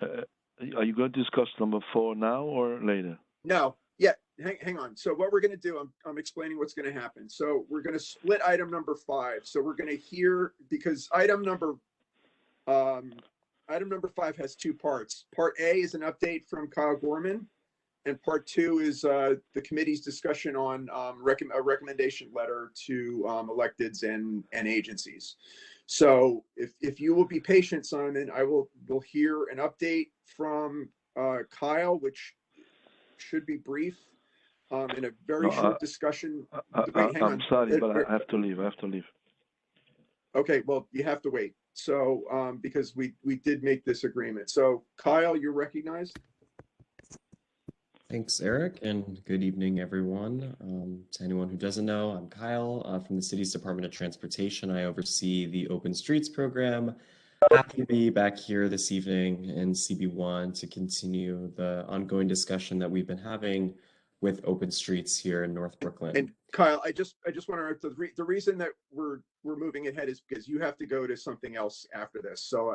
Are you going to discuss number 4 now or later? No, yeah, hang on. So what we're going to do, I'm explaining what's going to happen. So we're going to split item number 5. So we're going to hear, because item number 5 has 2 parts. Part A is an update from Kyle Gorman, and part 2 is the committee's discussion on a recommendation letter to electeds and agencies. So if you will be patient, Simon, we'll hear an update from Kyle, which should be brief, in a very short discussion. Wait, hang I'm on. sorry, but I have to leave. Okay, well, you have to wait. So because we did make this agreement. So Kyle, you're recognized. Thanks, Eric, and good evening, everyone. To anyone who doesn't know, I'm Kyle from the city's Department of Transportation. I oversee the Open Streets program. Happy to be back here this evening in CB1 to continue the ongoing discussion that we've been having with Open Streets here in North Brooklyn. And Kyle, I just want to the reason that we're moving ahead is because you have to go to something else after this. So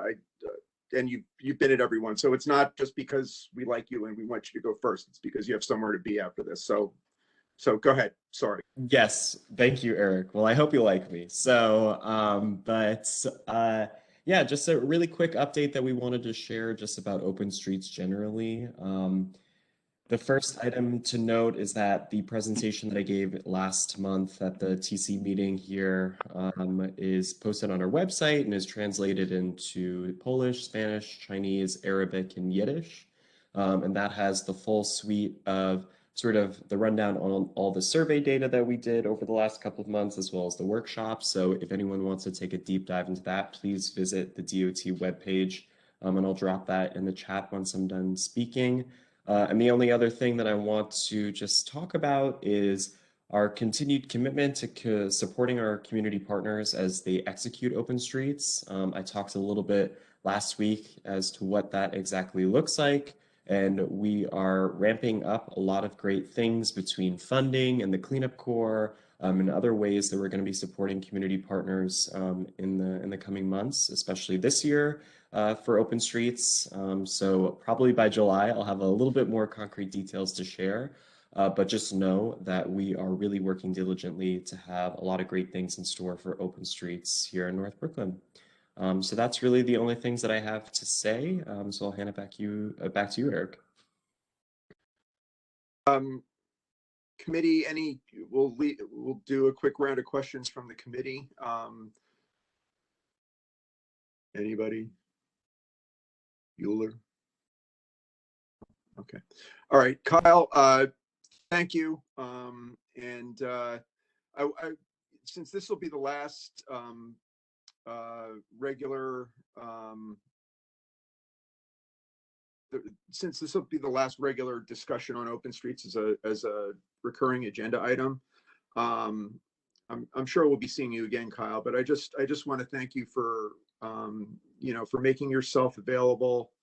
and you've been at everyone. So it's not just because we like you and we want you to go first. It's because you have somewhere to be after this. So go ahead. Sorry. Yes, thank you, Eric. Well, I hope you like me. So, yeah, just a really quick update that we wanted to share just about open streets generally. The first item to note is that the presentation that I gave last month at the TC meeting here is posted on our website and is translated into Polish, Spanish, Chinese, Arabic, and Yiddish. And that has the full suite of sort of the rundown on all the survey data that we did over the last couple of months, as well as the workshops. So if anyone wants to take a deep dive into that, please visit the DOT webpage, and I'll drop that in the chat once I'm done speaking. And the only other thing that I want to just talk about is our continued commitment to supporting our community partners as they execute open streets. I talked a little bit last week as to what that exactly looks like. And we are ramping up a lot of great things between funding and the cleanup corps and other ways that we're going to be supporting community partners in the coming months, especially this year for open streets. So probably by July, I'll have a little bit more concrete details to share. But just know that we are really working diligently to have a lot of great things in store for open streets here in North Brooklyn. So that's really the only things that I have to say. So I'll hand it back to you, Eric. Committee, we'll do a quick round of questions from the committee. Anybody? Bueller? Okay. All right, Kyle, thank you. Since this will be the last regular discussion on open streets as a recurring agenda item, I'm sure we'll be seeing you again, Kyle, but I just want to thank you for for making yourself available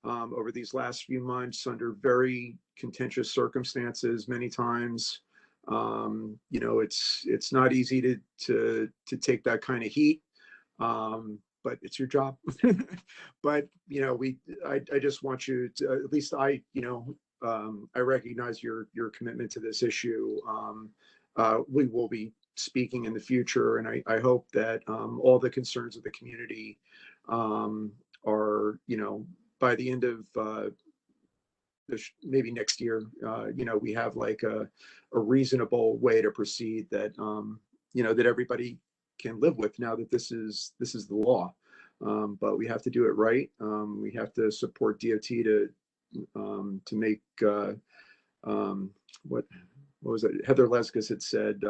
over these last few months under very contentious circumstances many times. It's not easy to take that kind of heat, but it's your job. But I just want you to, at least I recognize your commitment to this issue. We will be speaking in the future, and I hope that all the concerns of the community are, by the end of maybe next year, we have like a reasonable way to proceed that that everybody can live with now that this is the law. But we have to do it right. We have to support DOT to make what was it? Heather Leskus had said,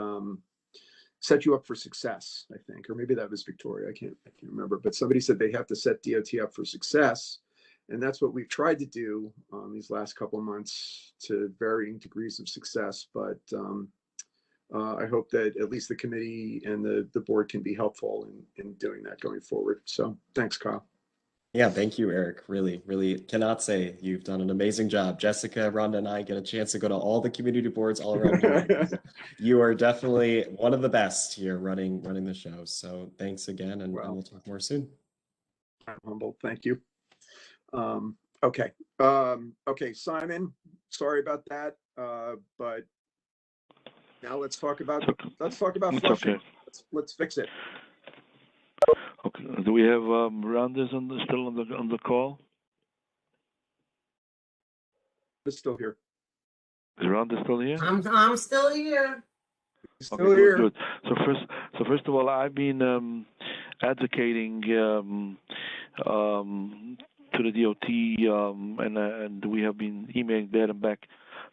set you up for success, I think, or maybe that was Victoria. I can't remember, but somebody said they have to set DOT up for success. And that's what we've tried to do these last couple of months to varying degrees of success. But I hope that at least the committee and the board can be helpful in doing that going forward. So thanks, Kyle. Yeah, thank you, Eric. Really, really cannot say you've done an amazing job. Jessica, Rhonda, and I get a chance to go to all the community boards all around here. You are definitely one of the best here running the show. So thanks again, and we'll talk more soon. I'm humbled. Thank you. Okay, Simon, sorry about that, but now let's talk about flushing. Okay. Let's fix it. Okay. Do we have Rhonda still on the call? It's still here. Is Rhonda still here? I'm still here. Still here. Good. So first of all, I've been advocating to the DOT, and we have been emailing there and back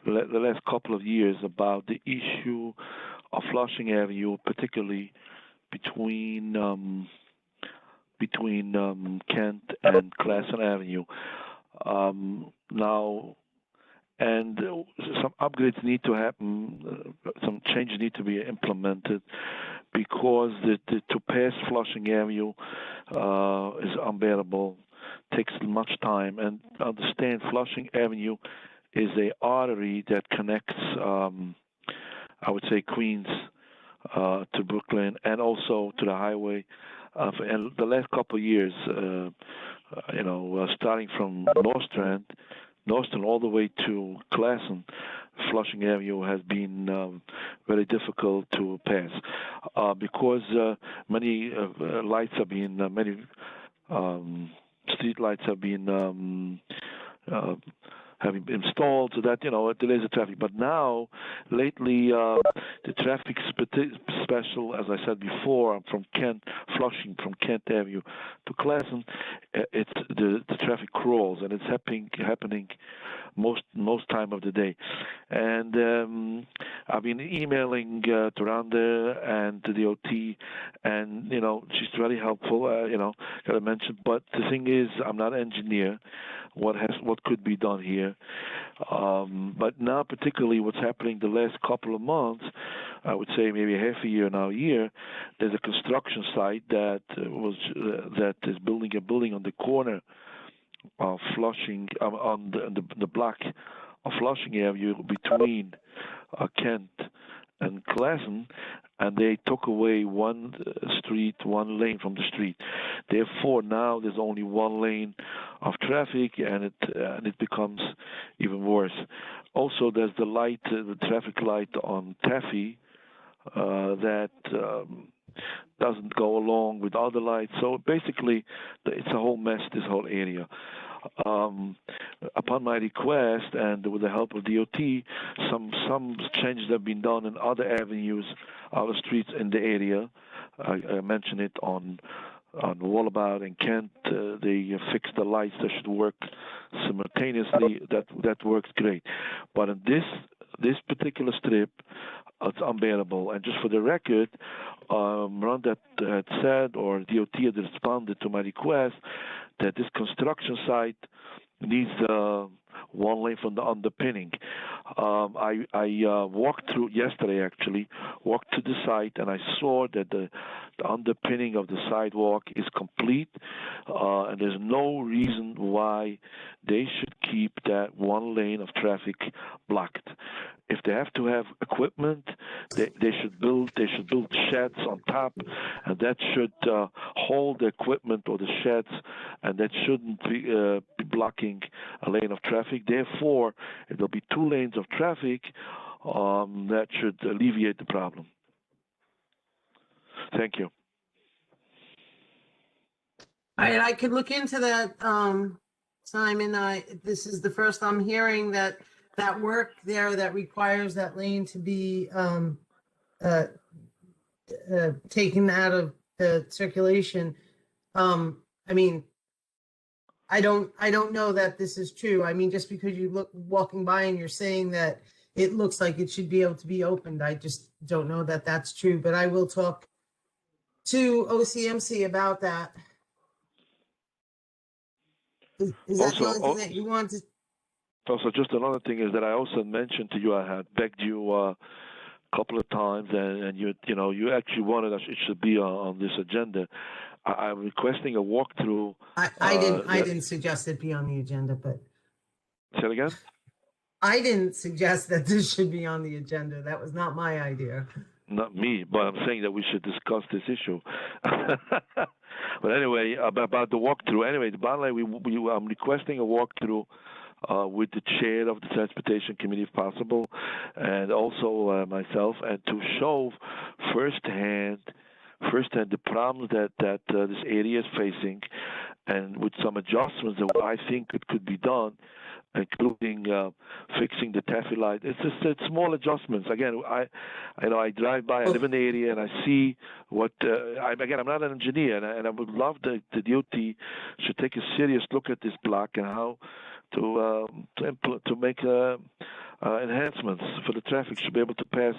the last couple of years about the issue of Flushing Avenue, particularly between Kent and Classen Avenue. Now, and some upgrades need to happen, some changes need to be implemented, because to pass Flushing Avenue is unbearable, takes much time. And understand, Flushing Avenue is a artery that connects, I would say, Queens to Brooklyn, and also to the highway. And the last couple of years, starting from North Strand all the way to Classen, Flushing Avenue has been very difficult to pass because many lights have been, many street lights have been having been installed, so that it delays the traffic. But now, lately, the traffic special, as I said before, from Flushing from Kent Avenue to Classen, it's the traffic crawls, and it's happening most time of the day. And I've been emailing to Rhonda and to the OT, and she's very helpful. Gotta mention, but the thing is, I'm not an engineer. What could be done here? But now, particularly, what's happening the last couple of months, I would say maybe half a year, now a year. There's a construction site that is building a building on the corner of Flushing, on the block of Flushing Avenue between Kent and Classen, and they took away one lane from the street. Therefore, now there's only one lane of traffic, and it becomes even worse. Also, there's the traffic light on Taffy that doesn't go along with other lights. So basically, it's a whole mess, this whole area. Upon my request and with the help of DOT, some changes have been done in other avenues, other streets in the area. I mentioned it on Wallabout and Kent. They fixed the lights that should work simultaneously. That works great. But in this particular strip, it's unbearable. And just for the record, Rhonda had said, or DOT had responded to my request, that this construction site needs one lane from the underpinning. I walked through yesterday, actually, walked to the site, and I saw that the underpinning of the sidewalk is complete, and there's no reason why they should keep that one lane of traffic blocked. If they have to have equipment, they should build sheds on top, and that should hold the equipment or the sheds, and that shouldn't be blocking a lane of traffic. Therefore, if there'll be two lanes of traffic, that should alleviate the problem. Thank you. I could look into that, Simon. This is the first I'm hearing that work there that requires that lane to be taken out of the circulation. I mean, I don't know that this is true. I mean, just because you look walking by and you're saying that it looks like it should be able to be opened, I just don't know that that's true. But I will talk to OCMC about that. Is that the only thing that you want to? Also, just another thing is that I also mentioned to you, I had begged you a couple of times, and you actually wanted us, it should be on this agenda. I'm requesting a walkthrough. I didn't suggest it be on the agenda, but. Say it again? I didn't suggest that this should be on the agenda. That was not my idea. Not me, but I'm saying that we should discuss this issue. But anyway, about the walkthrough. Anyway, the bottom line, I'm requesting a walkthrough with the chair of the Transportation Committee, if possible, and also myself, and to show firsthand the problems that this area is facing, and with some adjustments that I think it could be done, including fixing the taffy light. It's small adjustments. Again, I drive by, I live in the area, and I see what. I'm not an engineer, and I would love the DOT should take a serious look at this block and how to make enhancements for the traffic should be able to pass.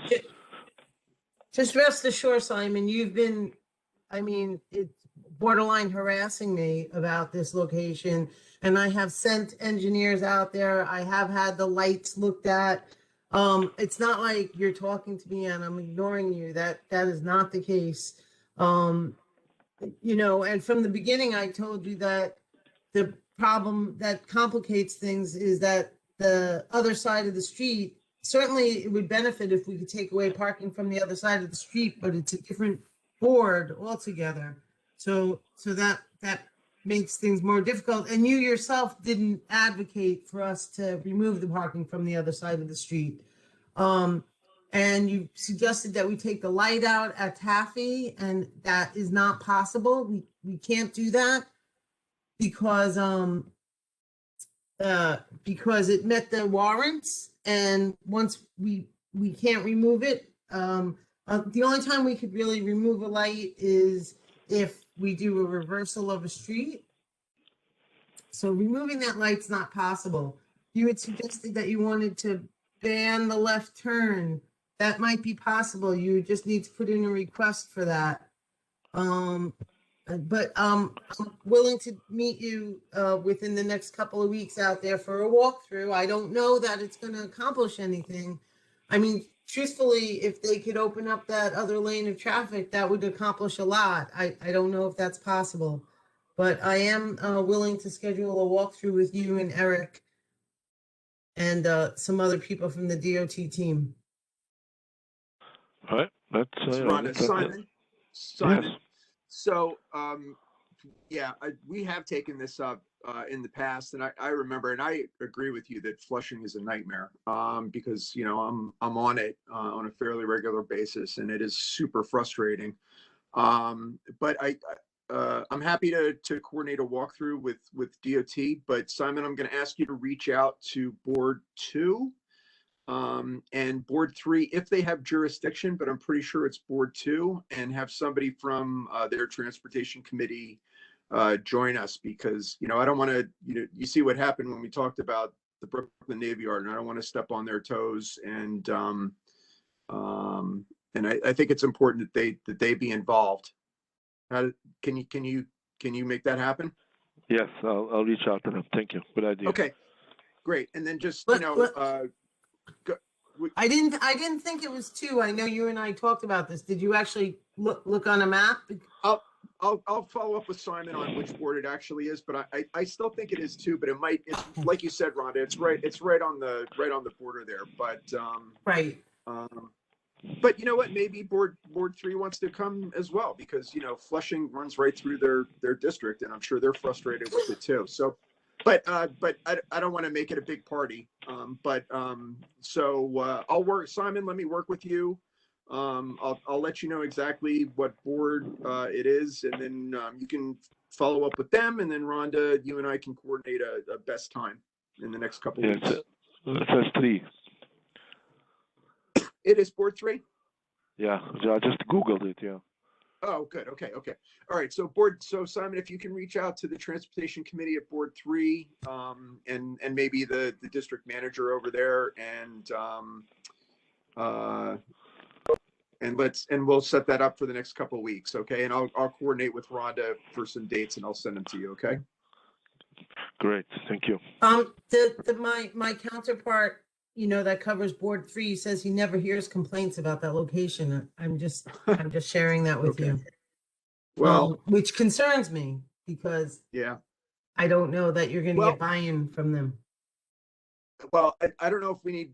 Just rest assured, Simon, you've been, it's borderline harassing me about this location, and I have sent engineers out there. I have had the lights looked at. It's not like you're talking to me and I'm ignoring you. That is not the case. And from the beginning, I told you that the problem that complicates things is that the other side of the street, certainly it would benefit if we could take away parking from the other side of the street, but it's a different board altogether. So that makes things more difficult. And you yourself didn't advocate for us to remove the parking from the other side of the street. And you suggested that we take the light out at Taffy, and that is not possible. We can't do that because it met the warrants, and once we can't remove it. The only time we could really remove a light is if we do a reversal of a street. So removing that light's not possible. You had suggested that you wanted to ban the left turn. That might be possible. You would just need to put in a request for that. But I'm willing to meet you within the next couple of weeks out there for a walkthrough. I don't know that it's going to accomplish anything. I mean, truthfully, if they could open up that other lane of traffic, that would accomplish a lot. I don't know if that's possible, but I am willing to schedule a walkthrough with you and Eric and some other people from the DOT team. All right, that's Rhonda, Simon. Yes. So, yeah, we have taken this up in the past, and I remember, and I agree with you that Flushing is a nightmare because I'm on it on a fairly regular basis, and it is super frustrating. But I'm happy to coordinate a walkthrough with DOT. But Simon, I'm going to ask you to reach out to Board 2. And Board 3, if they have jurisdiction, but I'm pretty sure it's Board 2, and have somebody from their transportation committee join us, because I don't want to. You see what happened when we talked about the Brooklyn Navy Yard, and I don't want to step on their toes. And I think it's important that they be involved. Can you make that happen? Yes, I'll reach out to them. Thank you. Good idea. Okay, great. And then just I didn't think it was 2. I know you and I talked about this. Did you actually look on a map? I'll follow up with Simon on which board it actually is, but I still think it is 2. But it's like you said, Rhonda. It's right on the border there. But right. But you know what? Maybe Board 3 wants to come as well, because Flushing runs right through their district, and I'm sure they're frustrated with it too. So. But I don't want to make it a big party. So I'll work, Simon. Let me work with you. I'll let you know exactly what board it is, and then you can follow up with them, and then Rhonda, you and I can coordinate a best time in the next couple of weeks. It says 3. It is Board 3. Yeah, I just Googled it. Yeah. Oh, good. Okay. All right. So Simon, if you can reach out to the Transportation Committee at Board 3, and maybe the district manager over there, and we'll set that up for the next couple of weeks. Okay. And I'll coordinate with Rhonda for some dates, and I'll send them to you. Okay. Great. Thank you. My counterpart, that covers Board 3, says he never hears complaints about that location. I'm just sharing that with you. Well, which concerns me, because I don't know that you're going to get buy-in from them. Well, I don't know if we need.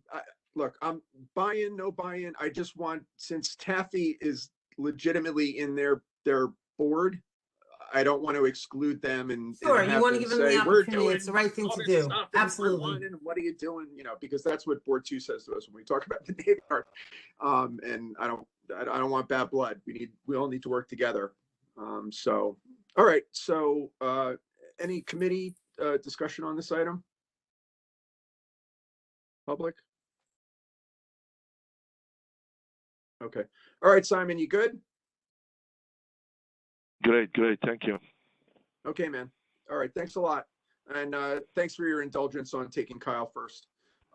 Look, I'm buy-in, no buy-in. I just want, since Taffy is legitimately in their board, I don't want to exclude them and sure, and you want to give them the opportunity. It's the right thing to do. Absolutely. What are you doing? Because that's what Board 2 says to us when we talk about the Navy Yard. And I don't want bad blood. We all need to work together. So, all right. So, any committee discussion on this item? Public? Okay. All right, Simon, you good? Great. Thank you. Okay, man. All right. Thanks a lot. And thanks for your indulgence on taking Kyle first.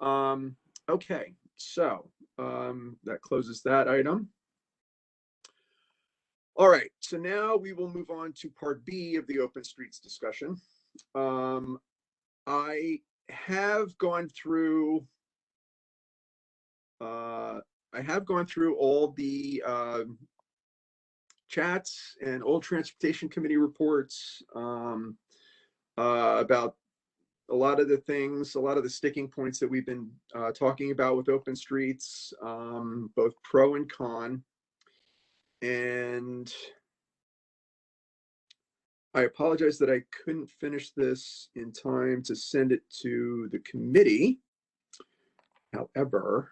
Okay. So that closes that item. All right. So now we will move on to Part B of the open streets discussion. I have gone through all the chats and old transportation committee reports about a lot of the things, a lot of the sticking points that we've been talking about with open streets, both pro and con. And I apologize that I couldn't finish this in time to send it to the committee. However,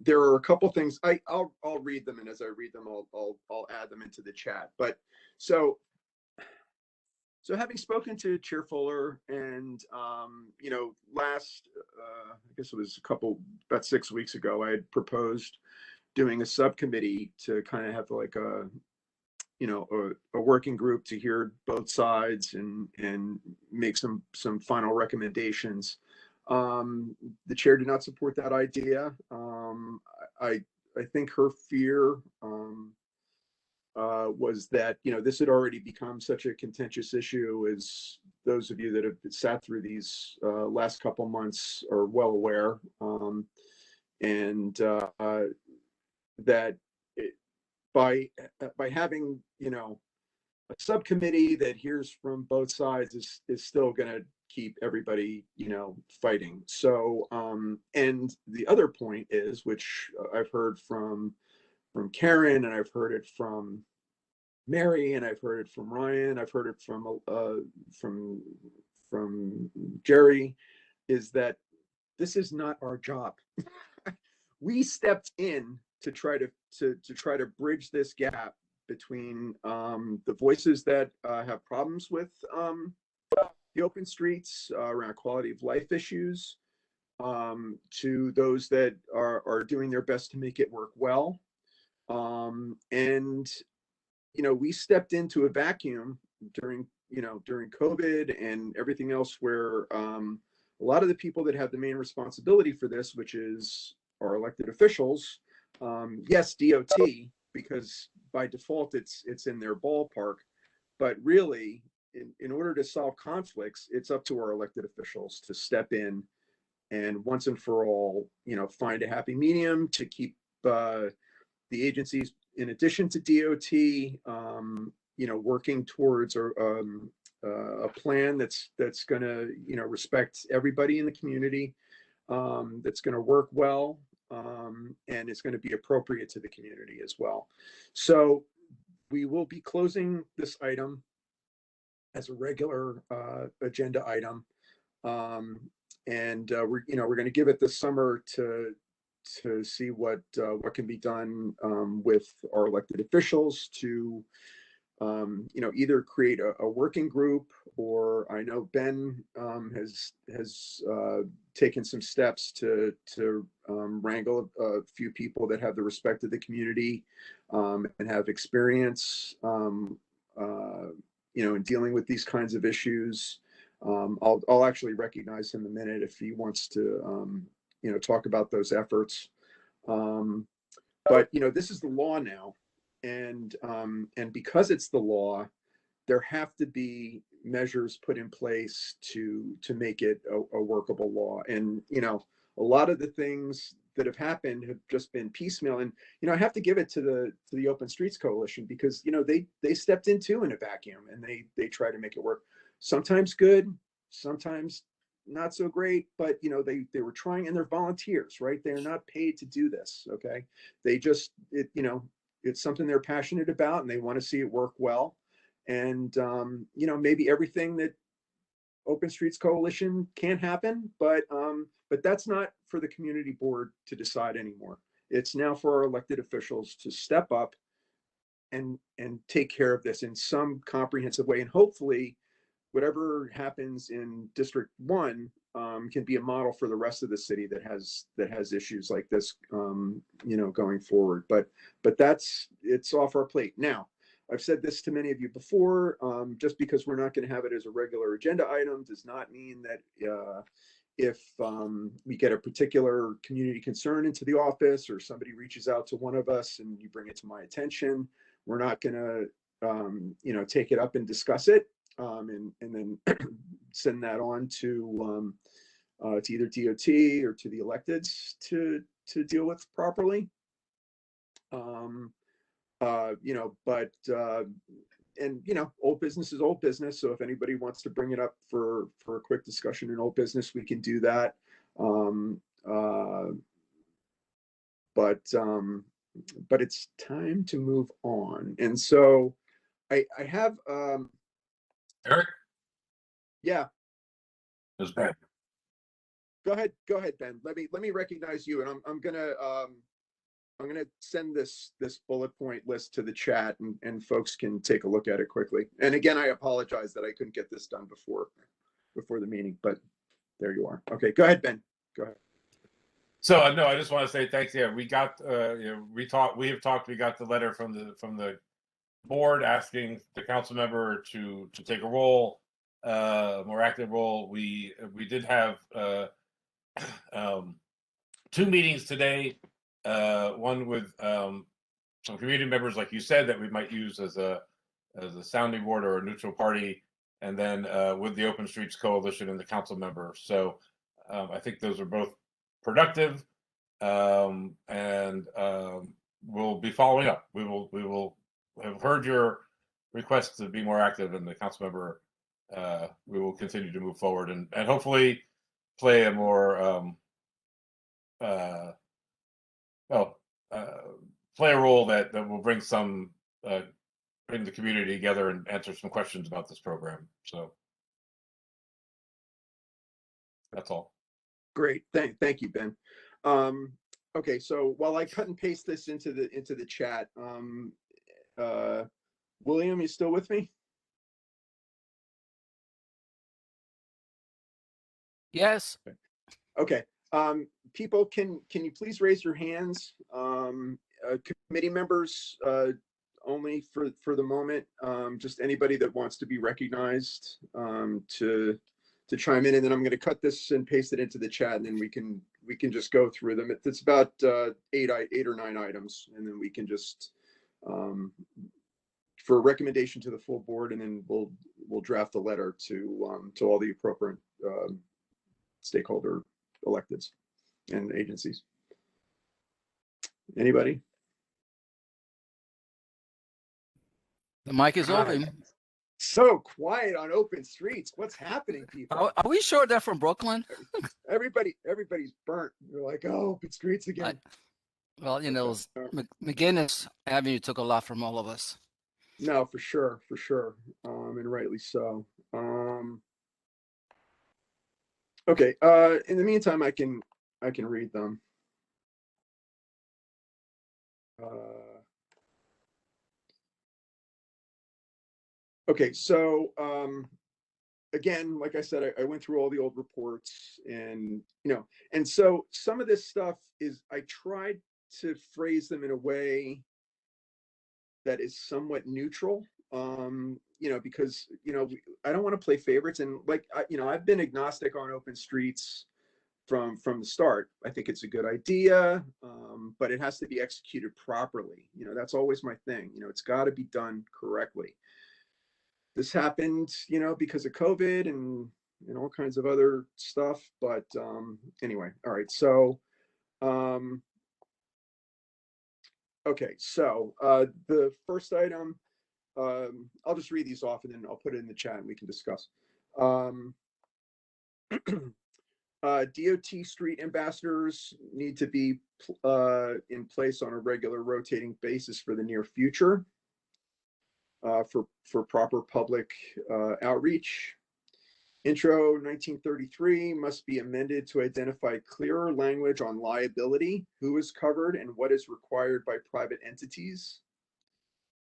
There are a couple things I'll read them, and as I read them, I'll add them into the chat. But so having spoken to Chair Fuller, and you know, last I guess it was about 6 weeks ago, I had proposed doing a subcommittee to kind of have like a, you know, a working group to hear both sides and make some final recommendations. The chair did not support that idea. I think her fear was that, you know, this had already become such a contentious issue, as those of you that have sat through these last couple months are well aware, and that by having, you know, a subcommittee that hears from both sides is still going to keep everybody, you know, fighting. So, and the other point is, which I've heard from Karen, and I've heard it from Mary, and I've heard it from Ryan, I've heard it from Jerry, is that this is not our job. We stepped in to try to bridge this gap between the voices that have problems with the open streets around quality of life issues, to those that are doing their best to make it work well. And, you know, we stepped into a vacuum during COVID and everything else, where a lot of the people that have the main responsibility for this, which is our elected officials, yes, DOT, because by default it's in their ballpark, but really in order to solve conflicts, it's up to our elected officials to step in and once and for all, you know, find a happy medium to keep the agencies, in addition to DOT, you know, working towards a plan that's going to, you know, respect everybody in the community, that's going to work well, and it's going to be appropriate to the community as well. So we will be closing this item as a regular agenda item, and we're going to give it this summer to see what can be done with our elected officials to you know, either create a working group, or I know Ben has taken some steps to wrangle a few people that have the respect of the community and have experience you know, in dealing with these kinds of issues. I'll actually recognize him in a minute if he wants to you know, talk about those efforts. But you know, this is the law now, and because it's the law, there have to be measures put in place to make it a workable law. And you know, a lot of the things that have happened have just been piecemeal. And you know, I have to give it to the Open Streets Coalition, because you know, they stepped in too in a vacuum, and they try to make it work. Sometimes good, sometimes not so great, but you know, they were trying, and they're volunteers, right? They're not paid to do this. Okay, they just, you know, it's something they're passionate about, and they want to see it work well. And you know, maybe everything that Open Streets Coalition can't happen, but that's not for the community board to decide anymore. It's now for our elected officials to step up and take care of this in some comprehensive way, and hopefully whatever happens in District 1 can be a model for the rest of the city that has issues like this, you know, going forward. But it's off our plate now. I've said this to many of you before. Just because we're not going to have it as a regular agenda item does not mean that if we get a particular community concern into the office, or somebody reaches out to one of us and you bring it to my attention, we're not going to you know, take it up and discuss it. And then send that on to either DOT or to the electeds to deal with properly. You know, but and you know, old business is old business. So if anybody wants to bring it up for a quick discussion in old business, we can do that. But it's time to move on, and so I have Eric? Yeah. It's Ben. Go ahead, Ben. Let me recognize you, and I'm gonna send this bullet point list to the chat, and folks can take a look at it quickly. And again, I apologize that I couldn't get this done before the meeting, but there you are. Okay, go ahead, Ben. Go ahead. So no, I just want to say thanks. Yeah, we got we got the letter from the board asking the council member to take a role, more active role. We did have 2 meetings today, one with some community members, like you said, that we might use as a sounding board or a neutral party, and then with the Open Streets Coalition and the council member. So I think those are both productive, and we'll be following up. We will have heard your request to be more active, and the council member, we will continue to move forward and hopefully play a more play a role that will bring bring the community together and answer some questions about this program. So that's all. Great, thank you, Ben. Okay, so while I cut and paste this into the chat, William, you still with me? Yes. Okay. People, can you please raise your hands? Committee members only for the moment. Just anybody that wants to be recognized to chime in, and then I'm going to cut this and paste it into the chat, and then we can just go through them. It's about 8 or 9 items, and then we can just for a recommendation to the full board, and then we'll draft a letter to all the appropriate stakeholder electeds and agencies. Anybody? The mic is open. So quiet on Open Streets. What's happening, people? Are we sure they're from Brooklyn? Everybody's burnt. They're like, oh, Open Streets again. Well, McGinnis Avenue took a lot from all of us. No, for sure, and rightly so. Okay. In the meantime, I can read them. Okay, so again, like I said, I went through all the old reports, and and so some of this stuff is, I tried to phrase them in a way that is somewhat neutral, because I don't want to play favorites, and I've been agnostic on Open Streets from the start. I think it's a good idea, but it has to be executed properly. That's always my thing. It's got to be done correctly. This happened, because of COVID and all kinds of other stuff. But anyway, all right. So, okay. So the first item, I'll just read these off, and then I'll put it in the chat and we can discuss. DOT street ambassadors need to be in place on a regular rotating basis for the near future. For proper public outreach. Intro 1933 must be amended to identify clearer language on liability, who is covered, and what is required by private entities.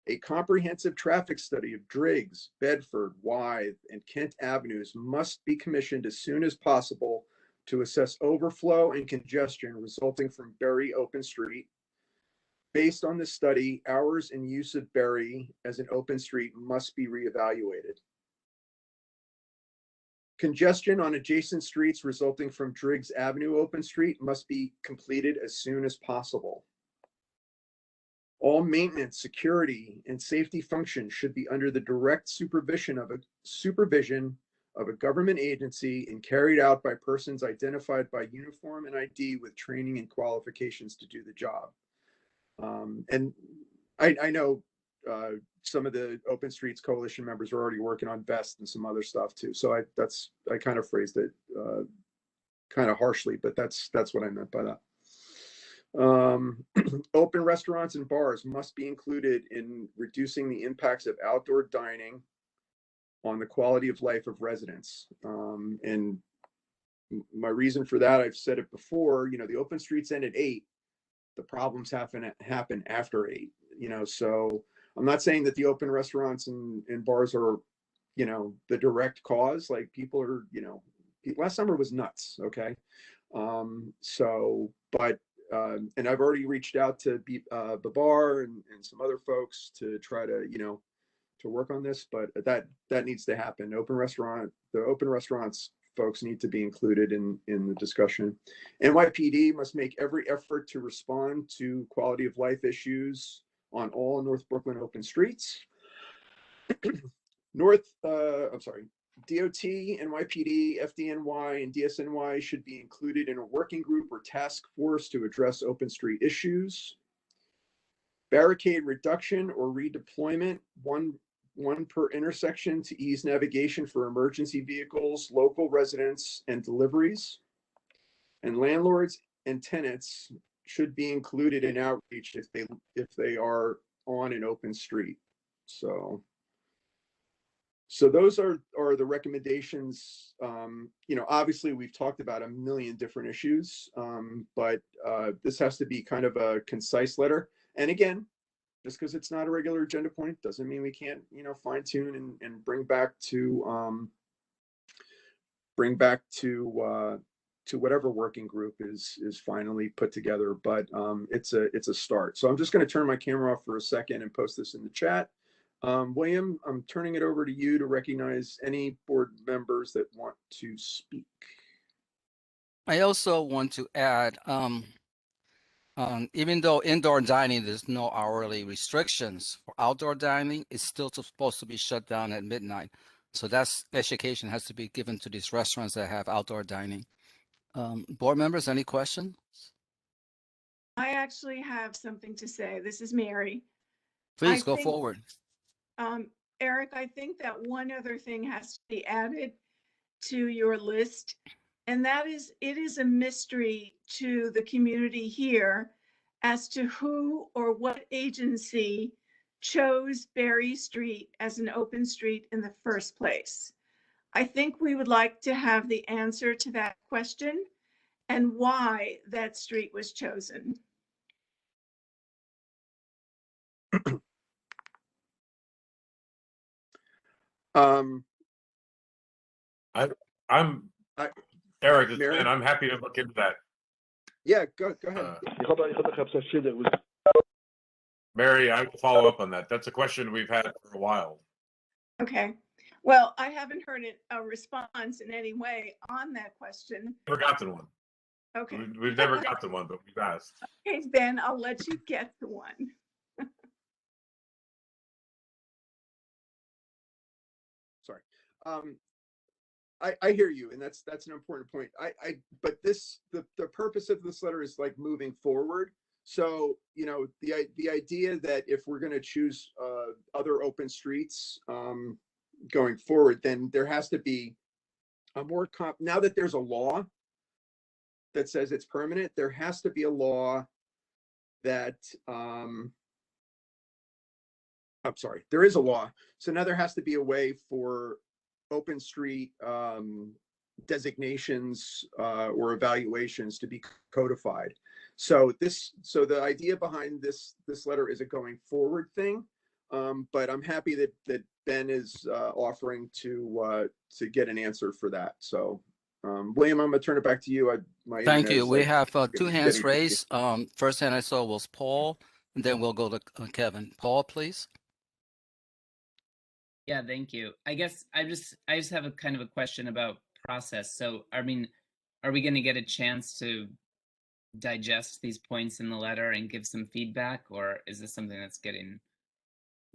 A comprehensive traffic study of Driggs, Bedford, Wythe, and Kent Avenues must be commissioned as soon as possible to assess overflow and congestion resulting from Berry Open Street. Based on this study, hours and use of Berry as an open street must be reevaluated. Congestion on adjacent streets resulting from Driggs Avenue Open Street must be completed as soon as possible. All maintenance, security, and safety functions should be under the direct supervision of a government agency and carried out by persons identified by uniform and ID with training and qualifications to do the job. And I know some of the Open Streets Coalition members are already working on VEST and some other stuff too. So I kind of phrased it kind of harshly, but that's what I meant by that. Open restaurants and bars must be included in reducing the impacts of outdoor dining on the quality of life of residents. And my reason for that, I've said it before, you know, the open streets end at 8. The problems happen after 8, you know, so I'm not saying that the open restaurants and bars are, you know, the direct cause. Like, people are, you know, last summer was nuts. Okay. So, but, and I've already reached out to the bar and some other folks to try to, you know, to work on this, but that needs to happen. The open restaurants folks need to be included in the discussion. NYPD must make every effort to respond to quality of life issues on all North Brooklyn open streets. DOT, NYPD, FDNY, and DSNY should be included in a working group or task force to address open street issues. Barricade reduction or redeployment, one per intersection to ease navigation for emergency vehicles, local residents, and deliveries. And landlords and tenants should be included in outreach if they are on an open street. So those are the recommendations. You know, obviously we've talked about a million different issues, but this has to be kind of a concise letter. And again, just because it's not a regular agenda point doesn't mean we can't, you know, fine tune and bring back to whatever working group is finally put together. But it's a start. So I'm just going to turn my camera off for a second and post this in the chat. William, I'm turning it over to you to recognize any board members that want to speak. I also want to add, even though indoor dining, there's no hourly restrictions, for outdoor dining, it's still supposed to be shut down at midnight. So that's education has to be given to these restaurants that have outdoor dining. Board members, any questions? I actually have something to say. This is Mary. Please go forward. Eric, I think that one other thing has to be added to your list, and that is, it is a mystery to the community here as to who or what agency chose Berry Street as an open street in the first place. I think we would like to have the answer to that question and why that street was chosen. I'm Eric, and I'm happy to look into that. Yeah, go ahead. Mary, I will follow up on that. That's a question we've had for a while. Okay. Well, I haven't heard a response in any way on that question. Never gotten one. Okay. We've never gotten one, but we've asked. Okay, then I'll let you get to one. Sorry. I hear you, and that's an important point. But the purpose of this letter is like moving forward. So, you know, the idea that if we're going to choose other open streets going forward, then there has to be a more now that there's a law that says it's permanent, there has to be a law that I'm sorry, there is a law. So now there has to be a way for open street designations or evaluations to be codified. So the idea behind this letter is a going forward thing, but I'm happy that Ben is offering to get an answer for that. So William, I'm gonna turn it back to you. Thank you. We have two hands raised. First hand I saw was Paul, and then we'll go to Kevin. Paul, please. Yeah, thank you. I guess I just have a kind of a question about process. So, I mean, are we going to get a chance to digest these points in the letter and give some feedback, or is this something that's getting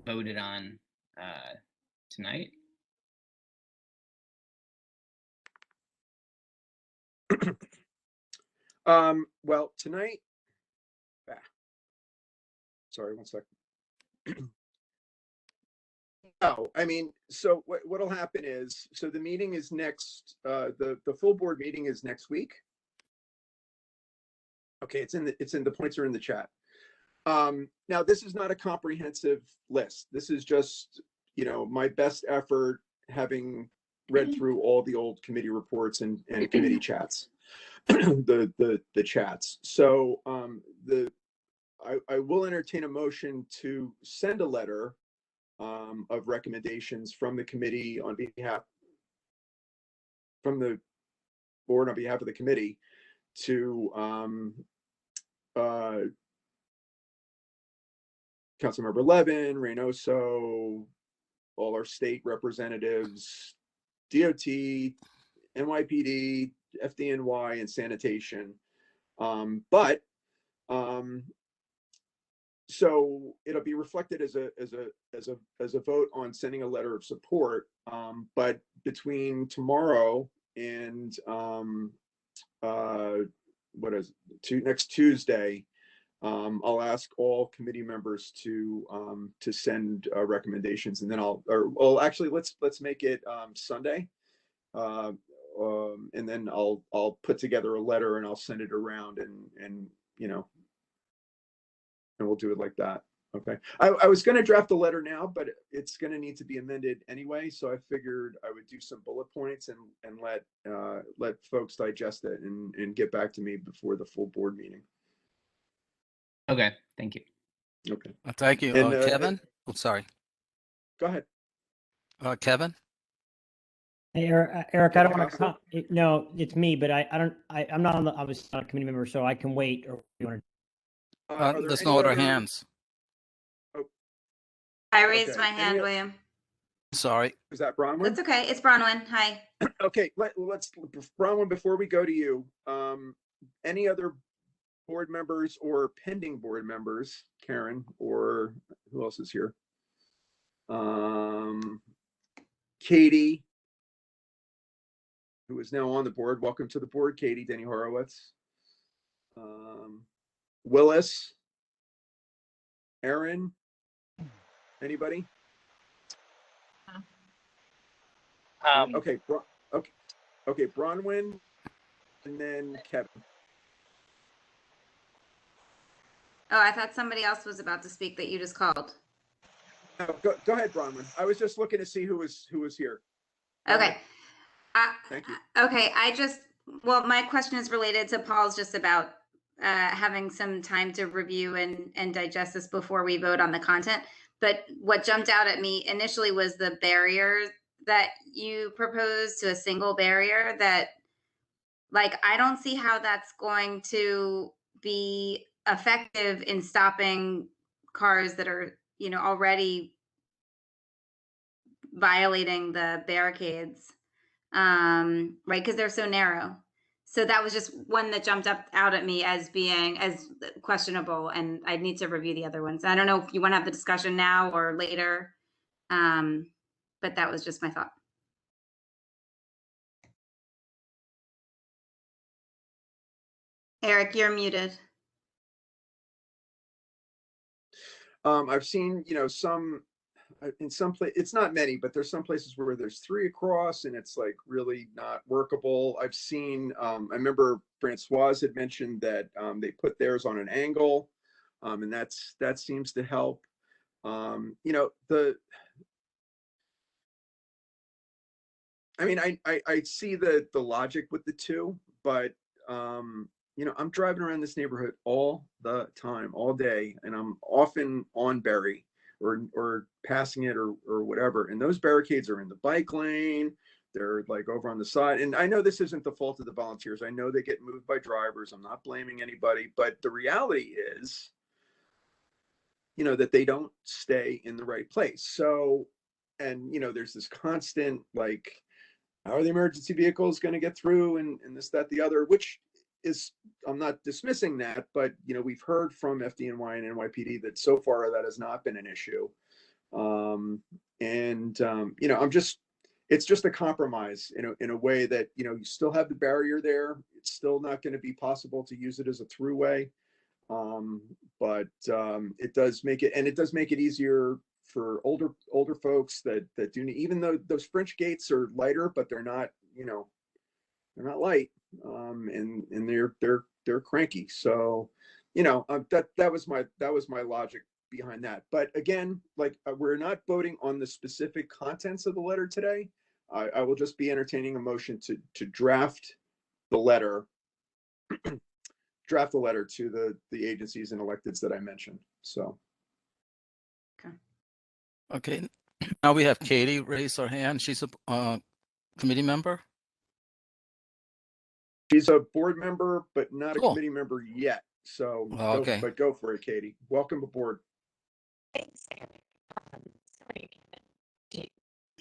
voted on tonight? Well, tonight. Sorry, one second. Oh, I mean, so what'll happen is, so the meeting is next, the full board meeting is next week. Okay, the points are in the chat. Now this is not a comprehensive list. This is just, you know, my best effort, having read through all the old committee reports and committee chats, the chats. So I will entertain a motion to send a letter of recommendations from the committee on behalf, from the board on behalf of the committee to Councilmember Levin, Reynoso, all our state representatives, DOT, NYPD, FDNY, and sanitation. So it'll be reflected as a vote on sending a letter of support. But between tomorrow and next Tuesday, I'll ask all committee members to send recommendations, and then actually let's make it Sunday, and then I'll put together a letter and I'll send it around, and and we'll do it like that. Okay. I was going to draft a letter now, but it's going to need to be amended anyway. So I figured I would do some bullet points and let folks digest it and get back to me before the full board meeting. Okay, thank you. Okay. Thank you. And, Kevin? I'm sorry. Go ahead. Kevin? Hey, Eric, I don't want to. No, it's me, but I'm not on the. I was not a committee member, so I can wait. Or you want to? There's no other hands. Oh. I raised my hand, William. Sorry. Is that Bronwyn? That's okay. It's Bronwyn. Hi. Okay, let's Bronwyn, before we go to you, any other board members or pending board members, Karen, or who else is here? Katie, who is now on the board. Welcome to the board, Katie, Denny Horowitz. Willis, Aaron, anybody? Okay, okay, Bronwyn, and then Kevin. Oh, I thought somebody else was about to speak that you just called. No, go ahead, Bronwyn. I was just looking to see who was here. Okay. Thank you. Okay, well, my question is related to Paul's, just about having some time to review and digest this before we vote on the content. But what jumped out at me initially was the barrier that you proposed, to a single barrier that, like, I don't see how that's going to be effective in stopping cars that are, already violating the barricades, right? Because they're so narrow. So that was just one that jumped out at me as being as questionable, and I need to review the other ones. I don't know if you want to have the discussion now or later, but that was just my thought. Eric, you're muted. I've seen, some in some place, it's not many, but there's some places where there's 3 across and it's like really not workable. I've seen, I remember Francoise had mentioned that they put theirs on an angle, and that seems to help. I see the logic with the 2, but I'm driving around this neighborhood all the time, all day, and I'm often on Berry or passing it or whatever. And those barricades are in the bike lane. They're like over on the side. And I know this isn't the fault of the volunteers. I know they get moved by drivers. I'm not blaming anybody, but the reality is, that they don't stay in the right place. So, and there's this constant, like, how are the emergency vehicles going to get through and this, that, the other, which is, I'm not dismissing that, but we've heard from FDNY and NYPD that so far that has not been an issue. It's just a compromise in a way that, you still have the barrier there. It's still not going to be possible to use it as a throughway. But it does make it easier for older folks that do need, even though those French gates are lighter, but they're not, they're not light, and they're cranky. So, that was my logic behind that. But again, like, we're not voting on the specific contents of the letter today. I will just be entertaining a motion to draft the letter, draft the letter to the agencies and electeds that I mentioned. So. Okay, now we have Katie raise her hand. She's a committee member. She's a board member, but not a Cool. committee member yet. So, Okay. go for it, Katie. Welcome aboard. Thanks.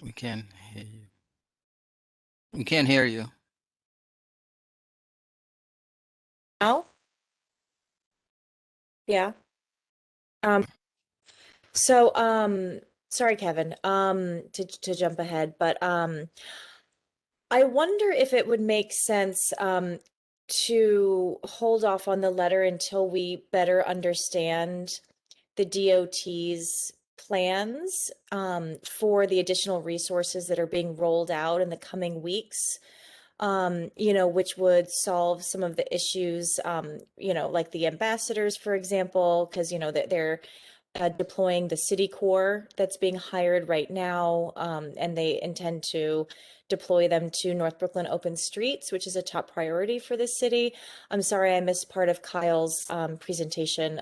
We can't hear you. We can't hear you. Oh, yeah. Sorry, Kevin, to jump ahead, but I wonder if it would make sense to hold off on the letter until we better understand the DOT's plans for the additional resources that are being rolled out in the coming weeks, which would solve some of the issues, like the ambassadors, for example, because, that they're deploying the city corps that's being hired right now, and they intend to deploy them to North Brooklyn open streets, which is a top priority for the city. I'm sorry I missed part of Kyle's presentation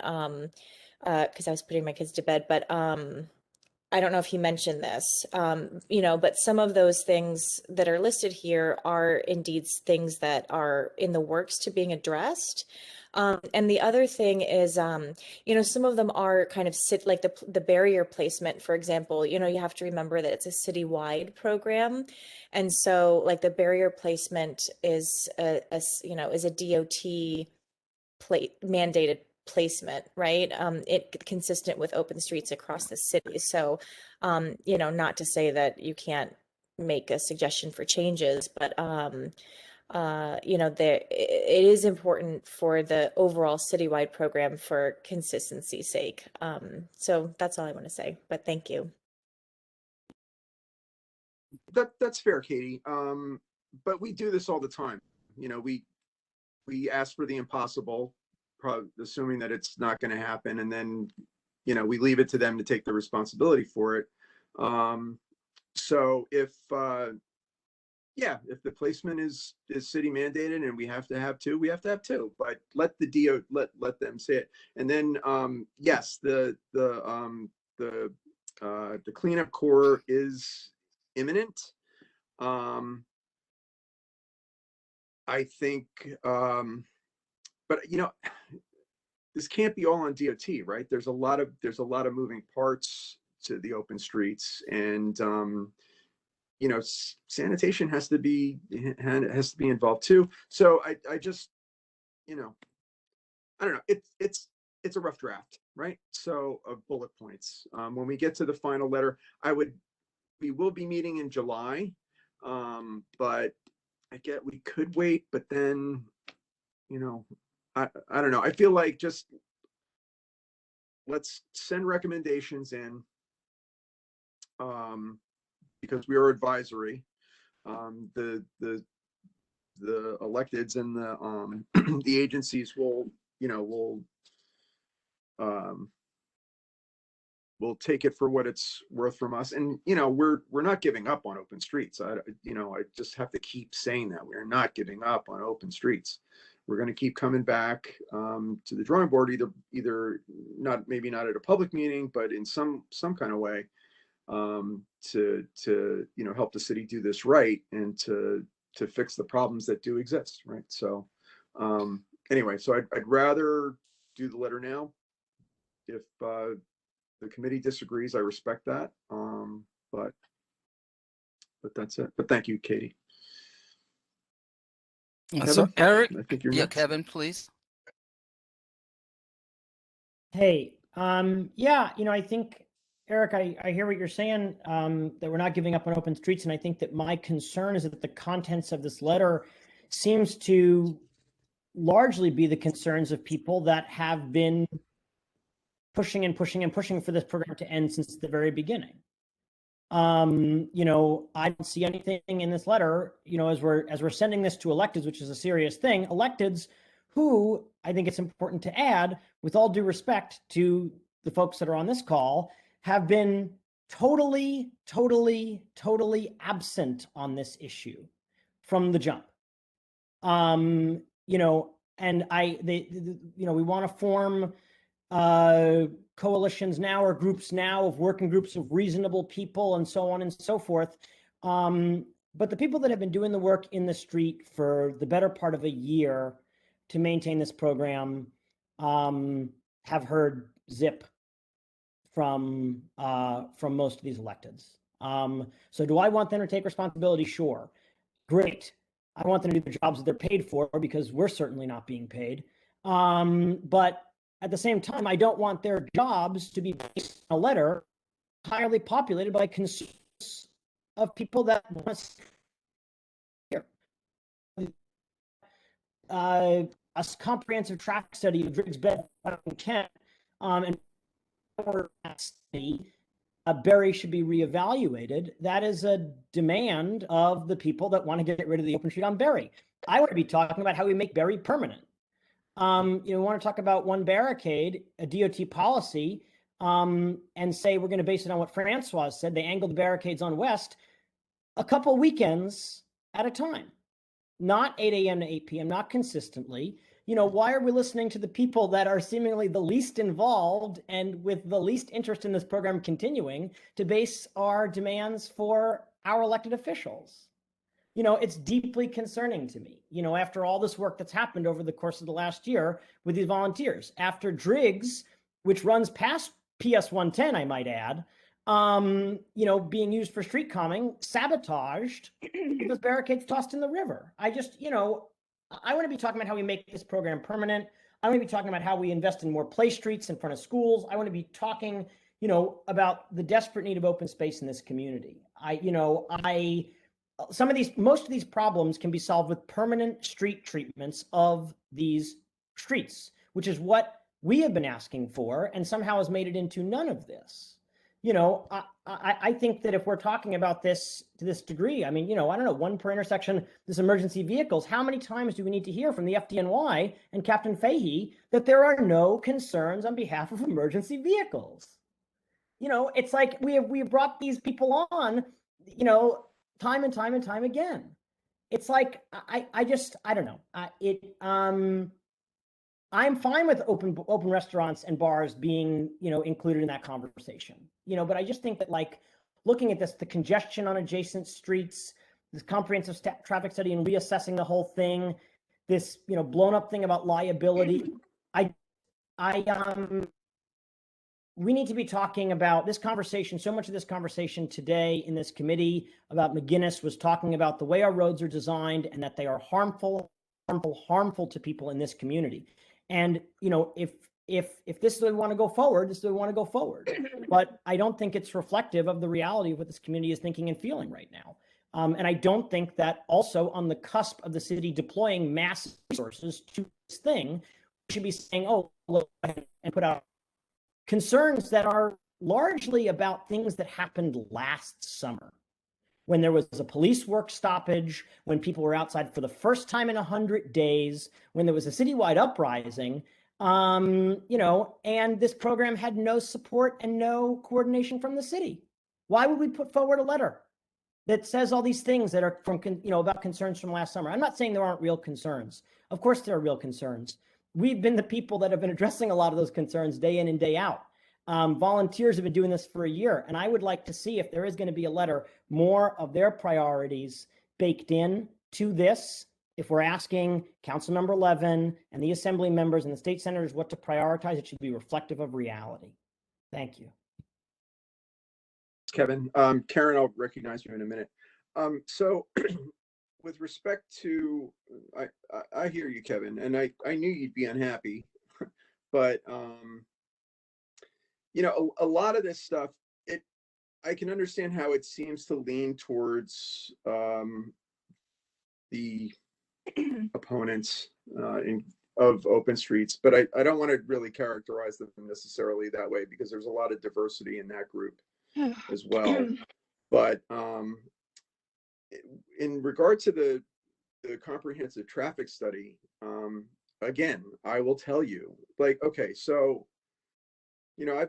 because I was putting my kids to bed, but I don't know if he mentioned this, but some of those things that are listed here are indeed things that are in the works to being addressed. And the other thing is, some of them are kind of like the barrier placement, for example, you have to remember that it's a citywide program. And so like the barrier placement is is a DOT mandated placement, right? It consistent with open streets across the city. So, not to say that you can't make a suggestion for changes, but it is important for the overall citywide program for consistency's sake. So that's all I want to say, but thank you. That's fair, Katie. But we do this all the time. We ask for the impossible, probably assuming that it's not going to happen, and then we leave it to them to take the responsibility for it. So if the placement is city mandated and we have to have two, we have to have two. But let them say it. And then yes, the cleanup corps is imminent. I think, but this can't be all on DOT, right? There's a lot of moving parts to the open streets, and sanitation has to be involved too. So I just, I don't know. It's a rough draft, right? So of bullet points. When we get to the final letter, we will be meeting in July, but we could wait, but then, I don't know. I feel like just let's send recommendations in, because we are advisory. The electeds and the the agencies will we'll take it for what it's worth from us. And we're not giving up on open streets. I just have to keep saying that we're not giving up on open streets. We're going to keep coming back to the drawing board, either maybe not at a public meeting, but in some kind of way, to help the city do this right and to fix the problems that do exist, right? So anyway, so I'd rather do the letter now. If the committee disagrees, I respect that. But that's it. But thank you, Katie. So Eric, I think you're yeah, next. Kevin, please. Hey, I think, Eric, I hear what you're saying, that we're not giving up on open streets. And I think that my concern is that the contents of this letter seems to largely be the concerns of people that have been pushing and pushing and pushing for this program to end since the very beginning. I don't see anything in this letter, as we're sending this to electeds, which is a serious thing, electeds who, I think it's important to add, with all due respect to the folks that are on this call, have been totally absent on this issue from the jump. You know, and you know, we want to form coalitions now or groups now of working groups of reasonable people and so on and so forth. But the people that have been doing the work in the street for the better part of a year to maintain this program have heard zip from most of these electeds. So do I want them to take responsibility? Sure. Great. I want them to do the jobs that they're paid for, because we're certainly not being paid. But at the same time, I don't want their jobs to be based on a letter entirely populated by concerns of people that want to hear. A comprehensive traffic study of Driggs Bed and Kent, and Berry should be reevaluated. That is a demand of the people that want to get rid of the open street on Berry. I want to be talking about how we make Berry permanent. You know, we want to talk about one barricade, a DOT policy, and say we're going to base it on what Francois said. They angled the barricades on West a couple weekends at a time, not 8 a.m. to 8 p.m., not consistently. You know, why are we listening to the people that are seemingly the least involved and with the least interest in this program continuing to base our demands for our elected officials? You know, it's deeply concerning to me, you know, after all this work that's happened over the course of the last year with these volunteers, after Driggs, which runs past PS 110, I might add, you know, being used for street calming, sabotaged, those barricades tossed in the river. I just, you know, I want to be talking about how we make this program permanent. I want to be talking about how we invest in more play streets in front of schools. I want to be talking, you know, about the desperate need of open space in this community. Most of these problems can be solved with permanent street treatments of these streets, which is what we have been asking for, and somehow has made it into none of this. You know, I think that if we're talking about this to this degree, I mean, you know, I don't know, one per intersection, this emergency vehicles, how many times do we need to hear from the FDNY and Captain Fahey that there are no concerns on behalf of emergency vehicles? You know, it's like we have brought these people on, you know, time and time and time again. It's like, I don't know. I'm fine with open restaurants and bars being, you know, included in that conversation, you know, but I just think that, like, looking at this, the congestion on adjacent streets, this comprehensive traffic study and reassessing the whole thing, this, you know, blown up thing about liability, we need to be talking about this conversation. So much of this conversation today in this committee about McGinnis was talking about the way our roads are designed and that they are harmful to people in this community. And, you know, if this is the way we want to go forward, this is the way we want to go forward. But I don't think it's reflective of the reality of what this community is thinking and feeling right now. And I don't think that also on the cusp of the city deploying mass resources to this thing, we should be saying, oh, look, and put out concerns that are largely about things that happened last summer, when there was a police work stoppage, when people were outside for the first time in 100 days, when there was a citywide uprising, you know, and this program had no support and no coordination from the city. Why would we put forward a letter that says all these things that are from, you know, about concerns from last summer? I'm not saying there aren't real concerns. Of course there are real concerns. We've been the people that have been addressing a lot of those concerns day in and day out. Volunteers have been doing this for a year, and I would like to see, if there is going to be a letter, more of their priorities baked in to this. If we're asking Councilmember Levin and the Assembly members and the state senators what to prioritize, it should be reflective of reality. Thank you. Kevin. Karen, I'll recognize you in a minute. So with respect to, I hear you, Kevin, and I knew you'd be unhappy, but you know, a lot of this stuff, I can understand how it seems to lean towards the opponents of open streets, but I don't want to really characterize them necessarily that way, because there's a lot of diversity in that group as well. But in regard to the comprehensive traffic study, again, I will tell you, like, okay, so, you know,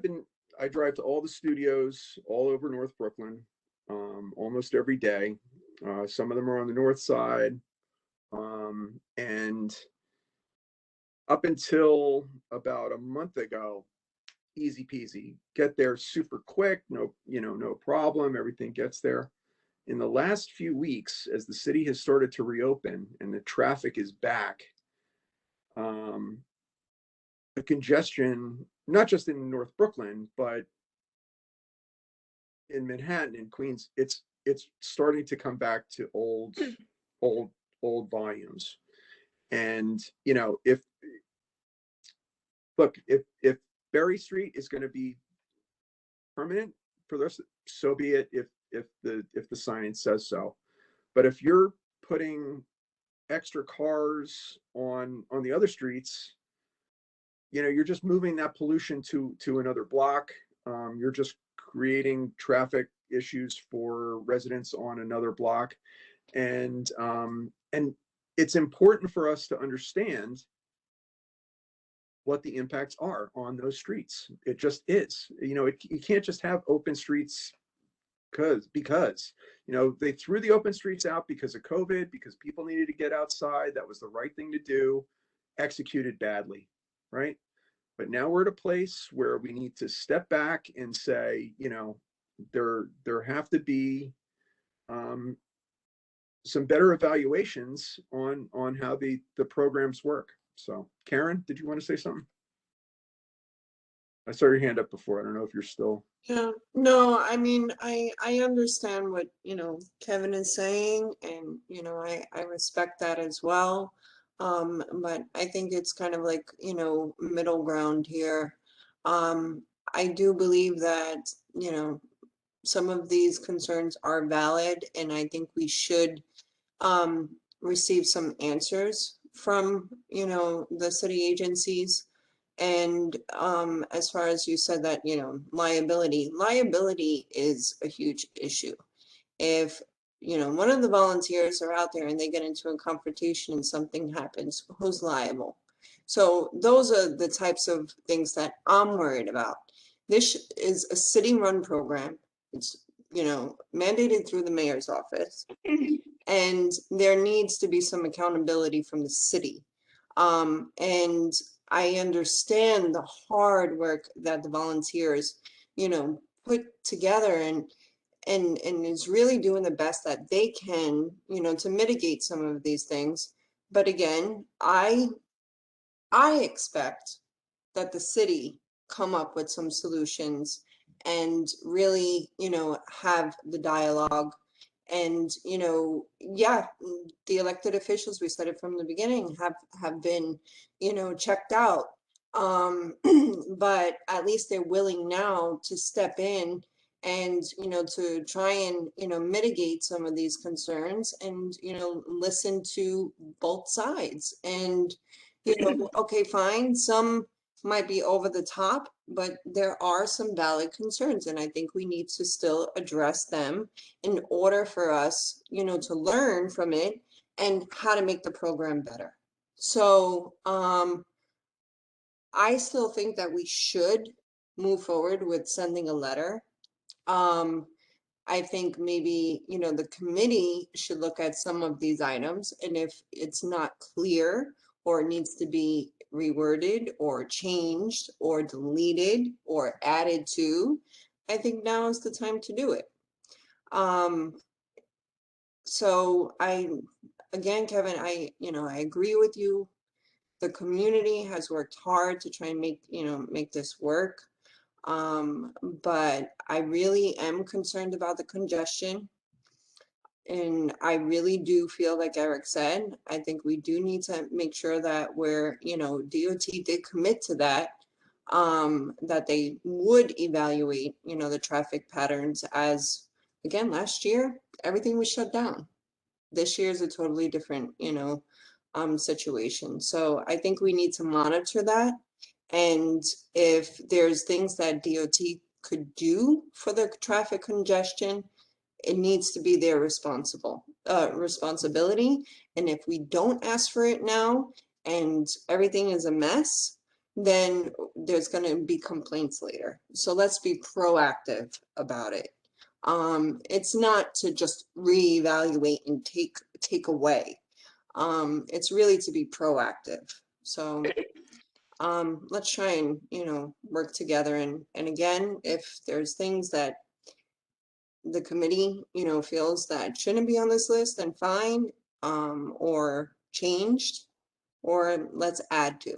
I drive to all the studios all over North Brooklyn, almost every day. Some of them are on the north side. And up until about a month ago, easy peasy, get there super quick, no, no problem, everything gets there. In the last few weeks, as the city has started to reopen and the traffic is back, the congestion, not just in North Brooklyn, but in Manhattan and Queens, it's starting to come back to old volumes. And if Berry Street is going to be permanent for this, so be it. If the science says so, but if you're putting extra cars on the other streets, you're just moving that pollution to another block. You're just creating traffic issues for residents on another block, and it's important for us to understand what the impacts are on those streets. It just is. You can't just have open streets because they threw the open streets out because of COVID, because people needed to get outside. That was the right thing to do. Executed badly, right? But now we're at a place where we need to step back and say, there have to be some better evaluations on how the programs work. So, Karen, did you want to say something? I saw your hand up before. I don't know if you're still. Yeah, no, I mean, I understand what, Kevin is saying, and, I respect that as well. But I think it's kind of like, middle ground here. I do believe that, some of these concerns are valid, and I think we should receive some answers from, the city agencies. And as far as you said that, liability is a huge issue. If, one of the volunteers are out there and they get into a confrontation and something happens, who's liable? So those are the types of things that I'm worried about. This is a city-run program. It's, mandated through the mayor's office. And there needs to be some accountability from the city. And I understand the hard work that the volunteers, put together and is really doing the best that they can, to mitigate some of these things. But again, I expect that the city come up with some solutions and really, have the dialogue. And, yeah, the elected officials, we said it from the beginning, have been, checked out. But at least they're willing now to step in and, to try and, mitigate some of these concerns and, listen to both sides. And, okay, fine, some might be over the top, but there are some valid concerns, and I think we need to still address them in order for us, to learn from it and how to make the program better. So I still think that we should move forward with sending a letter. I think maybe, the committee should look at some of these items, and if it's not clear or it needs to be reworded or changed or deleted or added to, I think now is the time to do it. So again, Kevin, I agree with you. The community has worked hard to try and make this work. But I really am concerned about the congestion. And I really do feel, like Eric said, I think we do need to make sure that we're, DOT did commit to that, that they would evaluate, the traffic patterns as, again, last year, everything was shut down. This year is a totally different, situation. So I think we need to monitor that. And if there's things that DOT could do for the traffic congestion, it needs to be their responsibility. And if we don't ask for it now and everything is a mess, then there's going to be complaints later. So let's be proactive about it. It's not to just reevaluate and take away. It's really to be proactive. So let's try and, work together. And again, if there's things that the committee, feels that shouldn't be on this list, then fine, or changed, or let's add to.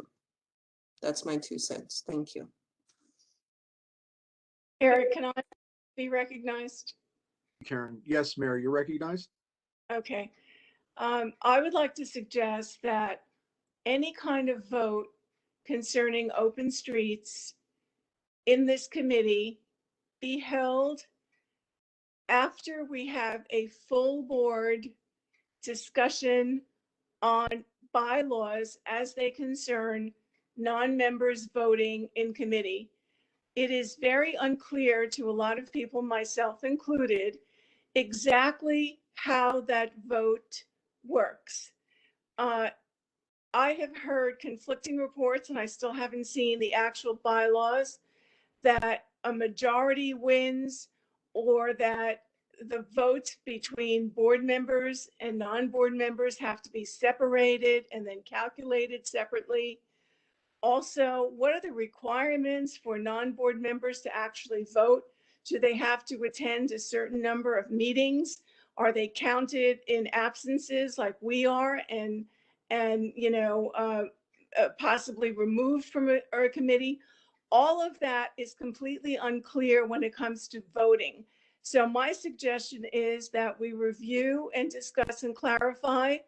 That's my 2 cents. Thank you. Eric, can I be recognized? Karen, yes, Mary, you're recognized. Okay. I would like to suggest that any kind of vote concerning open streets in this committee be held after we have a full board discussion on bylaws as they concern non-members voting in committee. It is very unclear to a lot of people, myself included, exactly how that vote works. I have heard conflicting reports, and I still haven't seen the actual bylaws, that a majority wins, or that the votes between board members and non-board members have to be separated and then calculated separately. Also, what are the requirements for non-board members to actually vote? Do they have to attend a certain number of meetings? Are they counted in absences like we are, and possibly removed from a committee? All of that is completely unclear when it comes to voting. So my suggestion is that we review and discuss and clarify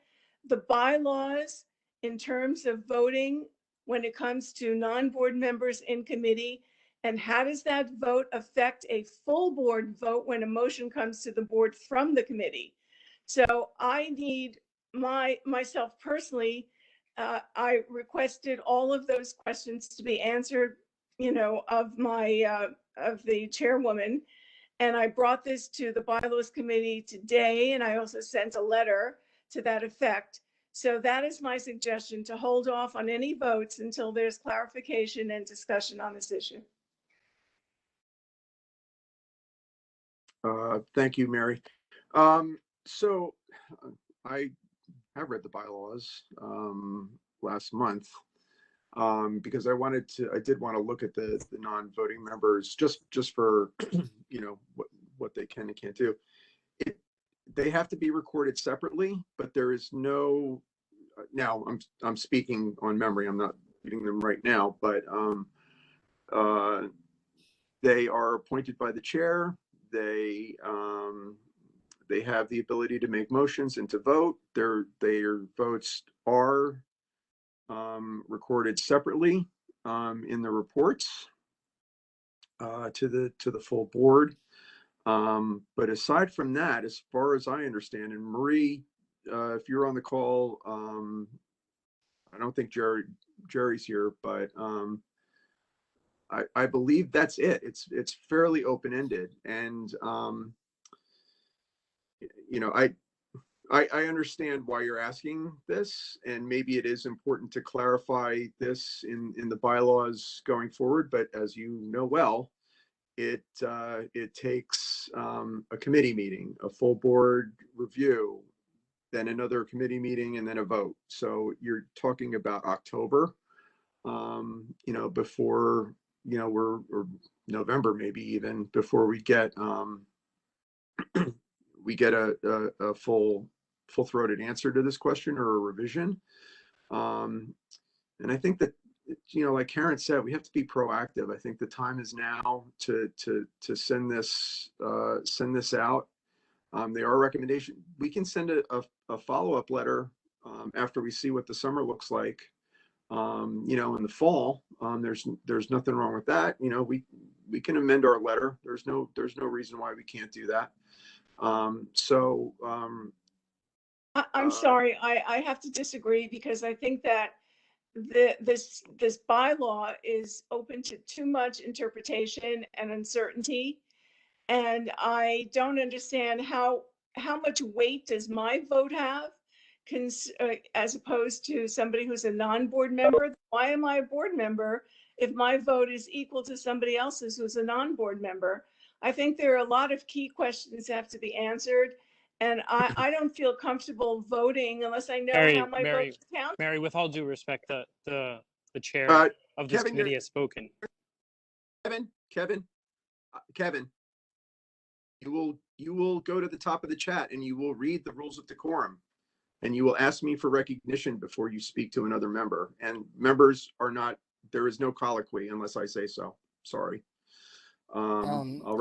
the bylaws in terms of voting when it comes to non-board members in committee, and how does that vote affect a full board vote when a motion comes to the board from the committee? So I need myself personally, I requested all of those questions to be answered, of the chairwoman. And I brought this to the bylaws committee today, and I also sent a letter to that effect. So that is my suggestion, to hold off on any votes until there's clarification and discussion on this issue. Thank you, Mary. So I have read the bylaws last month because I did want to look at the non-voting members just for what they can and can't do. They have to be recorded separately, but there is no. Now I'm speaking on memory. I'm not reading them right now, but they are appointed by the chair. They have the ability to make motions and to vote. Their votes are recorded separately in the reports to the full board. But aside from that, as far as I understand, and Marie, if you're on the call, I don't think Jerry's here, but I believe that's it. It's fairly open-ended, and I understand why you're asking this, and maybe it is important to clarify this in the bylaws going forward. But as you know well, it takes a committee meeting, a full board review, then another committee meeting, and then a vote. So you're talking about October, before, or November, maybe even before we get a full-throated answer to this question or a revision. And I think that, like Karen said, we have to be proactive. I think the time is now to send this out. There are recommendations. We can send a follow-up letter after we see what the summer looks like. In the fall. There's nothing wrong with that. We can amend our letter. There's no reason why we can't do that. I'm sorry, I have to disagree, because I think that this bylaw is open to too much interpretation and uncertainty, and I don't understand how much weight does my vote have as opposed to somebody who's a non-board member. Why am I a board member if my vote is equal to somebody else's who's a non-board member? I think there are a lot of key questions that have to be answered. And I don't feel comfortable voting unless I know how my vote counts. Mary, with all due respect, the chair of this Kevin, committee has spoken. Kevin, you will go to the top of the chat and you will read the rules of decorum, and you will ask me for recognition before you speak to another member. And members are not. There is no colloquy unless I say so. Sorry. I'll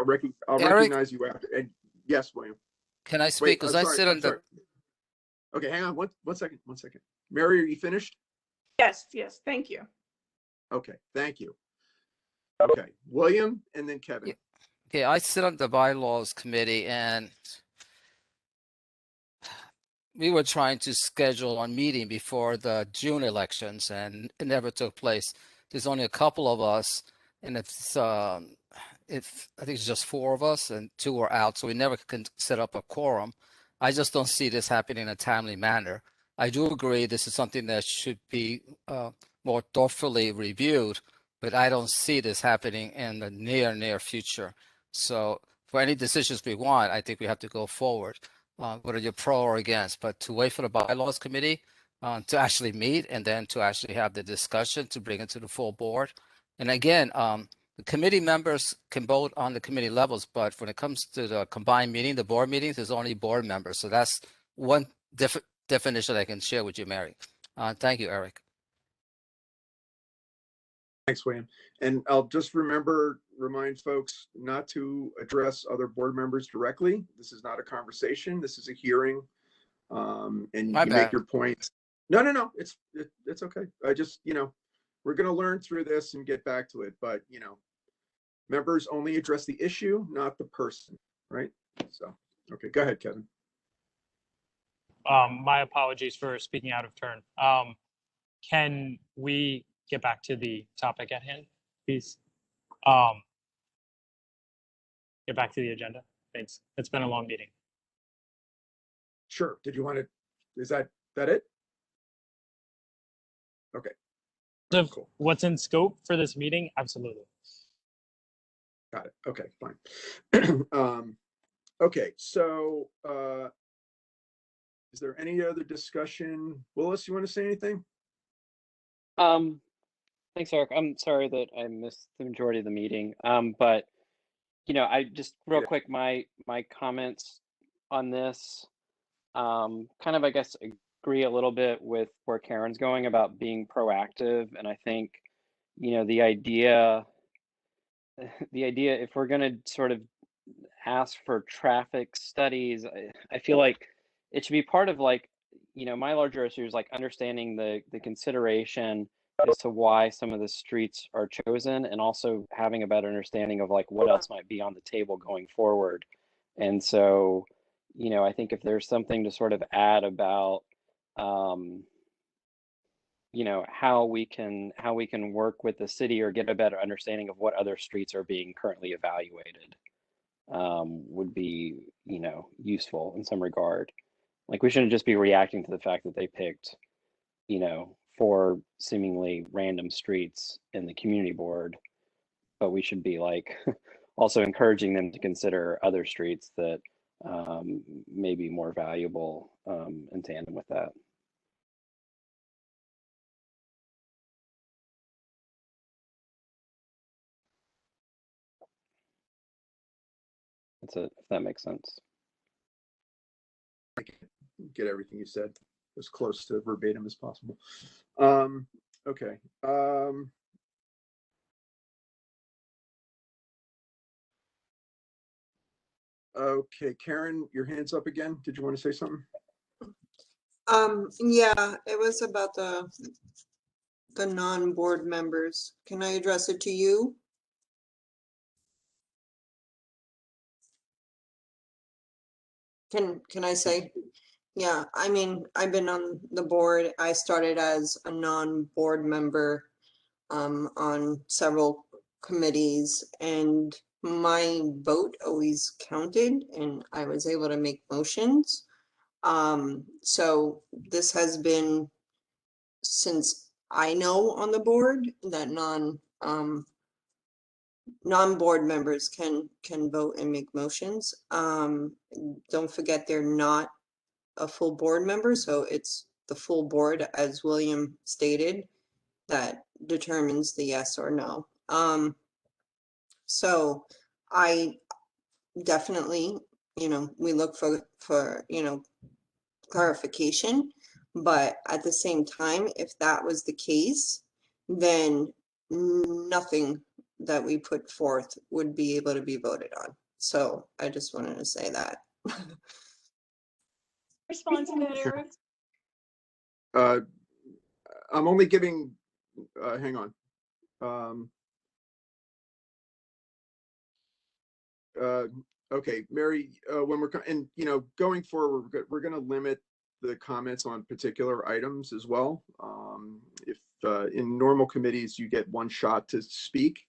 recognize you after. And yes, William. Can I speak? Because I sit on the. Okay, hang on one second. Mary, are you finished? Yes, thank you. Okay, thank you. Okay, William and then Kevin. Okay, I sit on the bylaws committee, and we were trying to schedule a meeting before the June elections, and it never took place. There's only a couple of us, and I think it's just 4 of us, and 2 are out, so we never can set up a quorum. I just don't see this happening in a timely manner. I do agree this is something that should be more thoughtfully reviewed, but I don't see this happening in the near future. So for any decisions we want, I think we have to go forward, whether you're pro or against. But to wait for the bylaws committee to actually meet and then to actually have the discussion to bring it to the full board. And again, the committee members can vote on the committee levels, but when it comes to the combined meeting, the board meetings, there's only board members. So that's one definition I can share with you, Mary. Thank you, Eric. Thanks, William. And I'll just remind folks not to address other board members directly. This is not a conversation. This is a hearing. And you can make your points. No, it's okay. I just, we're going to learn through this and get back to it. But, members only address the issue, not the person, right? So, okay, go ahead, Kevin. My apologies for speaking out of turn. Can we get back to the topic at hand, please? Get back to the agenda. Thanks. It's been a long meeting. Sure. Did you want to, is that it? Okay. So cool. What's in scope for this meeting? Absolutely. Got it. Okay, fine. Okay, so is there any other discussion? Willis, you want to say anything? Thanks, Eric. I'm sorry that I missed the majority of the meeting. But I just real quick, my comments on this kind of, I guess, agree a little bit with where Karen's going about being proactive. And I think, the idea, if we're going to sort of ask for traffic studies, I feel like it should be part of my larger issue is understanding the consideration as to why some of the streets are chosen, and also having a better understanding of what else might be on the table going forward. And so, I think if there's something to sort of add about, how we can work with the city or get a better understanding of what other streets are being currently evaluated, would be, useful in some regard. We shouldn't just be reacting to the fact that they picked, 4 seemingly random streets in the community board, but we should be also encouraging them to consider other streets that may be more valuable in tandem with that. That's it, if that makes sense. I can get everything you said as close to verbatim as possible. Okay. Okay, Karen, your hand's up again. Did you want to say something? Yeah, it was about the non-board members. Can I address it to you? Can I say? Yeah, I mean, I've been on the board. I started as a non-board member on several committees, and my vote always counted, and I was able to make motions. So this has been, since I know on the board, that non-board members can vote and make motions. Don't forget, they're not a full board member, so it's the full board, as William stated, that determines the yes or no. So I definitely, we look for clarification, but at the same time, if that was the case, then nothing that we put forth would be able to be voted on. So I just wanted to say that. Response to that, Sure. Eric? I'm only giving, hang on. Okay, Mary, when we're, and going forward, we're going to limit the comments on particular items as well. If in normal committees, you get one shot to speak,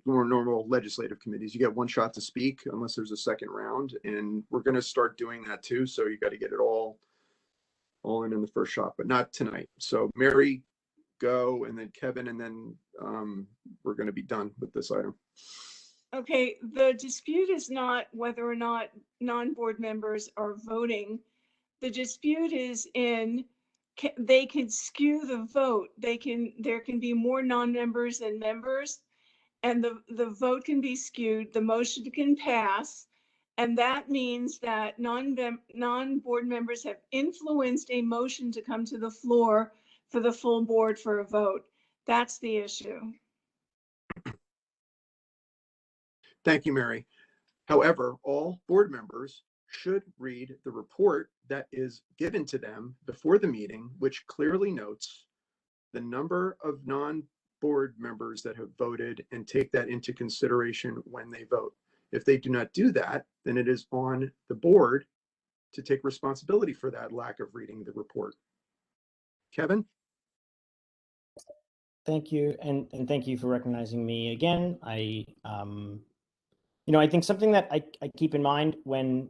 more normal legislative committees, you get one shot to speak unless there's a second round. And we're going to start doing that too. So you got to get it all in the first shot, but not tonight. So Mary, go, and then Kevin, and then we're going to be done with this item. Okay, the dispute is not whether or not non-board members are voting. The dispute is they can skew the vote. There can be more non-members than members, and the vote can be skewed. The motion can pass, and that means that non-board members have influenced a motion to come to the floor for the full board for a vote. That's the issue. Thank you, Mary. However, all board members should read the report that is given to them before the meeting, which clearly notes the number of non-board members that have voted, and take that into consideration when they vote. If they do not do that, then it is on the board to take responsibility for that lack of reading the report. Kevin? Thank you, and thank you for recognizing me again. I think something that I keep in mind when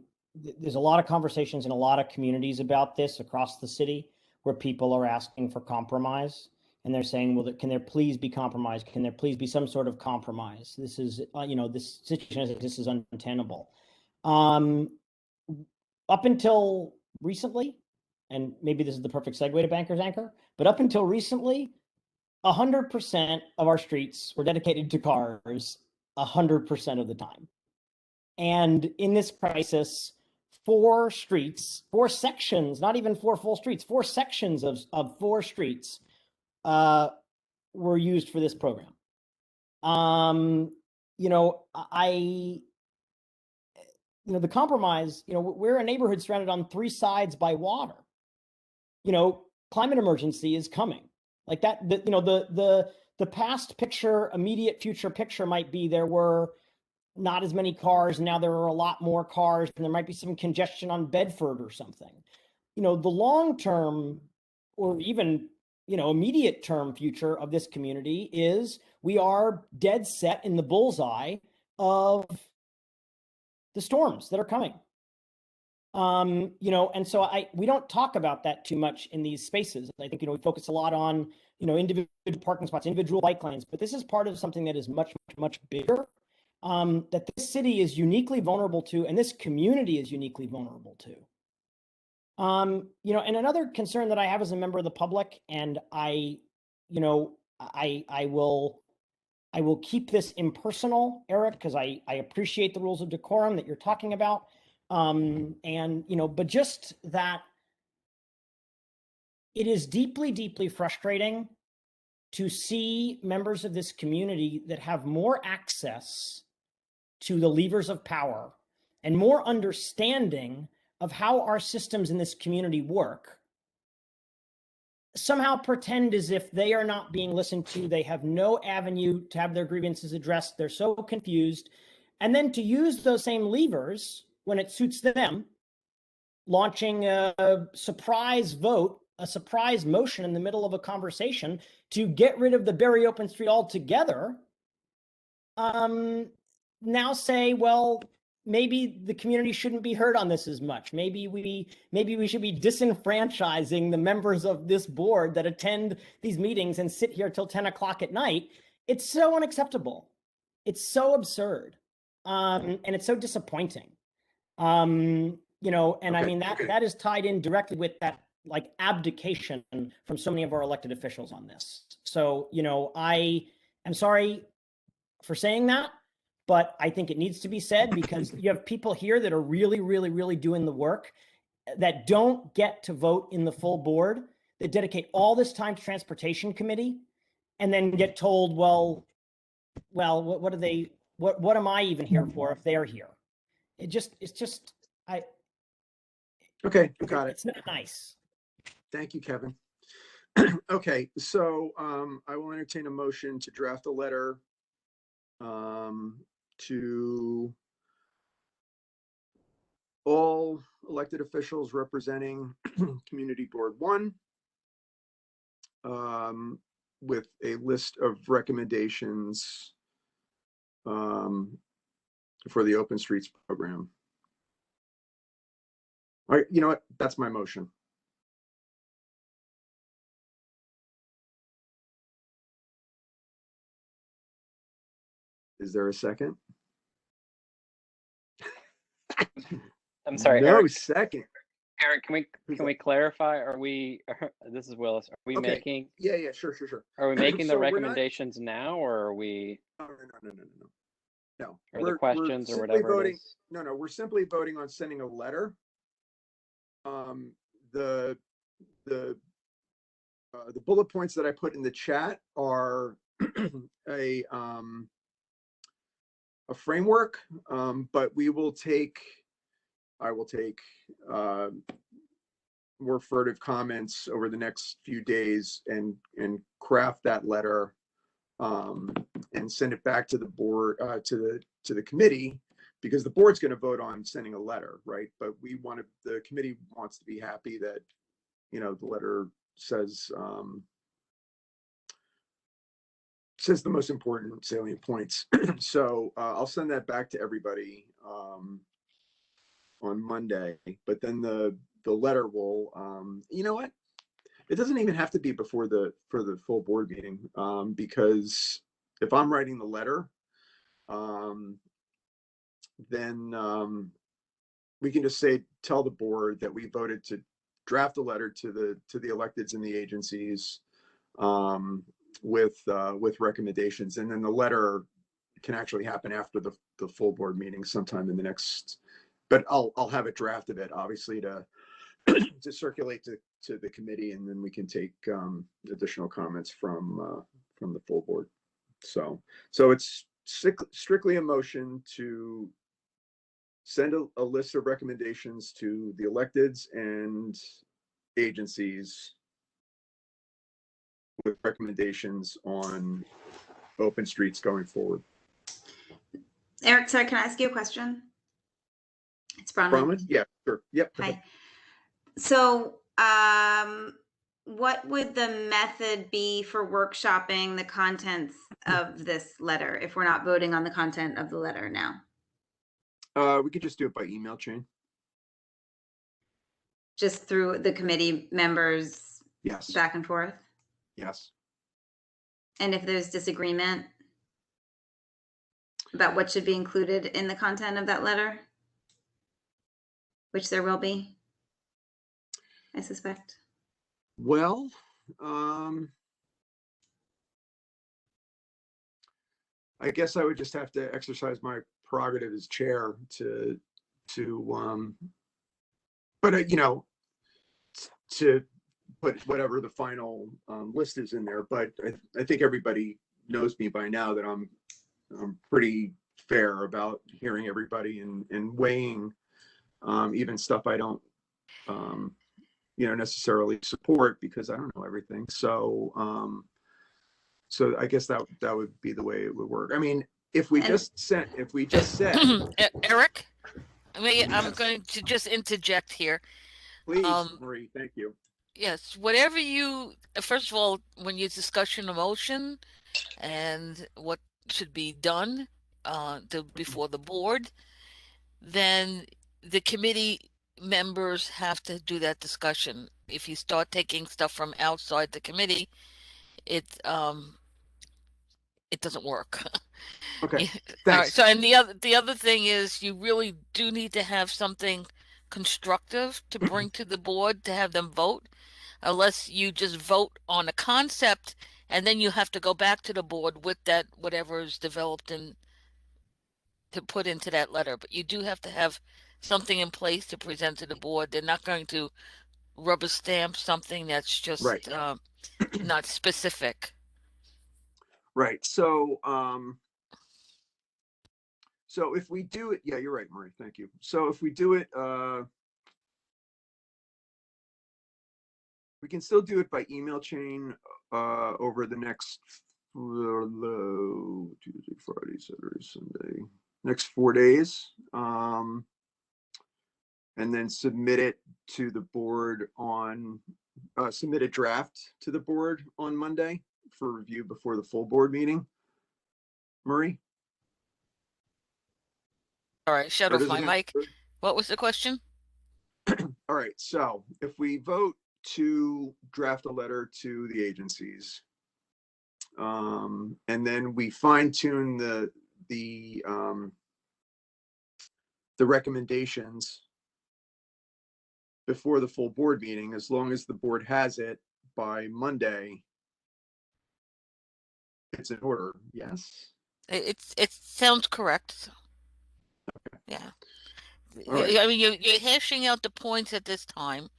there's a lot of conversations in a lot of communities about this across the city, where people are asking for compromise, and they're saying, well, can there please be compromise? Can there please be some sort of compromise? This is, this situation, this is untenable. Up until recently, and maybe this is the perfect segue to Banker's Anchor, but up until recently, 100% of our streets were dedicated to cars 100% of the time. And in this crisis, 4 sections, not even 4 full streets, 4 sections of 4 streets were used for this program. The compromise, we're a neighborhood surrounded on 3 sides by water. Climate emergency is coming. Like that, the past picture, immediate future picture might be there were not as many cars, and now there are a lot more cars, and there might be some congestion on Bedford or something. The long term, or even immediate term future of this community is we are dead set in the bullseye of the storms that are coming. And so we don't talk about that too much in these spaces. I think, we focus a lot on, individual parking spots, individual bike lanes, but this is part of something that is much, much, much bigger, that this city is uniquely vulnerable to, and this community is uniquely vulnerable to. And another concern that I have as a member of the public, and I will keep this impersonal, Eric, because I appreciate the rules of decorum that you're talking about. But just that it is deeply, deeply frustrating to see members of this community that have more access to the levers of power and more understanding of how our systems in this community work, somehow pretend as if they are not being listened to. They have no avenue to have their grievances addressed. They're so confused. And then to use those same levers when it suits them, launching a surprise vote, a surprise motion in the middle of a conversation to get rid of the Berry Open Street altogether, now say, well, maybe the community shouldn't be heard on this as much. Maybe we should be disenfranchising the members of this board that attend these meetings and sit here till 10 o'clock at night. It's so unacceptable. It's so absurd. And it's so disappointing. And I mean, that is tied in directly with that like abdication from so many of our elected officials on this. So, I am sorry for saying that, but I think it needs to be said because you have people here that are really, really, really doing the work that don't get to vote in the full board, that dedicate all this time to transportation committee and then get told, well, what am I even here for if they're here? Okay, got it. It's not nice. Thank you, Kevin. Okay, so I will entertain a motion to draft a letter to all elected officials representing Community Board 1 with a list of recommendations for the Open Streets program. All right, you know what? That's my motion. Is there a second? I'm sorry. No Eric, second. Eric, can we clarify? Are we? This is Willis. Are we Okay. making? Yeah, sure. Are we making So the we're not- recommendations now, or are we? No. Or the questions or simply whatever voting. it is? No, we're simply voting on sending a letter. The bullet points that I put in the chat are a framework, but I will take more furtive comments over the next few days and craft that letter and send it back to the board, to the committee, because the board's going to vote on sending a letter, right? But the committee wants to be happy that, the letter says the most important salient points. So I'll send that back to everybody on Monday, but then the letter will, you know what? It doesn't even have to be for the full board meeting, because if I'm writing the letter, then we can just tell the board that we voted to draft a letter to the electeds and the agencies with recommendations, and then the letter can actually happen after the full board meeting sometime in the next. But I'll have it drafted, obviously, to circulate to the committee, and then we can take additional comments from the full board. So it's strictly a motion to send a list of recommendations to the electeds and agencies with recommendations on open streets going forward. Eric, sorry, can I ask you a question? It's Bronwyn. Yeah, sure. Yep. Hi. So, what would the method be for workshopping the contents of this letter if we're not voting on the content of the letter now? We could just do it by email chain. Just through the committee members? Yes. Back and forth? Yes. And if there's disagreement about what should be included in the content of that letter, which there will be, I suspect. Well, I guess I would just have to exercise my prerogative as chair to put whatever the final list is in there. But I think everybody knows me by now that I'm pretty fair about hearing everybody and weighing even stuff I don't necessarily support, because I don't know everything. So I guess that would be the way it would work. I mean, if we just said Eric, I'm going to just interject here. Please, Marie, thank you. Yes, whatever first of all, when you discuss your motion and what should be done before the board, then the committee members have to do that discussion. If you start taking stuff from outside the committee, it doesn't work. Okay, Yeah. All right. thanks. So, and the other thing is you really do need to have something constructive to bring to the board to have them vote, unless you just vote on a concept and then you have to go back to the board with that whatever is developed and to put into that letter. But you do have to have something in place to present to the board. They're not going to rubber stamp something that's Right. just not specific. Right. So, so if we do it, yeah, you're right, Marie. Thank you. So if we do it, we can still do it by email chain over the next Tuesday, Friday, Saturday, Sunday, next 4 days, and then submit it to the board on submit a draft to the board on Monday for review before the full board meeting. Marie? All right, shut Or off does my it have- mic. What was the question? All right, so if we vote to draft a letter to the agencies, and then we fine tune the recommendations before the full board meeting, as long as the board has it by Monday, it's in order. Yes. It sounds correct. Yeah. All right. I mean, you're hashing out the points at this time,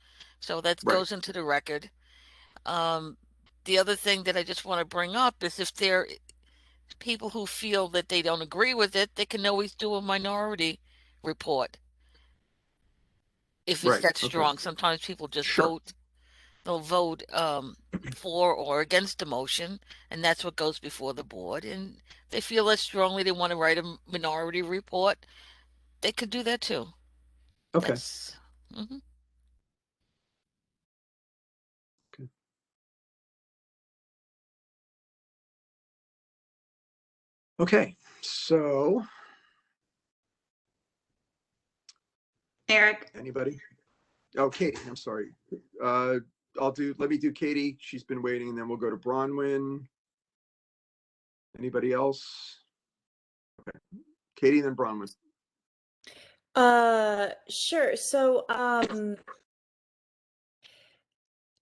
so that Right. goes into the record. The other thing that I just want to bring up is if there are people who feel that they don't agree with it, they can always do a minority report. If it's Right. that Okay. strong, sometimes people just Sure. vote. They'll vote for or against the motion, and that's what goes before the board. And if they feel that strongly they want to write a minority report, they could do that too. Okay. That's mhm. Okay. So Eric, anybody? Oh, Katie, I'm sorry. Let me do Katie. She's been waiting, and then we'll go to Bronwyn. Anybody else? Okay. Katie, then Bronwyn. Sure. So,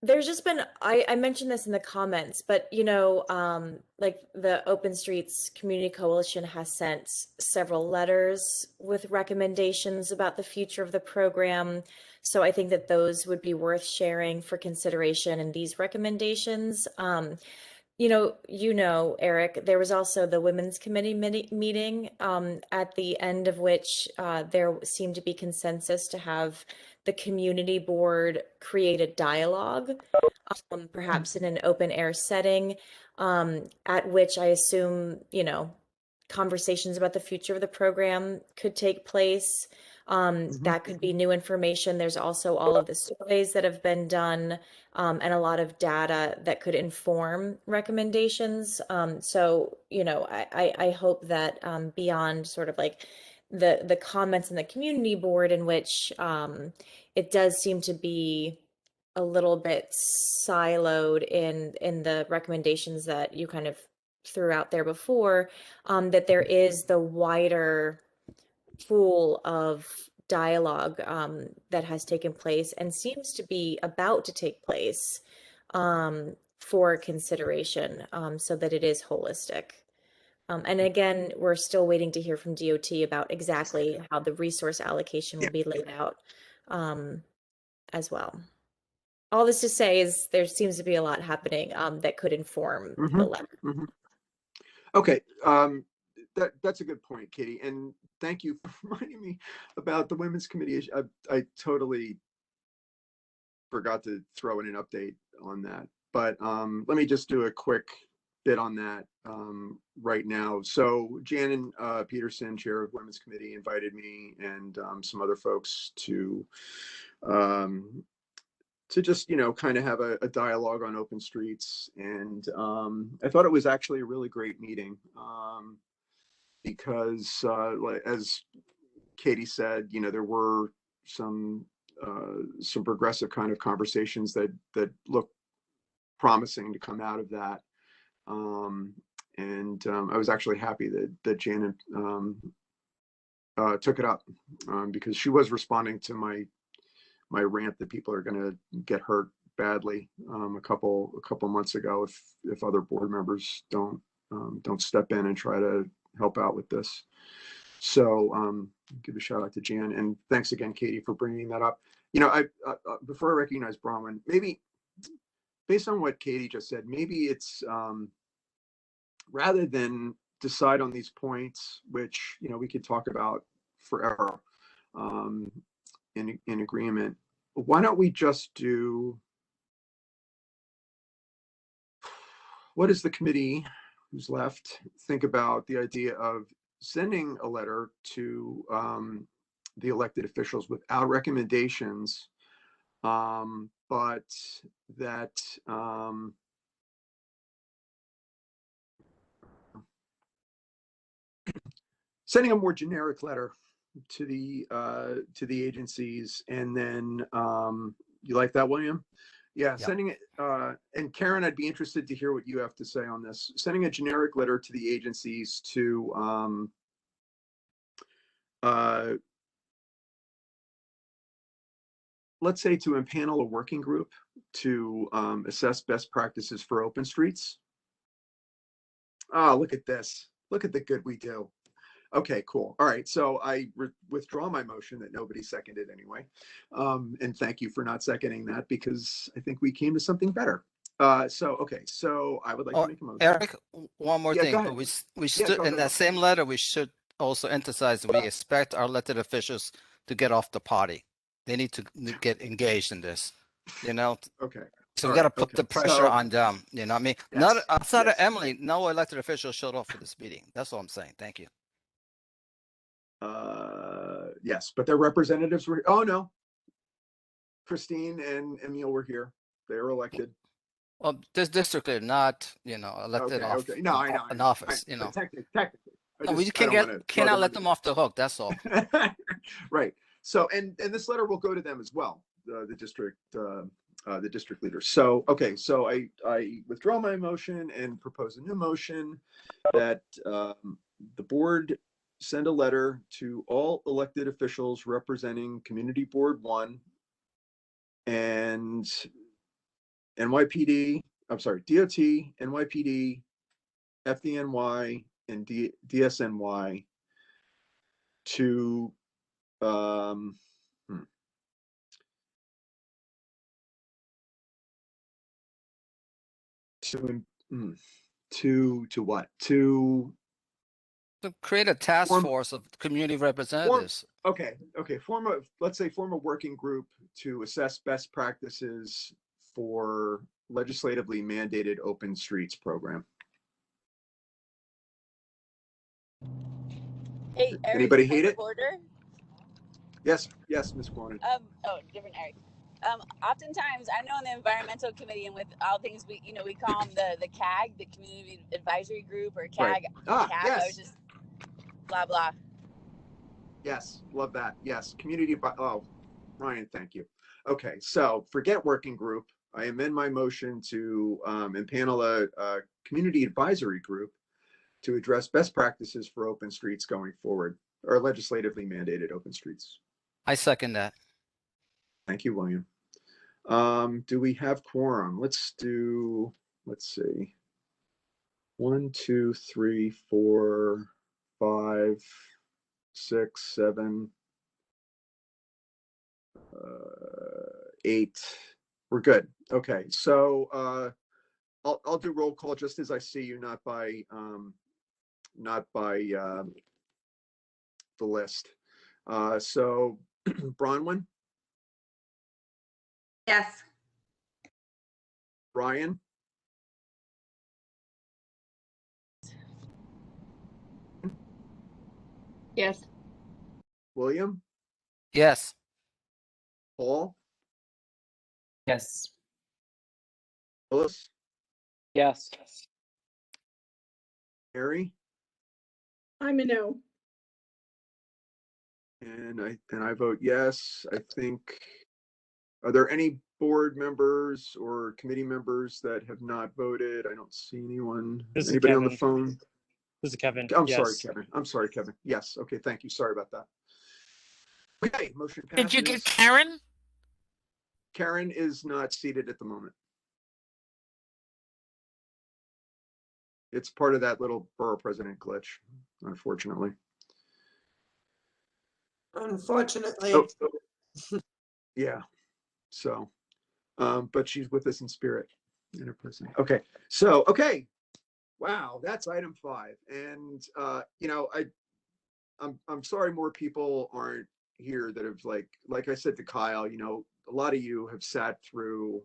there's just been, I mentioned this in the comments, but like the Open Streets Community Coalition has sent several letters with recommendations about the future of the program. So I think that those would be worth sharing for consideration in these recommendations. Eric, there was also the Women's Committee meeting, at the end of which there seemed to be consensus to have the community board create a dialogue, perhaps in an open air setting, at which I assume, conversations about the future of the program could take place. That could be new information. There's also all of the surveys that have been done, and a lot of data that could inform recommendations. So, I hope that beyond sort of like the comments in the community board, in which it does seem to be a little bit siloed in the recommendations that you kind of threw out there before, that there is the wider pool of dialogue that has taken place and seems to be about to take place, for consideration, so that it is holistic. And again, we're still waiting to hear from DOT about exactly how the resource allocation will be laid out, as well. All this to say is there seems to be a lot happening that could inform the letter. Okay. That's a good point, Katie. And thank you for reminding me about the Women's Committee issue. I totally forgot to throw in an update on that. But let me just do a quick bit on that right now. So Jan Peterson, chair of Women's Committee, invited me and some other folks to just, kind of have a dialogue on open streets. And I thought it was actually a really great meeting, because as Katie said, there were some progressive kind of conversations that look promising to come out of that. I was actually happy that Janet took it up, because she was responding to my rant that people are going to get hurt badly a couple months ago if other board members don't step in and try to help out with this. So give a shout out to Jan, and thanks again, Katie, for bringing that up. Before I recognize Bronwyn, maybe based on what Katie just said, maybe it's rather than decide on these points, which we could talk about forever in agreement, why don't we just do, what does the committee who's left think about the idea of sending a letter to the elected officials without recommendations, but that sending a more generic letter to the agencies, and then you like that, William? Yeah, sending it, and Karen, I'd be interested to hear what you have to say on this. Sending a generic letter to the agencies to let's say to impanel a working group to assess best practices for open streets. Oh, look at this. Look at the good we do. Okay, cool. All right, so I withdraw my motion that nobody seconded anyway. And thank you for not seconding that, because I think we came to something better. Okay, so I would like to make a motion. Eric, one more thing. Go But ahead. we still in that same letter, we should also emphasize that we expect our elected officials to get off the party. They need to get engaged in this, Okay. So we got to put the pressure on them. I mean, not outside of Emily, no elected officials showed up for this meeting. That's all I'm saying. Thank you. Yes, but their representatives were, oh no, Christine and Emil were here. They were elected. Well, this district is not, elected Okay. No, I know. an office, Technically. No, we cannot let them off the hook. That's all. Right. So, and this letter will go to them as well, the district leaders. So, okay. So I withdraw my motion and propose a new motion that the board send a letter to all elected officials representing Community Board 1 and NYPD, I'm sorry, DOT, NYPD, FDNY, and DSNY to what? To create a task force of community representatives. Let's say form a working group to assess best practices for legislatively mandated open streets program. Hey, Eric, anybody hate it? Order? Yes, Ms. Cronin. Different Eric. Oftentimes, I know in the environmental committee and with all things we call them the CAG, the Community Advisory Group, or CAG. Right. CAG. Yes. I was just blah blah. Yes, love that. Yes, Ryan, thank you. Okay, so forget working group. I amend my motion to impanel a community advisory group to address best practices for open streets going forward, or legislatively mandated open streets. I second that. Thank you, William. Do we have quorum? Let's see. 1, 2, 3, 4, 5, 6, 7, 8. We're good. Okay, so I'll do roll call just as I see you, not by the list. So Bronwyn? Yes. Brian? Yes. William? Yes. Paul? Yes. Phyllis? Yes. Harry? I'm a no. And I vote yes. I think, are there any board members or committee members that have not voted? I don't see anyone. This is Anybody on the Kevin. phone? This is Kevin. I'm sorry, Yes. Kevin. I'm sorry, Kevin. Yes. Okay. Thank you. Sorry about that. Okay. Motion passes. Did you get Karen? Karen is not seated at the moment. It's part of that little borough president glitch, unfortunately. Unfortunately. Oh, yeah. So, but she's with us in spirit, in her person. Okay. So, okay. Wow, that's item 5. And you know, I'm sorry more people aren't here that have like I said to Kyle, you know, a lot of you have sat through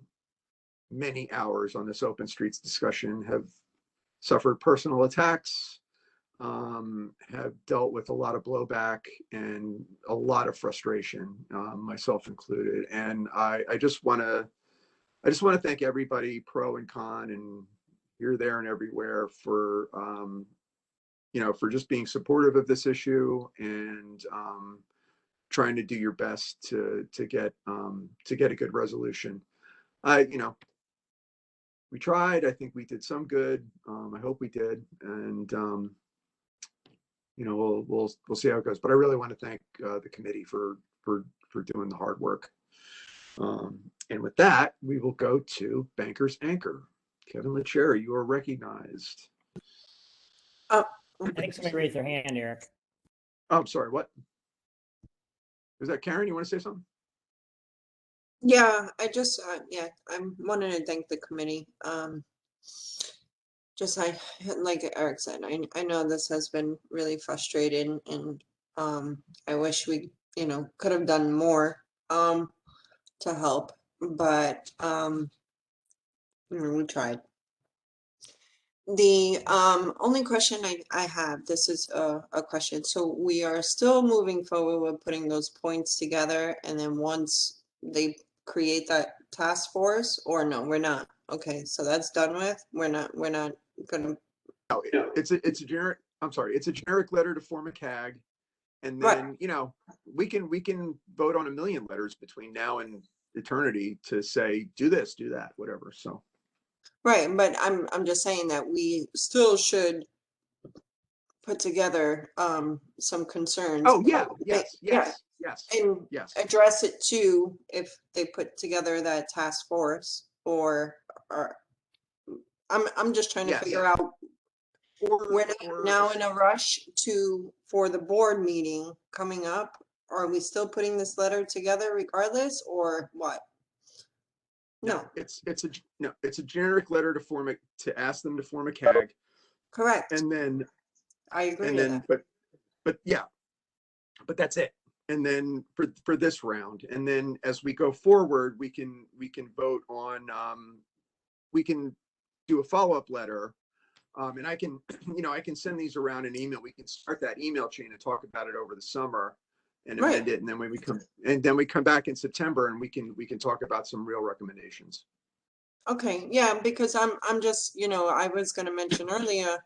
many hours on this open streets discussion, have suffered personal attacks, have dealt with a lot of blowback and a lot of frustration, myself included. And I just want to thank everybody, pro and con, and here, there, and everywhere, for you know, for just being supportive of this issue and trying to do your best to get a good resolution. You know, we tried. I think we did some good. I hope we did, and you know, we'll see how it goes. But I really want to thank the committee for doing the hard work. And with that, we will go to Banker's Anchor. Kevin LaCherry, you are recognized. I think somebody raised their hand, Eric. Oh, I'm sorry, what? Is that Karen? You want to say something? Yeah, I just, yeah, I'm wanting to thank the committee. Just like Eric said, I know this has been really frustrating, and I wish we, you know, could have done more to help, but you know, we tried. The only question I have, this is a question. So we are still moving forward with putting those points together, and then once they create that task force, or no, we're not. Okay, so that's done with. We're not gonna. No, it's a generic. I'm sorry, it's a generic letter to form a CAG, and then Right. you know, we can vote on a million letters between now and eternity to say do this, do that, whatever. So. Right, but I'm just saying that we still should put together some concerns. Oh yeah, yes, Yeah, yes, yes, and yes. address it too if they put together that task force, or I'm just trying to Yes. figure out. We're or- now in a rush for the board meeting coming up. Are we still putting this letter together regardless, or what? No, it's a generic letter to ask them to form a CAG. correct. And then I agree and with then that. but yeah, but that's it. And then for this round, and then as we go forward, we can vote on we can do a follow-up letter. And I can, you know, I can send these around an email. We can start that email chain and talk about it over the summer and amend it. And then when we come back in September, and we can talk about some real recommendations. Okay, yeah, because I'm just, you know, I was going to mention earlier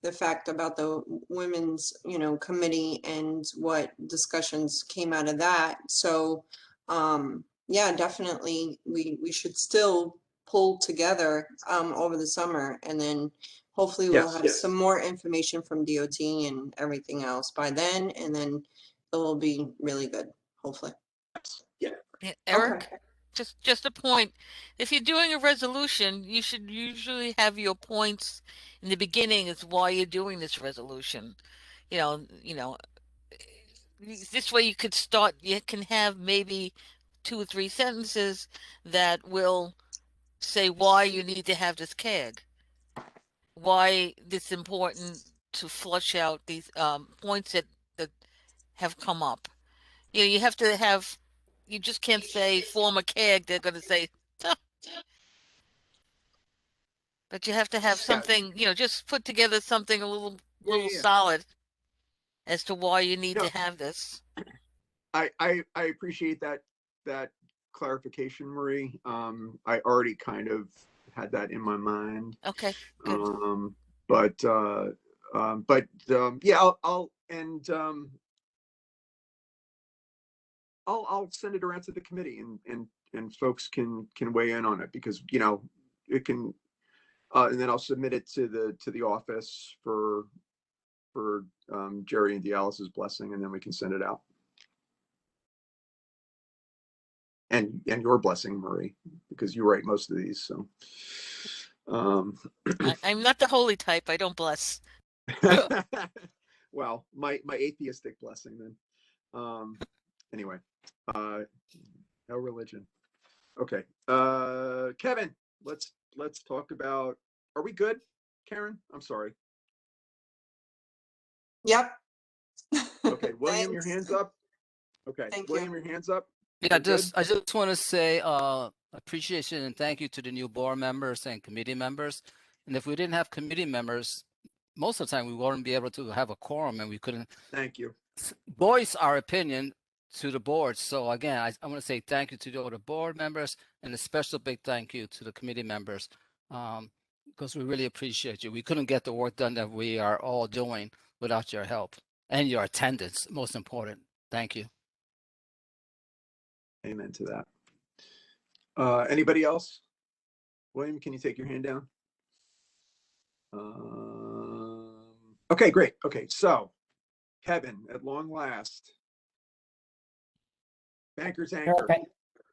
the fact about the women's, you know, committee and what discussions came out of that. So, yeah, definitely we should still pull together over the summer, and then hopefully we'll have some more information from DOT and everything else by then, and then it will be really good, hopefully. Yeah. Yeah, Eric, Okay. just a point. If you're doing a resolution, you should usually have your points in the beginning as why you're doing this resolution. You know, this way you could start, you can have maybe 2 or 3 sentences that will say why you need to have this CAG, why it's important to flush out these points that have come up. You know, you have to have, you just can't say form a CAG, they're going to say, "Huh." But you have to have something, you know, just put together something a little solid as to why you need to have this. I appreciate that clarification, Marie. I already kind of had that in my mind. Okay, good. But yeah, I'll I'll send it around to the committee and folks can weigh in on it, because, you know, it can, and then I'll submit it to the office for Jerry and Dialysis blessing, and then we can send it out. And your blessing, Marie, because you write most of these. So I'm not the holy type. I don't bless. well, my atheistic blessing then. Anyway, no religion. Okay. Kevin, let's talk about, are we good? Karen, I'm sorry. Yep. Okay, William, your hands up. Okay, Thank William, you. your hands up. Yeah, You're good? I just want to say appreciation and thank you to the new board members and committee members. And if we didn't have committee members, most of the time we wouldn't be able to have a quorum and we couldn't Thank you. voice our opinion to the board. So again, I want to say thank you to all the board members and a special big thank you to the committee members, because we really appreciate you. We couldn't get the work done that we are all doing without your help and your attendance, most important. Thank you. Amen to that. Anybody else? William, can you take your hand down? Okay, great. Okay, so Kevin, at long last, Banker's Anchor. Eric,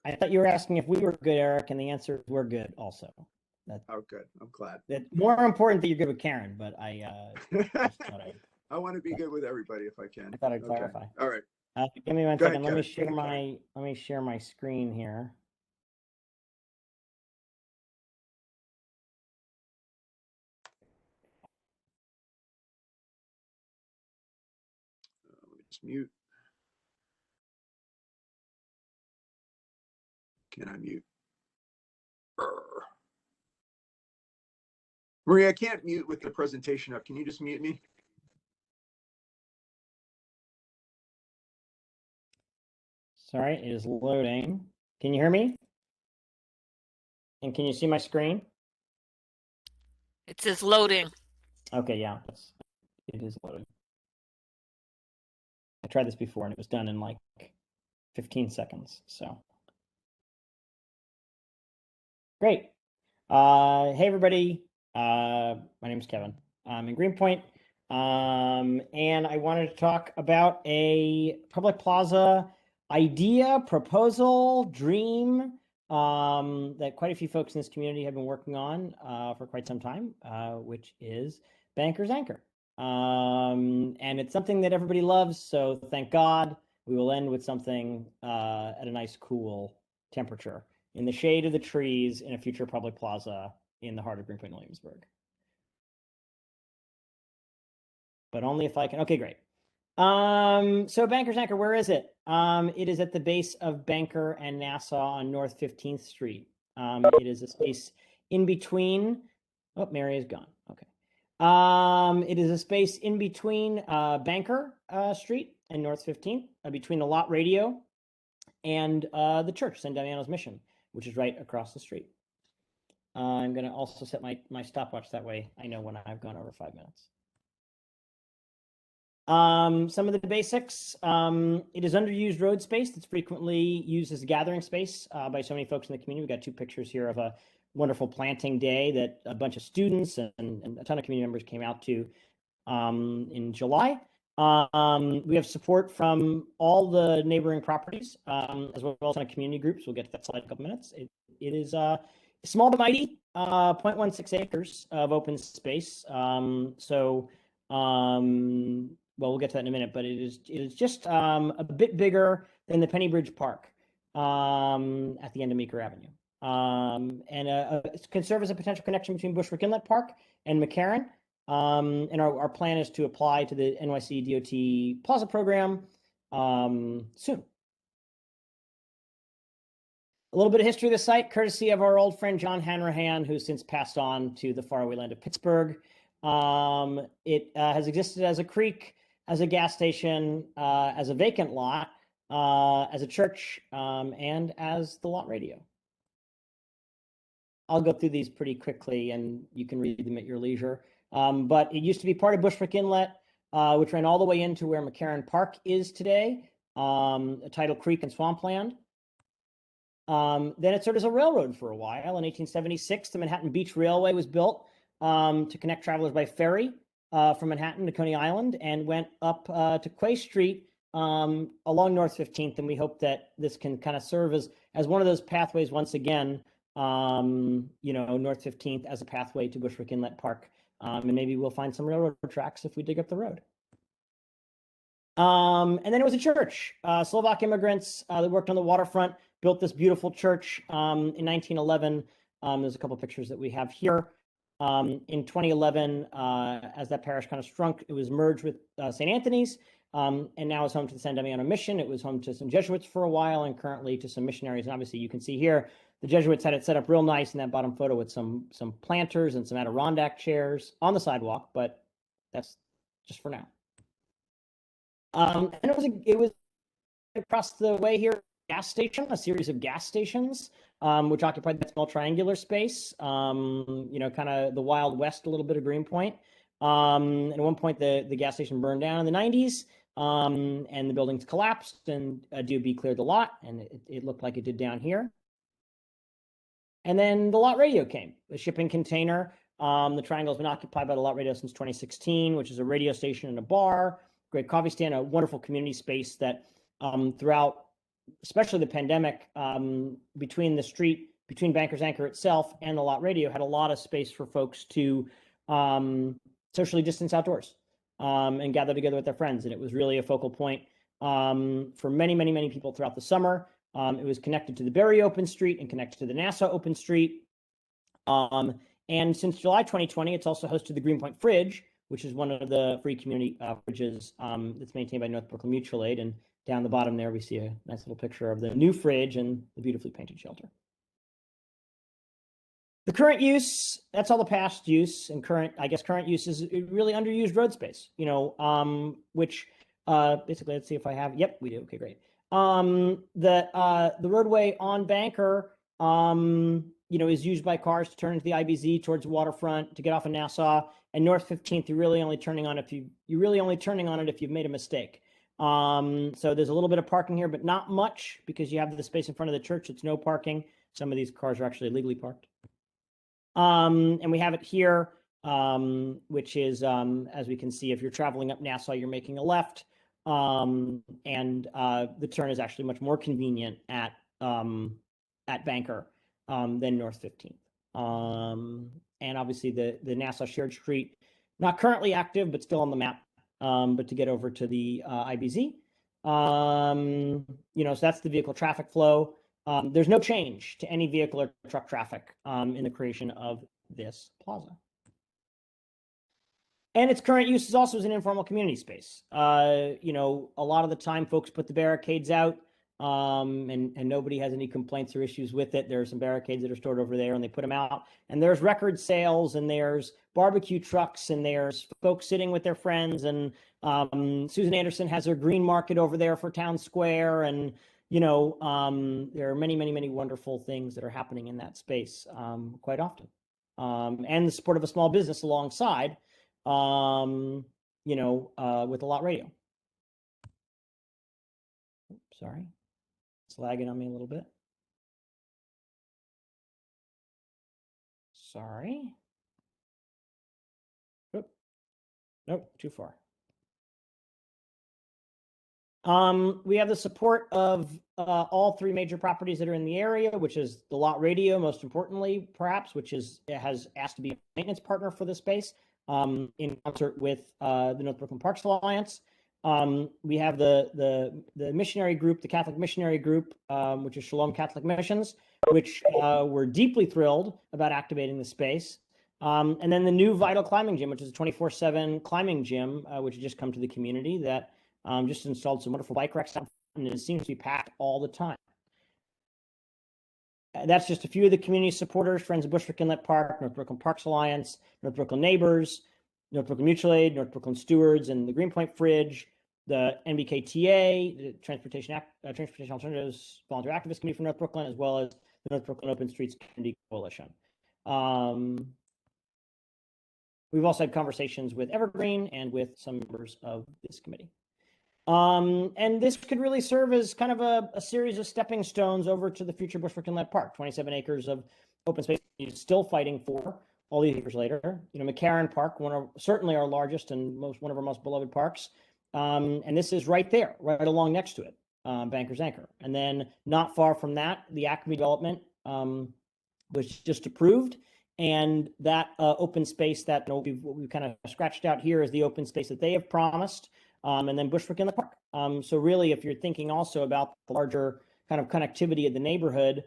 I thought you were asking if we were good, Eric, and the answer is we're good also. Oh, good. I'm glad. That's more important that you're good with Karen, but I I want to be good with everybody if I can. I thought I'd Okay. clarify. All right. Give me one Go second. ahead, Let Kevin. me share my screen here. Let me just mute. Can I mute? Maria, I can't mute with the presentation up. Can you just mute me? Sorry, it is loading. Can you hear me? And can you see my screen? It says loading. Okay, yeah, it is loading. I tried this before and it was done in like 15 seconds. So great. Hey everybody. My name is Kevin. I'm in Greenpoint. And I wanted to talk about a public plaza idea, proposal, dream that quite a few folks in this community have been working on for quite some time, which is Banker's Anchor. And it's something that everybody loves, so thank God. We will end with something at a nice, cool temperature in the shade of the trees in a future public plaza in the heart of Greenpoint, Williamsburg. But only if I can. Okay, great. So Banker's Anchor, where is it? It is at the base of Banker and Nassau on North 15th Street. It is a space in between. Oh, Mary is gone. Okay. It is a space in between Banker Street and North 15th, between the Lot Radio and the church, San Damiano's Mission, which is right across the street. I'm going to also set my stopwatch, that way I know when I've gone over 5 minutes. Some of the basics. It is underused road space that's frequently used as a gathering space by so many folks in the community. We've got 2 pictures here of a wonderful planting day that a bunch of students and a ton of community members came out to in July. We have support from all the neighboring properties, as well as on community groups. We'll get to that slide in a couple minutes. It is small but mighty, 0.16 acres of open space. Well, we'll get to that in a minute, but it is just a bit bigger than the Penny Bridge Park at the end of Meeker Avenue. And it can serve as a potential connection between Bushwick Inlet Park and McCarran. And our plan is to apply to the NYC DOT Plaza program soon. A little bit of history of the site, courtesy of our old friend John Hanrahan, who's since passed on to the faraway land of Pittsburgh. It has existed as a creek, as a gas station, as a vacant lot, as a church, and as the Lot Radio. I'll go through these pretty quickly and you can read them at your leisure. But it used to be part of Bushwick Inlet, which ran all the way into where McCarran Park is today. a tidal creek and swampland. Then it served as a railroad for a while. In 1876, the Manhattan Beach Railway was built to connect travelers by ferry from Manhattan to Coney Island, and went up to Quay Street along North 15th. And we hope that this can kind of serve as one of those pathways once again, North 15th as a pathway to Bushwick Inlet Park. And maybe we'll find some railroad tracks if we dig up the road. And then it was a church. Slovak immigrants that worked on the waterfront built this beautiful church in 1911. There's a couple pictures that we have here. In 2011, as that parish kind of shrunk, it was merged with St. Anthony's, and now it's home to the San Damiano Mission. It was home to some Jesuits for a while, and currently to some missionaries. And obviously, you can see here, the Jesuits had it set up real nice in that bottom photo with some planters and some Adirondack chairs on the sidewalk, but that's just for now. And it was across the way here, gas station, a series of gas stations, which occupied that small triangular space, kind of the Wild West, a little bit of Greenpoint. And at one point, the gas station burned down in the 90s, and the buildings collapsed, and DOB cleared the lot, and it looked like it did down here. And then the lot radio came, the shipping container. The triangle's been occupied by the lot radio since 2016, which is a radio station and a bar, great coffee stand, a wonderful community space that throughout, especially the pandemic, between the street, between Banker's Anchor itself and the lot radio, had a lot of space for folks to socially distance outdoors and gather together with their friends. And it was really a focal point for many, many, many people throughout the summer. It was connected to the Berry Open Street and connected to the Nassau Open Street. And since July 2020, it's also hosted the Greenpoint Fridge, which is one of the free community fridges that's maintained by North Brooklyn Mutual Aid. And down the bottom there, we see a nice little picture of the new fridge and the beautifully painted shelter. The current use, that's all the past use, and current use is really underused road space, which basically, let's see if I have, yep, we do, okay, great. The roadway on Banker, is used by cars to turn into the IBZ towards the waterfront, to get off of Nassau, and North 15th, you're really only turning on it if you've made a mistake. So there's a little bit of parking here, but not much, because you have the space in front of the church. It's no parking. Some of these cars are actually illegally parked. And we have it here, which is, as we can see, if you're traveling up Nassau, you're making a left. And the turn is actually much more convenient at Banker than North 15th. And obviously the Nassau Shared Street, not currently active, but still on the map, but to get over to the IBZ. So that's the vehicle traffic flow. There's no change to any vehicle or truck traffic in the creation of this plaza. And its current use is also as an informal community space. A lot of the time folks put the barricades out, and nobody has any complaints or issues with it. There are some barricades that are stored over there, and they put them out. And there's record sales, and there's barbecue trucks, and there's folks sitting with their friends. And Susan Anderson has her green market over there for Town Square. And, there are many, many, many wonderful things that are happening in that space quite often. And the support of a small business alongside, with a lot radio. Oops, sorry. It's lagging on me a little bit. Sorry. Oop. Nope, too far. We have the support of all three major properties that are in the area, which is the lot radio, most importantly, perhaps, which has asked to be a maintenance partner for the space in concert with the North Brooklyn Parks Alliance. We have the missionary group, the Catholic missionary group, which is Shalom Catholic Missions, which were deeply thrilled about activating the space. And then the new Vital Climbing Gym, which is a 24/7 climbing gym, which has just come to the community, that just installed some wonderful bike racks, and it seems to be packed all the time. That's just a few of the community supporters: Friends of Bushwick Inlet Park, North Brooklyn Parks Alliance, North Brooklyn Neighbors, North Brooklyn Mutual Aid, North Brooklyn Stewards, and the Greenpoint Fridge, the NBKTA, the Transportation Alternatives Volunteer Activist Committee for North Brooklyn, as well as the North Brooklyn Open Streets Community Coalition. We've also had conversations with Evergreen and with some members of this committee. And this could really serve as kind of a series of stepping stones over to the future Bushwick Inlet Park, 27 acres of open space he's still fighting for all these years later. You know, McCarran Park, certainly our largest and one of our most beloved parks. And this is right there, right along next to it, Banker's Anchor. And then not far from that, the Acme development was just approved. And that open space that we've kind of scratched out here is the open space that they have promised. And then Bushwick in the Park. So really, if you're thinking also about the larger kind of connectivity of the neighborhood,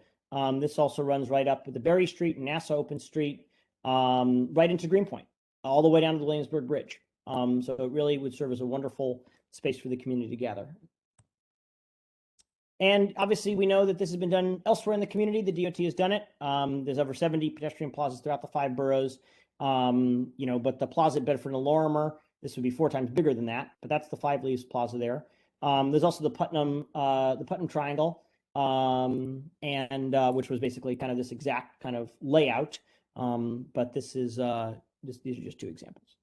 this also runs right up with the Berry Street and NASA Open Street, right into Greenpoint, all the way down to the Williamsburg Bridge. So it really would serve as a wonderful space for the community to gather. And obviously, we know that this has been done elsewhere in the community. The DOT has done it. There's over 70 pedestrian plazas throughout the 5 boroughs. But the plaza at Bedford and Lorimer, this would be 4 times bigger than that, but that's the 5 Leaves Plaza there. There's also the Putnam Triangle, which was basically kind of this exact kind of layout. But this is these are just 2 examples.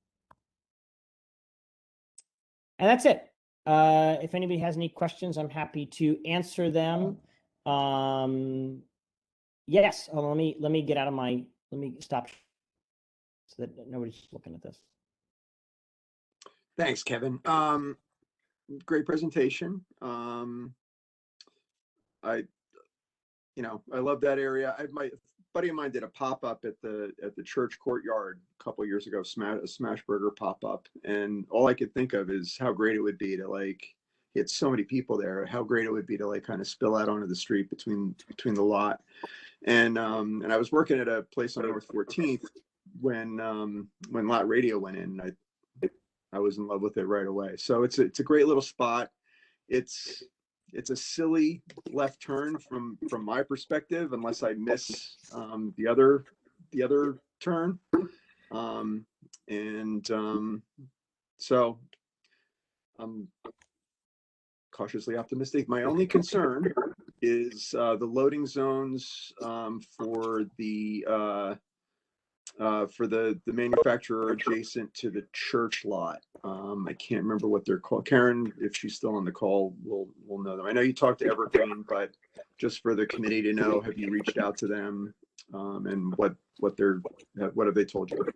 And that's it. If anybody has any questions, I'm happy to answer them. Yes. Oh, let me get out of my. Let me stop so that nobody's looking at this. Thanks, Kevin. Great presentation. I love that area. My buddy of mine did a pop-up at the church courtyard a couple of years ago, a smash burger pop-up, and all I could think of is how great it would be to get so many people there. How great it would be to kind of spill out onto the street between the lot. And I was working at a place on North 14th when Lot Radio went in. I was in love with it right away. So it's a great little spot. It's a silly left turn from my perspective, unless I miss the other turn. So I'm cautiously optimistic. My only concern is the loading zones for the manufacturer adjacent to the church lot. I can't remember what they're called. Karen, if she's still on the call, will know them. I know you talked to Evergreen, but just for the committee to know, have you reached out to them, and what have they told you?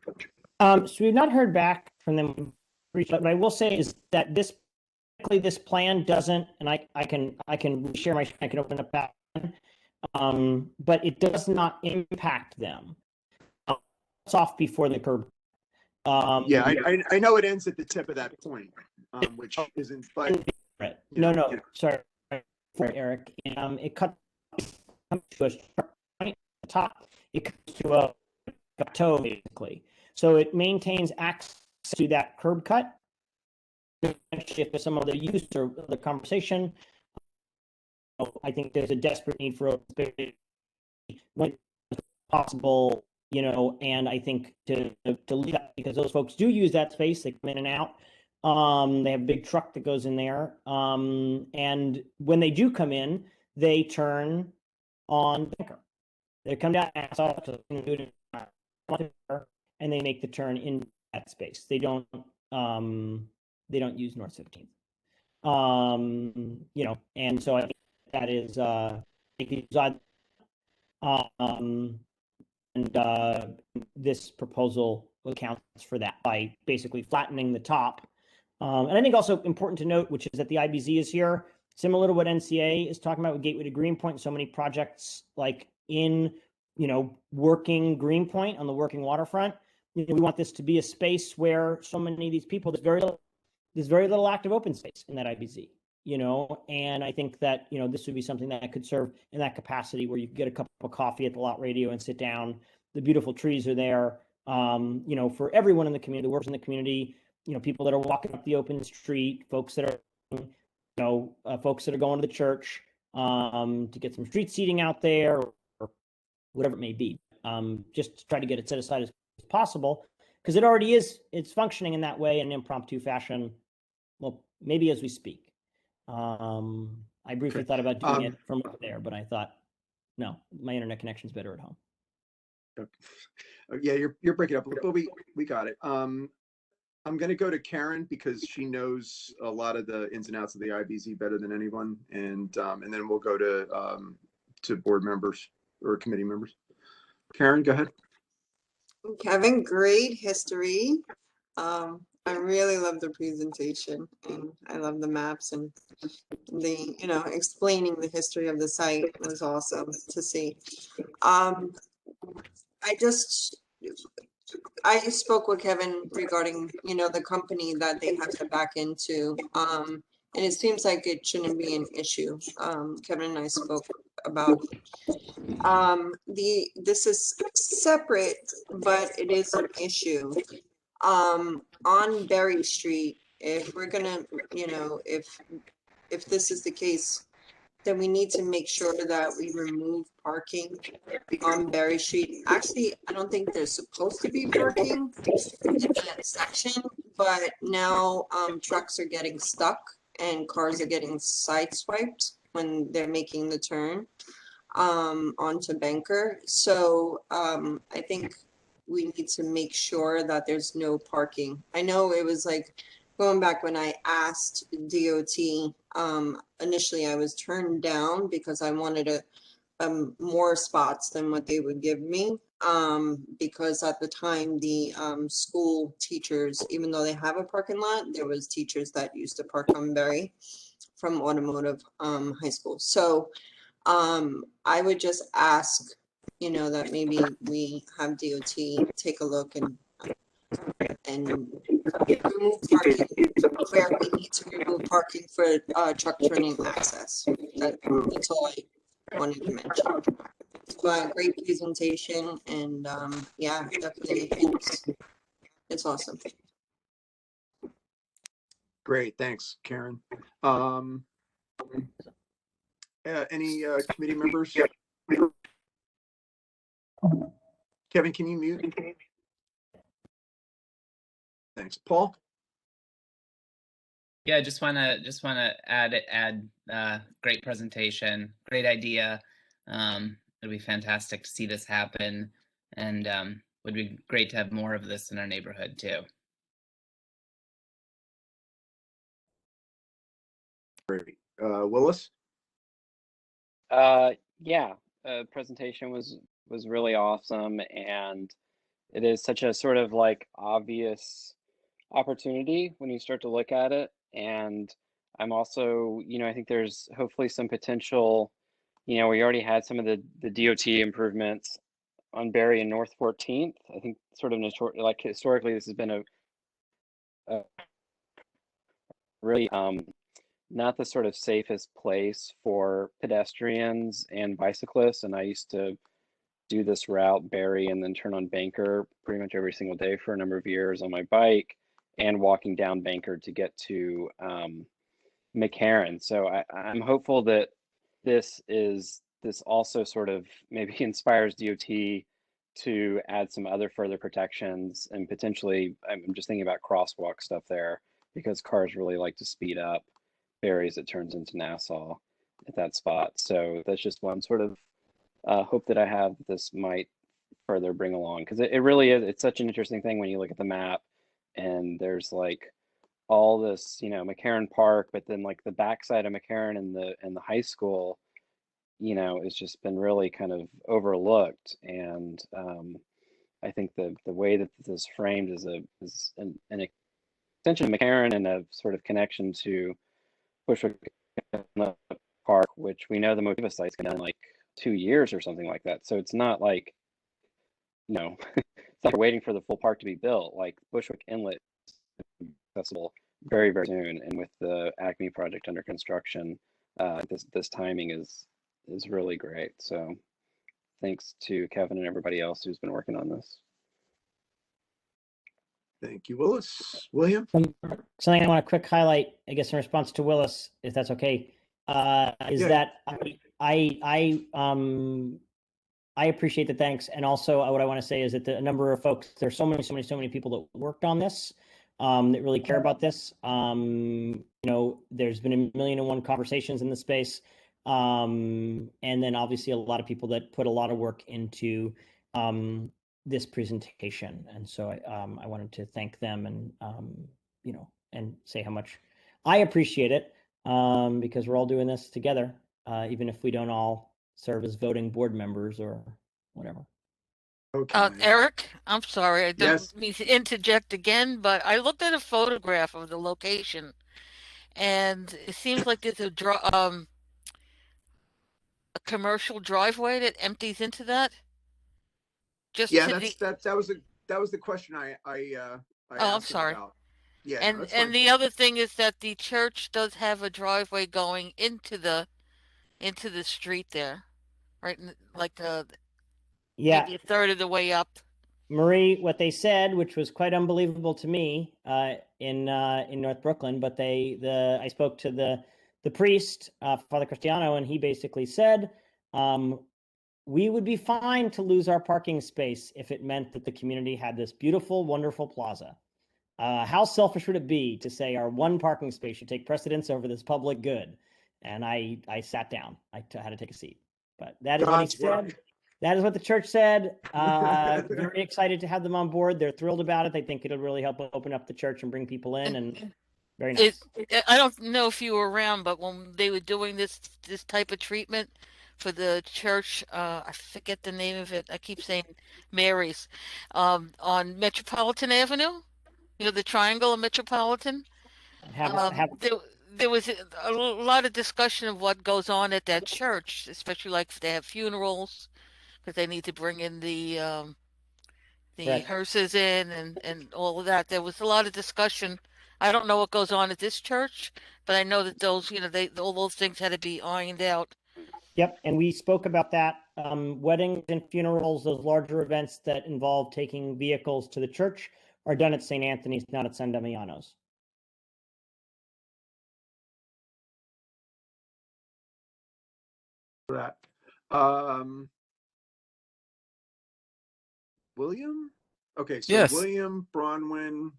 So we've not heard back from them. What I will say is that this plan doesn't, and I can share I can open up that, but it does not impact them. It's off before the curb. Yeah, I know it ends at the tip of that point, which isn't. But sorry, Eric. It cuts to a point at the top. It comes to a plateau basically. So it maintains access to that curb cut. If there's some other use or the conversation, I think there's a desperate need for open space when possible. And I think to leave that, because those folks do use that space, they come in and out. They have a big truck that goes in there. And when they do come in, they turn on Banker. They come down and they make the turn in that space. They don't use North 15th. And so I think that is this proposal accounts for that by basically flattening the top. And I think also important to note, which is that the IBZ is here, similar to what NCA is talking about with Gateway to Greenpoint. So many projects like in, working Greenpoint on the working waterfront. We want this to be a space where so many of these people, there's very little active open space in that IBZ. And I think that, this would be something that could serve in that capacity where you could get a cup of coffee at the lot radio and sit down. The beautiful trees are there, for everyone in the community, the workers in the community, people that are walking up the open street, folks that are, folks that are going to the church, to get some street seating out there or whatever it may be. Just to try to get it set aside as possible, because it already is, it's functioning in that way in an impromptu fashion. Well, maybe as we speak. I briefly thought about doing it from there, but I thought, no, my internet connection's better at home. Yeah, you're breaking up, but we got it. I'm going to go to Karen because she knows a lot of the ins and outs of the IBZ better than anyone, and then we'll go to board members or committee members. Karen, go ahead. Kevin, great history. I really love the presentation, and I love the maps and the, you know, explaining the history of the site was awesome to see. I spoke with Kevin regarding, you know, the company that they have to back into, and it seems like it shouldn't be an issue. Kevin and I spoke about this is separate, but it is an issue. On Berry Street, if we're gonna, you know, if this is the case, then we need to make sure that we remove parking on Berry Street. Actually, I don't think there's supposed to be parking in that section, but now trucks are getting stuck and cars are getting sideswiped when they're making the turn onto Banker. So I think we need to make sure that there's no parking. I know it was like going back when I asked DOT, initially I was turned down because I wanted more spots than what they would give me. Because at the time the school teachers, even though they have a parking lot, there was teachers that used to park on Berry from Automotive High School. So I would just ask, you know, that maybe we have DOT take a look and remove parking where we need to remove parking for truck turning access. That's all I wanted to mention. But great presentation, and yeah, definitely it's awesome. Great, thanks, Karen. Any committee members? Kevin, can you mute? Thanks, Paul. Yeah, just wanna add great presentation, great idea. It'd be fantastic to see this happen, and would be great to have more of this in our neighborhood too. Great. Willis? Yeah, presentation was really awesome, and it is such a sort of like obvious opportunity when you start to look at it. And I'm also, you know, I think there's hopefully some potential, you know, we already had some of the DOT improvements on Berry and North 14th. I think sort of like historically this has been a really not the sort of safest place for pedestrians and bicyclists. And I used to do this route, Berry, and then turn on Banker pretty much every single day for a number of years on my bike and walking down Banker to get to McCarran. So I'm hopeful that this also sort of maybe inspires DOT to add some other further protections, and potentially I'm just thinking about crosswalk stuff there because cars really like to speed up Berry as it turns into Nassau at that spot. So that's just one sort of hope that I have that this might further bring along, because it really is, it's such an interesting thing when you look at the map and there's like all this, you know, McCarran Park, but then like the backside of McCarran and the high school, you know, has just been really kind of overlooked. And I think the way that this is framed is an extension of McCarran and a sort of connection to Bushwick Park, which we know the Motiva site's gonna be in like 2 years or something like that. So it's not like, you know, it's like we're waiting for the full park to be built. Like Bushwick Inlet is accessible very, very soon, and with the Acme project under construction, this timing is really great. So thanks to Kevin and everybody else who's been working on this. Thank you, Willis. William? Something I want to quick highlight, I guess, in response to Willis, if that's okay, is that I appreciate the thanks, and also what I want to say is that a number of folks, there's so many people that worked on this, that really care about this. You know, there's been 1,000,001 conversations in the space, and then obviously a lot of people that put a lot of work into this presentation. And so I wanted to thank them and, and say how much I appreciate it, because we're all doing this together, even if we don't all serve as voting board members or whatever. Okay. Eric, I'm sorry, I don't Yes. mean to interject again, but I looked at a photograph of the location, and it seems like there's a commercial driveway that empties into that. Just Yeah, to the that was the question I Oh, I'm asked him sorry. about. Yeah, no, that's fine. And the other thing is that the church does have a driveway going into the street there, right? Like Yeah, maybe a third of the way up. Marie, what they said, which was quite unbelievable to me, in North Brooklyn, but I spoke to the priest, Father Cristiano, and he basically said, we would be fine to lose our parking space if it meant that the community had this beautiful, wonderful plaza. How selfish would it be to say our one parking space should take precedence over this public good? And I sat down. I had to take a seat. But that is what he God's said. work. That is what the church said. Very excited to have them on board. They're thrilled about it. They think it'll really help open up the church and bring people in, and very nice. I don't know if you were around, but when they were doing this type of treatment for the church, I forget the name of it. I keep saying Mary's, on Metropolitan Avenue. You know, the triangle of Metropolitan. There was a lot of discussion of what goes on at that church, especially like if they have funerals, because they need to bring in the Right. hearses in and all of that. There was a lot of discussion. I don't know what goes on at this church, but I know that those, all those things had to be ironed out. Yep, and we spoke about that. Weddings and funerals, those larger events that involve taking vehicles to the church, are done at St. Anthony's, not at San Damiano's. For that. William? Okay, so Yes. William, Bronwyn.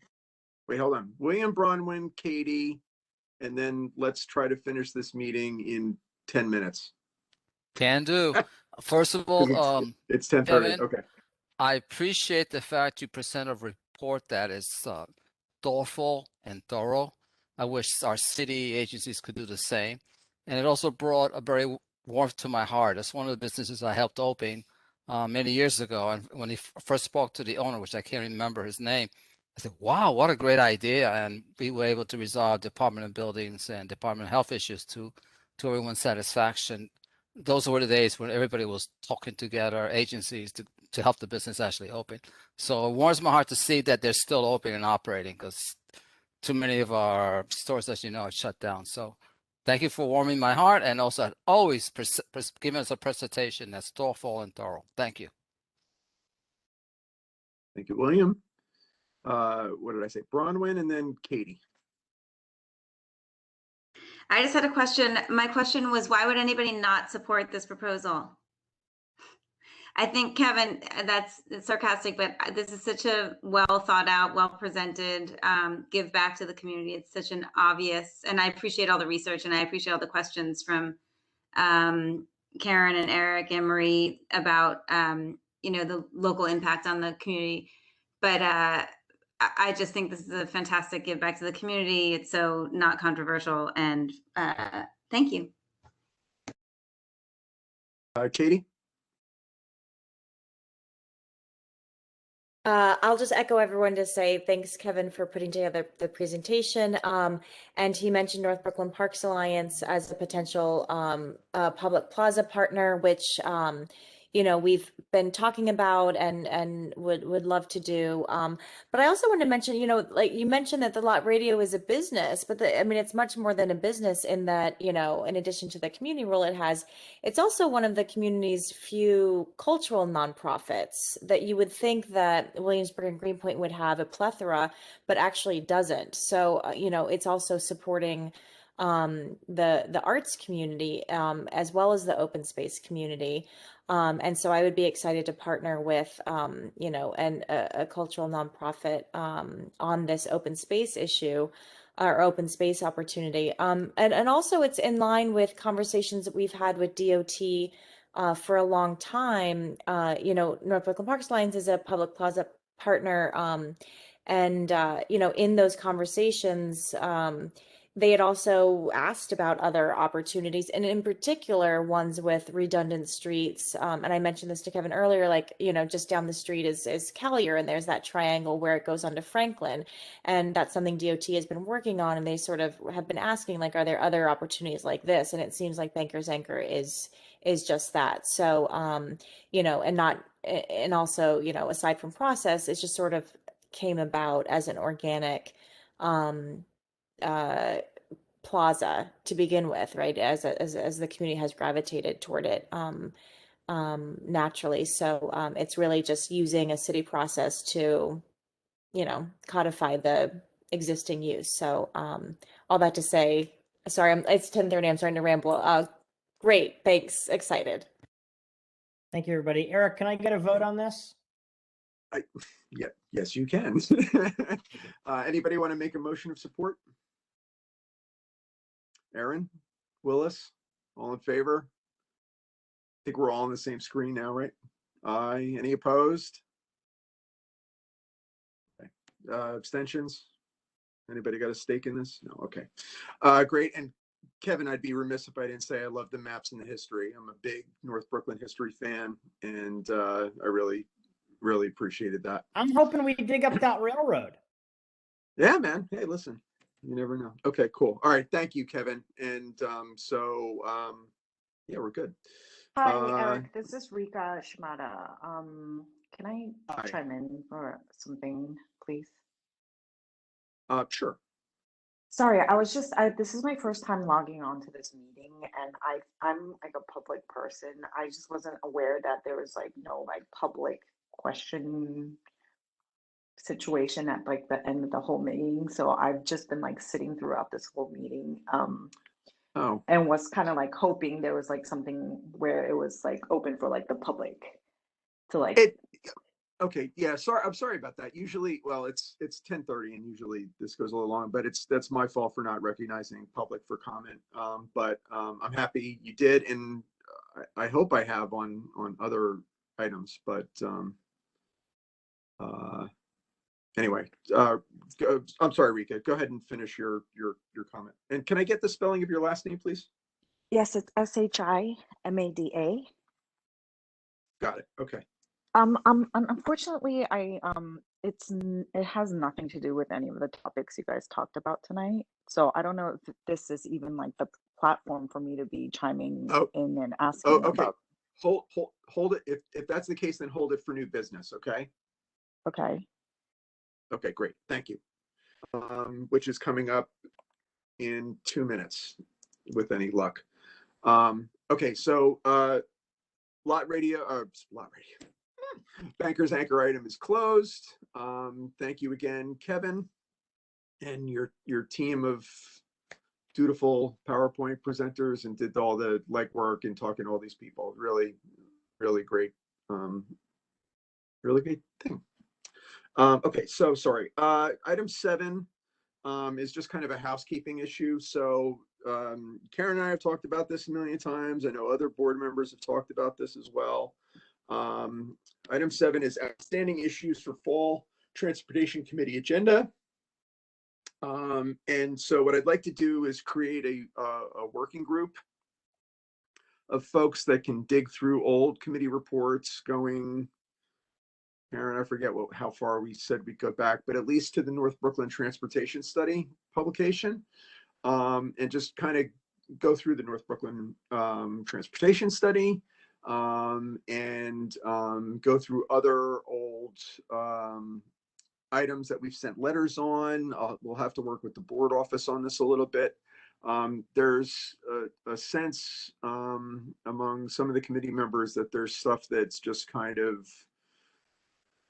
Wait, hold on. William, Bronwyn, Katie, and then let's try to finish this meeting in 10 minutes. Can do. First of all, it's 10:30. Kevin, Okay. I appreciate the fact you present a report that is thoughtful and thorough. I wish our city agencies could do the same. And it also brought a very warmth to my heart. That's one of the businesses I helped open many years ago. And when he first spoke to the owner, which I can't remember his name, I said, wow, what a great idea. And we were able to resolve Department of Buildings and Department of Health issues to everyone's satisfaction. Those were the days when everybody was talking together, agencies to help the business actually open. So it warms my heart to see that they're still open and operating, because too many of our stores, as you know, are shut down. So thank you for warming my heart, and also always giving us a presentation that's thoughtful and thorough. Thank you. Thank you, William. What did I say? Bronwyn and then Katie. I just had a question. My question was, why would anybody not support this proposal? I think, Kevin, that's sarcastic, but this is such a well thought out, well presented, give back to the community. It's such an obvious, and I appreciate all the research, and I appreciate all the questions from Karen and Eric and Marie about, the local impact on the community. But I just think this is a fantastic give back to the community. It's so not controversial, and thank you. Katie? I'll just echo everyone to say thanks, Kevin, for putting together the presentation. And he mentioned North Brooklyn Parks Alliance as a potential public plaza partner, which we've been talking about and would love to do. But I also want to mention, like you mentioned that the Lot Radio is a business, but it's much more than a business in that, in addition to the community role it has, it's also one of the community's few cultural nonprofits that you would think that Williamsburg and Greenpoint would have a plethora, but actually doesn't. So, it's also supporting the arts community as well as the open space community. And so I would be excited to partner with, a cultural nonprofit on this open space issue or open space opportunity. And also it's in line with conversations that we've had with DOT for a long time. North Brooklyn Parks Alliance is a public plaza partner. In those conversations, they had also asked about other opportunities, and in particular, ones with redundant streets. And I mentioned this to Kevin earlier, just down the street is Collier, and there's that triangle where it goes onto Franklin. And that's something DOT has been working on, and they sort of have been asking, are there other opportunities like this? And it seems like Banker's Anchor is just that. So, and also, aside from process, it just sort of came about as an organic plaza to begin with, right? As the community has gravitated toward it naturally. So it's really just using a city process to, codify the existing use. So all that to say, sorry, it's 10:30. I'm starting to ramble. Great, thanks. Excited. Thank you, everybody. Eric, can I get a vote on this? Yes, you can. Anybody want to make a motion of support? Aaron, Willis, all in favor? I think we're all on the same screen now, right? Aye. Any opposed? Okay. Abstentions? Anybody got a stake in this? No. Okay. Great. And Kevin, I'd be remiss if I didn't say I love the maps and the history. I'm a big North Brooklyn history fan, and I really appreciated that. I'm hoping we dig up that railroad. Yeah, man. Hey, listen, you never know. Okay, cool. All right. Thank you, Kevin. And yeah, we're good. Hi, Eric. This is Rika Shimada. Can I Hi. chime in or something, please? Sure. Sorry, this is my first time logging on to this meeting, and I'm like a public person. I just wasn't aware that there was no public question situation at the end of the whole meeting. So I've just been sitting throughout this whole meeting. And was kind of hoping there was something where it was open for the public to Okay, yeah, sorry, I'm sorry about that. Usually, well, it's 10:30 and usually this goes a little long, but that's my fault for not recognizing public for comment. But I'm happy you did, and I hope I have on other items, but anyway, I'm sorry, Rika, go ahead and finish your comment. And can I get the spelling of your last name, please? Yes, it's Shimada. Got it. Okay. Unfortunately, it has nothing to do with any of the topics you guys talked about tonight. So I don't know if this is even the platform for me to be chiming in and asking okay. about. Hold it. If that's the case, then hold it for new business. Okay. Okay. Okay, great. Thank you. Which is coming up in 2 minutes with any luck. Okay, so lot radio. Banker's Anchor item is closed. Thank you again, Kevin, and your team of dutiful PowerPoint presenters, and did all the legwork and talking to all these people. Really great. Really great thing. Okay, so sorry. Item 7 is just kind of a housekeeping issue. So Karen and I have talked about this a million times. I know other board members have talked about this as well. Item 7 is outstanding issues for fall transportation committee agenda. And so what I'd like to do is create a working group of folks that can dig through old committee reports going, Aaron, I forget how far we said we'd go back, but at least to the North Brooklyn Transportation Study publication, and just kind of go through the North Brooklyn Transportation Study, and go through other old items that we've sent letters on. We'll have to work with the board office on this a little bit. There's a sense among some of the committee members that there's stuff that's just kind of,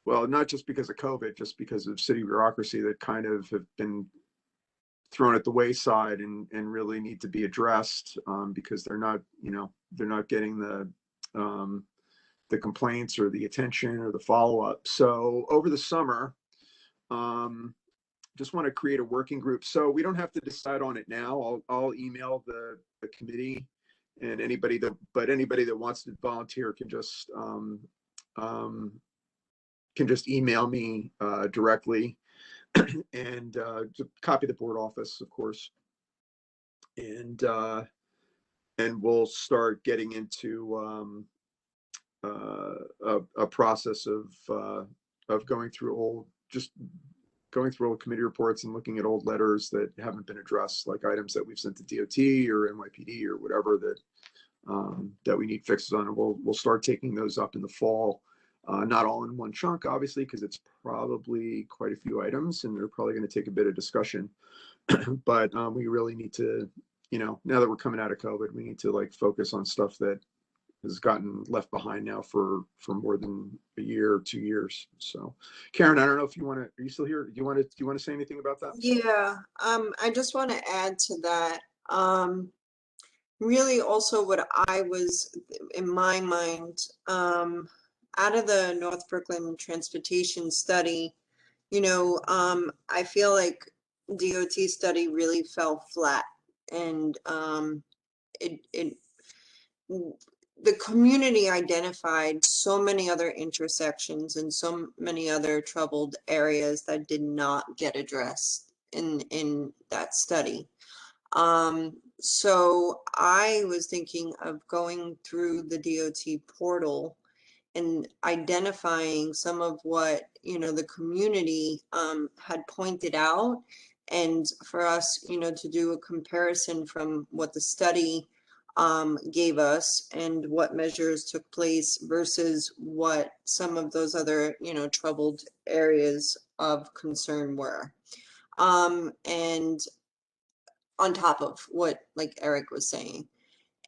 well, not just because of COVID, just because of city bureaucracy that kind of have been thrown at the wayside and really need to be addressed, because they're not getting the complaints or the attention or the follow-up. So over the summer, just want to create a working group. So we don't have to decide on it now. I'll email the committee And anybody that wants to volunteer can just email me directly, and copy the board office, of course, and we'll start getting into a process of going through old committee reports and looking at old letters that haven't been addressed, like items that we've sent to DOT or NYPD or whatever that we need fixes on. And we'll start taking those up in the fall. Not all in one chunk, obviously, because it's probably quite a few items and they're probably going to take a bit of discussion. But we really need to, now that we're coming out of COVID, we need to like focus on stuff that has gotten left behind now for more than a year or 2 years. So, Karen, I don't know if you want to. Are you still here? Do you want to say anything about that? Yeah, I just want to add to that. Really, also what I was in my mind, out of the North Brooklyn transportation study, I feel like DOT study really fell flat, and the community identified so many other intersections and so many other troubled areas that did not get addressed in that study. So I was thinking of going through the DOT portal and identifying some of what the community had pointed out, and for us to do a comparison from what the study gave us and what measures took place versus what some of those other troubled areas of concern were, and on top of what like Eric was saying,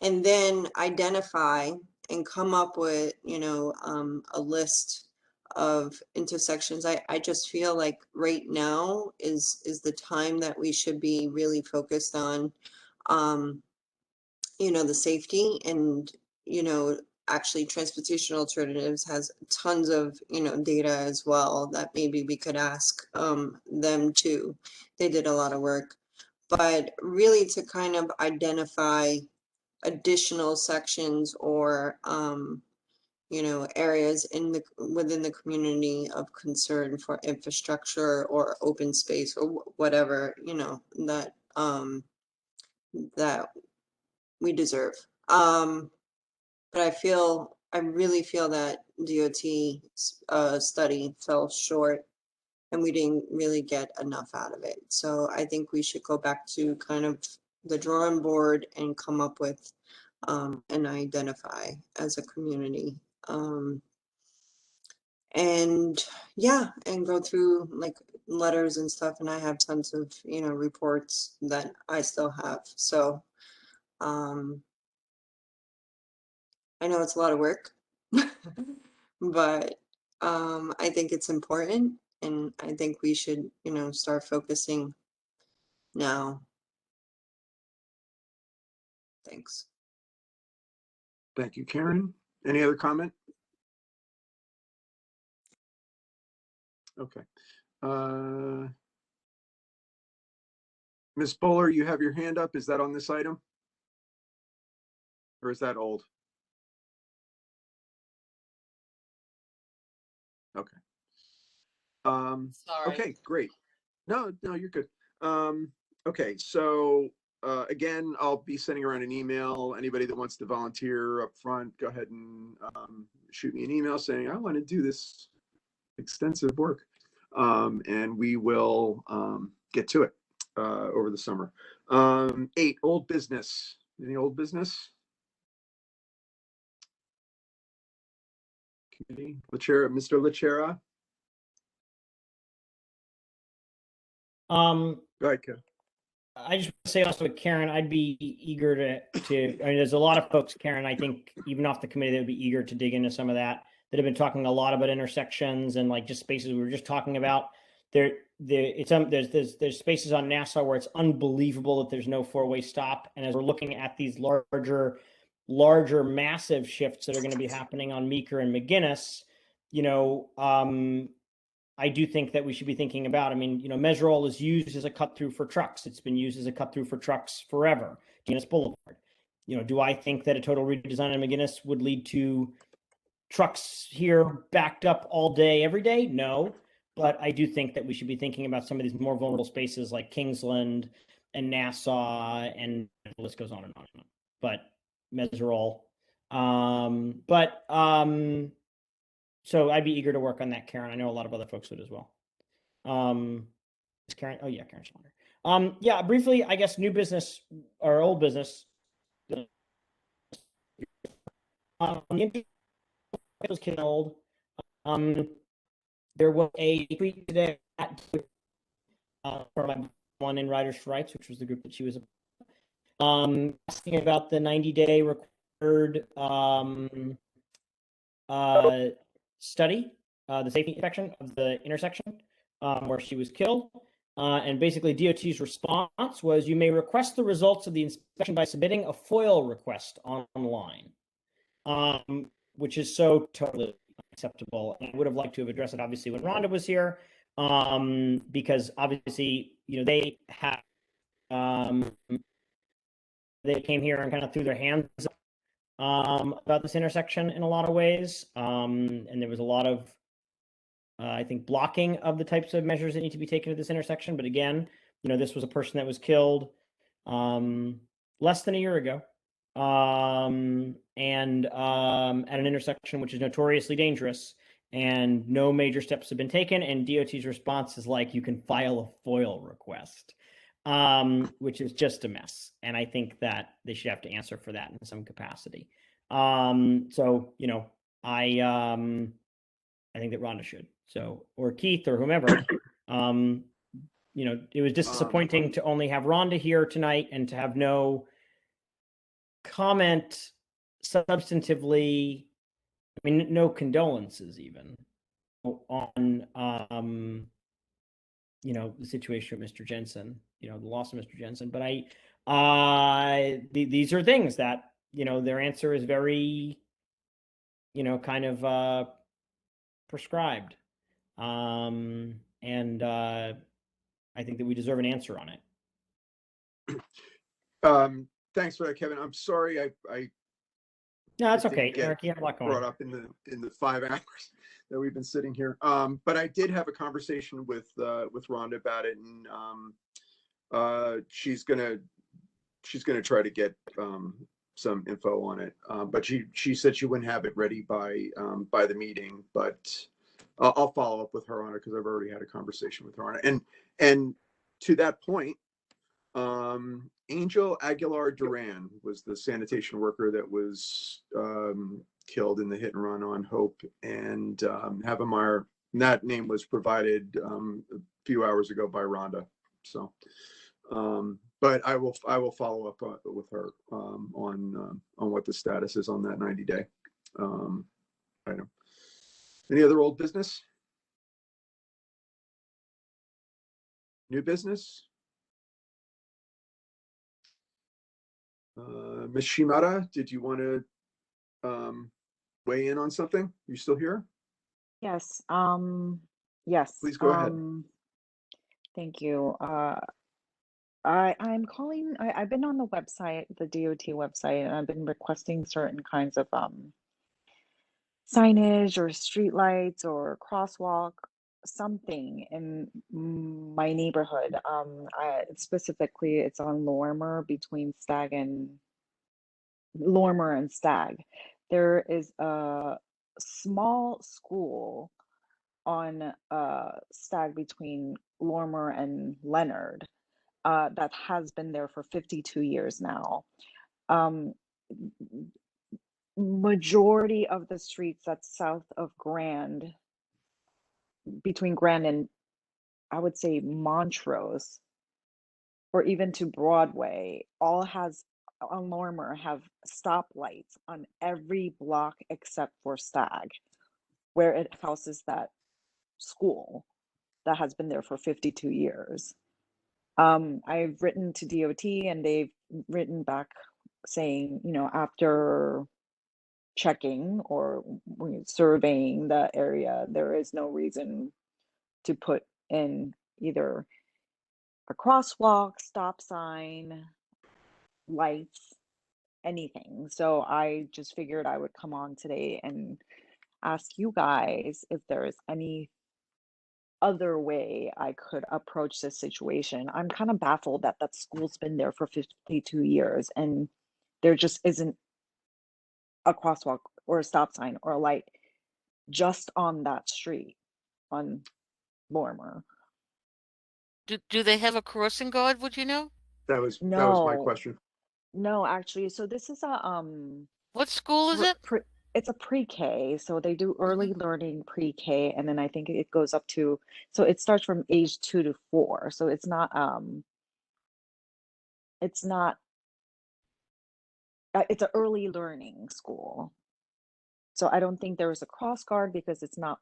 and then identify and come up with a list of intersections. I just feel like right now is the time that we should be really focused on the safety, and actually Transportation Alternatives has tons of data as well that maybe we could ask them too. They did a lot of work, but really to kind of identify additional sections or areas within the community of concern for infrastructure or open space or whatever that we deserve. But I really feel that DOT study fell short and we didn't really get enough out of it. So I think we should go back to kind of the drawing board and come up with and identify as a community. And yeah, and go through like letters and stuff. And I have tons of, reports that I still have. So I know it's a lot of work, but I think it's important, and I think we should, start focusing now. Thanks. Thank you, Karen. Any other comment? Okay. Ms. Bowler, you have your hand up. Is that on this item? Or is that old? Okay. Sorry. Okay, great. No, you're good. Okay, so again, I'll be sending around an email. Anybody that wants to volunteer up front, go ahead and shoot me an email saying, I want to do this extensive work. And we will get to it over the summer. 8, old business. Any old business? Committee, Mr. Lachera. Go ahead, Kev. I just want to say also, Karen, I'd be eager to, I mean, there's a lot of folks, Karen, I think even off the committee that would be eager to dig into some of that have been talking a lot about intersections and like just spaces we were just talking about. There's spaces on Nassau where it's unbelievable that there's no 4-way stop. And as we're looking at these larger, massive shifts that are going to be happening on Meeker and McGinnis, I do think that we should be thinking about, I mean, Measure All is used as a cut through for trucks. It's been used as a cut through for trucks forever, Guinness Boulevard. do I think that a total redesign of McGinnis would lead to trucks here backed up all day, every day? No. But I do think that we should be thinking about some of these more vulnerable spaces like Kingsland and Nassau, and the list goes on and on and on. But Meserole. So I'd be eager to work on that, Karen. I know a lot of other folks would as well. Is Karen? Oh yeah, Karen Schlatter. Yeah, briefly, I guess new business or old business. The was killed. There was a tweet today from my one in Riders for Rights, which was the group that she was asking about the 90-day required study, the safety inspection of the intersection where she was killed. And basically DOT's response was, you may request the results of the inspection by submitting a FOIL request online, which is so totally unacceptable. And I would have liked to have addressed it, obviously, when Rhonda was here, because obviously, they have, they came here and kind of threw their hands up about this intersection in a lot of ways. And there was a lot of, I think, blocking of the types of measures that need to be taken at this intersection. But again, this was a person that was killed less than a year ago, and at an intersection which is notoriously dangerous, and no major steps have been taken. And DOT's response is like, you can file a FOIL request, which is just a mess. And I think that they should have to answer for that in some capacity. So, I think that Rhonda should. So, or Keith or whomever. It was disappointing to only have Rhonda here tonight and to have no comment substantively. I mean, no condolences even on the situation with Mr. Jensen, the loss of Mr. Jensen. But these are things that, their answer is very, kind of prescribed. And I think that we deserve an answer on it. Thanks for that, Kevin. I'm sorry No, that's okay, Eric. You have a lot going brought on. up in the 5 hours that we've been sitting here. But I did have a conversation with Rhonda about it, and she's gonna try to get some info on it. But she said she wouldn't have it ready by the meeting. But I'll follow up with her on it because I've already had a conversation with her on it. And to that point, Angel Aguilar Duran was the sanitation worker that was killed in the hit and run on Hope and Havemeyer. That name was provided a few hours ago by Rhonda. So, but I will follow up with her on what the status is on that 90-day item. Any other old business? New business? Ms. Shimada, did you want to weigh in on something? You still here? Yes. Yes. Please go ahead. Thank you. I'm calling. I've been on the website, the DOT website, and I've been requesting certain kinds of signage or street lights or crosswalk, something in my neighborhood. Specifically, it's on Lorimer between Lorimer and Stag. There is a small school on Stag between Lorimer and Leonard that has been there for 52 years now. Majority of the streets that's south of Grand, between Grand and I would say Montrose, or even to Broadway, all has on Lorimer have stoplights on every block except for Stag, where it houses that school that has been there for 52 years. I've written to DOT and they've written back saying, after checking or surveying the area, there is no reason to put in either a crosswalk, stop sign, lights anything. So I just figured I would come on today and ask you guys if there's any other way I could approach this situation. I'm kind of baffled that that school's been there for 52 years and there just isn't a crosswalk or a stop sign or a light just on that street on Lorimer. Do they have a crossing guard, would you know? That was my No, question. no, actually. So this is a What school is it? it's a pre-K. So they do Mm-hmm. early learning pre-K, and then I think it goes up to, so it starts from age 2 to 4. So it's not it's an early learning school. So I don't think there is a cross guard because it's not,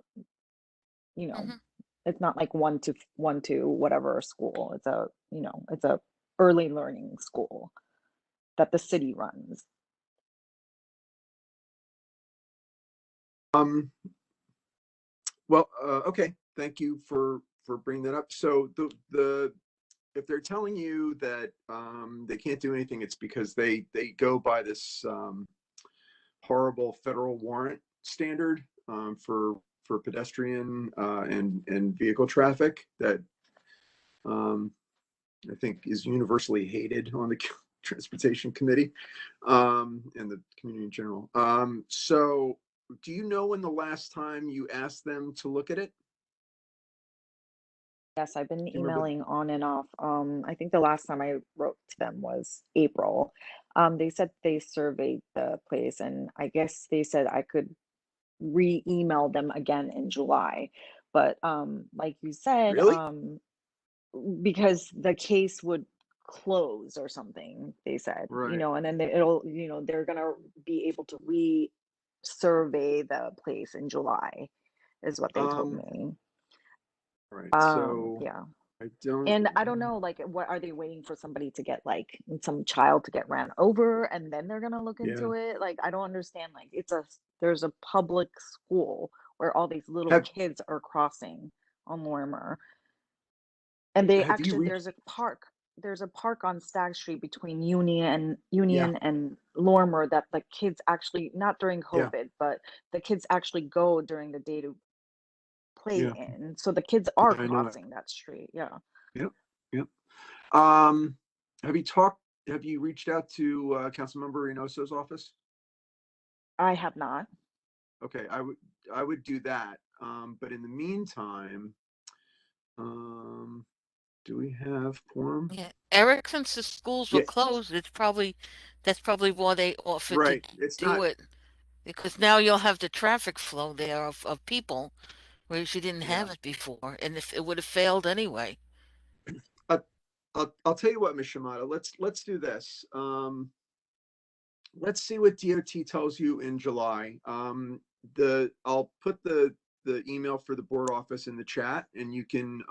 you know, Mm-hmm. it's not like one to whatever school. It's a, you know, it's a early learning school that the city runs. Well, okay. Thank you for bringing that up. So the if they're telling you that they can't do anything, it's because they go by this horrible federal warrant standard for pedestrian and vehicle traffic that I think is universally hated on the transportation committee and the community in general. So do you know when the last time you asked them to look at it? Yes, I've been Do you remember? emailing on and off. I think the last time I wrote to them was April. They said they surveyed the place, and I guess they said I could re-email them again in July. But like you said, Really? because the case would close or something, they said, you Right. know, and then it'll, you know, they're gonna be able to re-survey the place in July, is what they told me. Right. So Yeah. I don't. And I don't know, like, what are they waiting for somebody to get, like, some child to get ran over and then they're gonna look Yeah. into it? Like, I don't understand. Like, there's a public school where all these little Have kids are crossing on Lorimer. And they Have you actually, reached? there's a park on Stagg Street between Yeah. and Lorimer that the kids actually, not during Yeah. COVID, but the kids actually go during the day to play Yeah. in. So the kids are I know it. crossing that street. Yeah. Yep. Yep. Um, have you reached out to Councilmember Reynoso's office? I have not. Okay, I would do that. But in the meantime, do we have quorum? Yeah, Eric, since the schools were Yeah, closed, that's probably why they offered to right. It's do not. it, because now you'll have the traffic flow there of people, whereas you didn't Yeah. have it before, and if it would have failed anyway. I'll tell you what, Ms. Shimada, let's do this. Let's see what DOT tells you in July. I'll put the email for the board office in the chat, and you can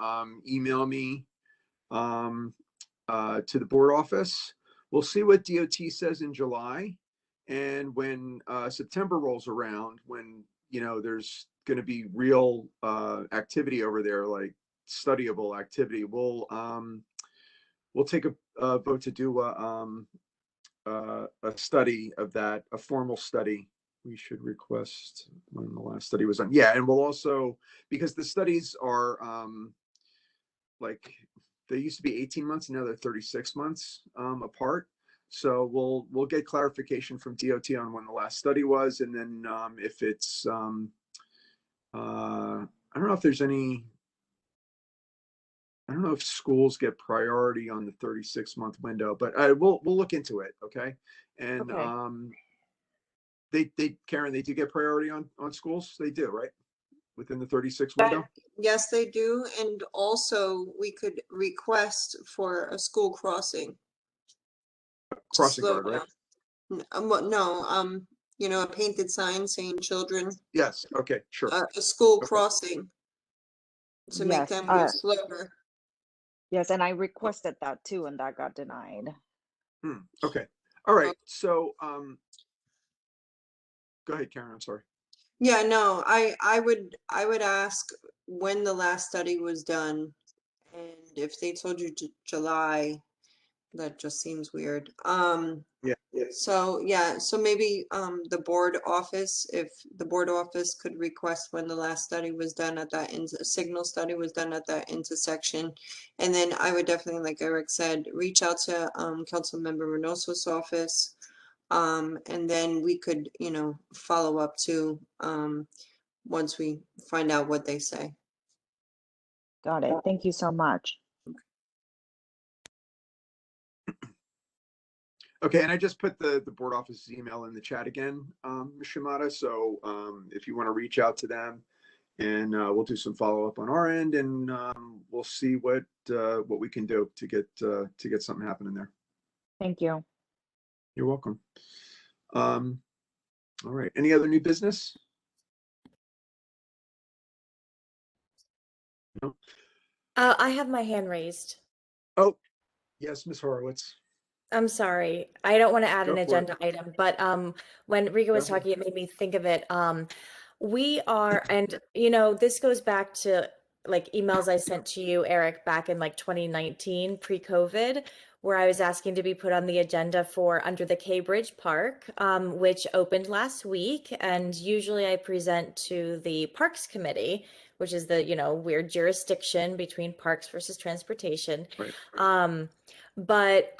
email me to the board office. We'll see what DOT says in July, and when September rolls around, when there's going to be real activity over there, like studyable activity, we'll take a vote to do a study of that, a formal study. We should request when the last study was done. Yeah, and we'll also, because the studies are like, they used to be 18 months, now they're 36 months apart. So we'll get clarification from DOT on when the last study was, and then if it's I don't know if there's any. I don't know if schools get priority on the 36-month window, but we'll look into it. Okay. And Okay. Karen, they do get priority on schools. They do, right? Within the 36 But window. yes, they do. And also we could request for a school crossing. Crossing guard, right? No, you know, a painted sign saying children. Yes. Okay. Sure. A school Okay. crossing to make Yes. them move slower. Yes, and I requested that too, and that got denied. Okay. All right. So go ahead, Karen. I'm sorry. Yeah, no, I would ask when the last study was done, and if they told you July, That just seems weird. Yeah. So yeah, so maybe the board office, if the board office could request when the last study was done at that signal study was done at that intersection. And then I would definitely, like Eric said, reach out to Councilmember Reynoso's office. And then we could, you know, follow up too once we find out what they say. Got it. Thank you so much. Okay, and I just put the board office's email in the chat again, Ms. Shimada. So if you want to reach out to them, and we'll do some follow up on our end, and we'll see what we can do to get something happening there. Thank you. You're welcome. All right. Any other new business? No. I have my hand raised. Oh, yes, Ms. Horowitz. I'm sorry. I don't want to add Go an for it. agenda item, but when Rico was Go ahead. talking, it made me think of it. We are, and you know, this goes back to like emails I sent to you, Eric, back in like 2019, pre-COVID, where I was asking to be put on the agenda for Under the K Bridge Park, which opened last week. And usually I present to the Parks Committee, which is the, you know, weird jurisdiction between parks versus transportation. Right. But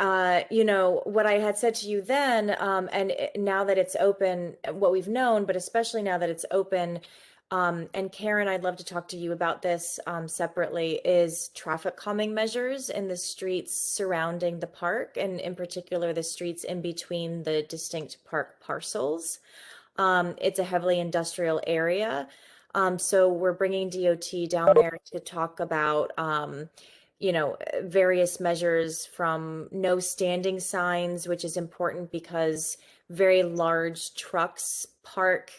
you know, what I had said to you then, now that it's open, what we've known, but especially now that it's open, and Karen, I'd love to talk to you about this separately, is traffic calming measures in the streets surrounding the park, and in particular, the streets in between the distinct park parcels. It's a heavily industrial area. So we're bringing DOT down there to talk about, you know, various measures from no standing signs, which is important because very large trucks park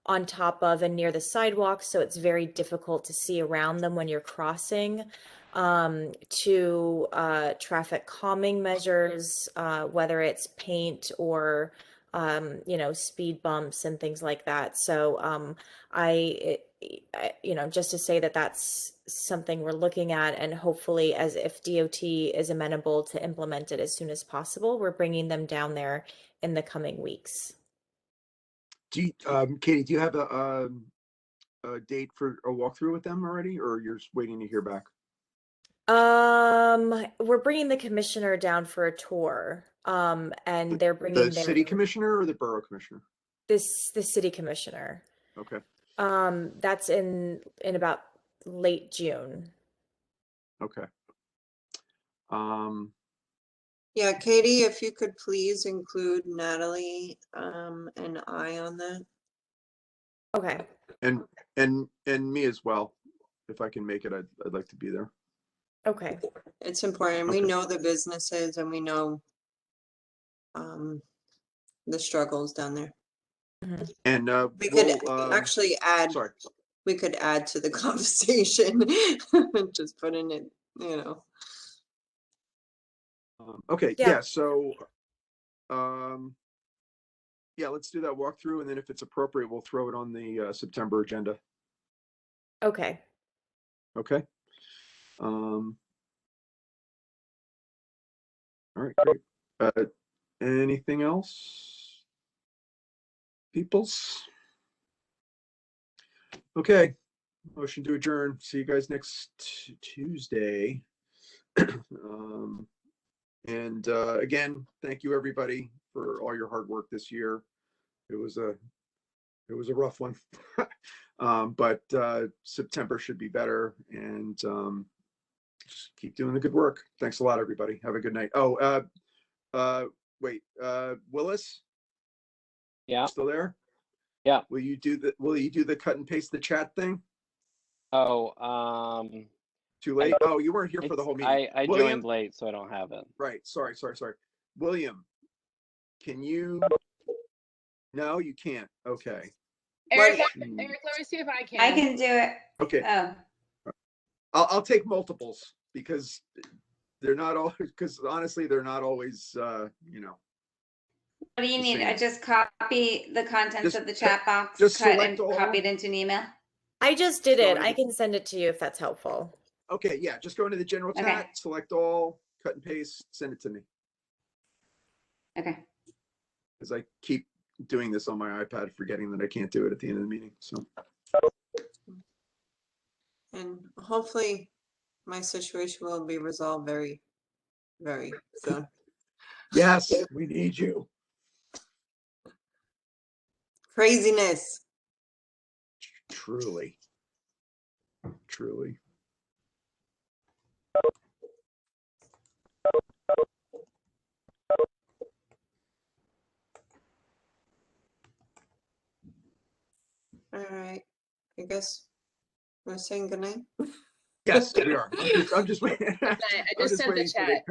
on top of and near the sidewalk, so it's very difficult to see around them when you're crossing, to traffic calming measures, whether it's paint or you know, speed bumps and things like that. So you know, just to say that that's something we're looking at, and hopefully, as if DOT is amenable to implement it as soon as possible, we're bringing them down there in the coming weeks. Do you, Katie, do you have a date for a walkthrough with them already, or you're just waiting to hear back? We're bringing the commissioner down for a tour, and they're bringing The city commissioner or the borough commissioner? the city commissioner. Okay. That's in about late June. Okay. Yeah, Katie, if you could please include Natalie and I on that. Okay. And me as well. If I can make it, I'd like to be there. Okay. It's important. We know the businesses and we know the struggles down there. And we could we'll, actually add. Sorry. We could add to the conversation. Just putting it, you know. Okay. Yeah. So, yeah, let's do that walkthrough, and then if it's appropriate, we'll throw it on the September agenda. Okay. Okay. All right. Great. Anything else, peoples? Okay. Motion to adjourn. See you guys next Tuesday. And again, thank you everybody for all your hard work this year. It was a rough one, but September should be better, and just keep doing the good work. Thanks a lot, everybody. Have a good night. Oh, wait, Willis? Yeah. Still there? Yeah. Will you do the cut and paste the chat thing? Oh, too late. Oh, you weren't here for the whole meeting. I joined late, so I don't have it. Right. Sorry. William, can you? No, you can't. Okay. Eric, let me see if I can. I can do it. Okay. Oh. I'll take multiples because they're not all. Because honestly, they're not always. You know. What do you need? I just copy the contents of the chat box, just cut select and all. copy it into an email. I just did it. I can send it to you if that's helpful. Okay, yeah, just go into the general chat, select all, cut and paste, send it to me. Okay. As I keep doing this on my iPad, forgetting that I can't do it at the end of the meeting. So, And hopefully my situation will be resolved very, very soon. yes, we need you. Craziness. Truly. Truly. All right. I guess we're saying goodnight. Yes, we are. I'm just waiting. I just sent the chat.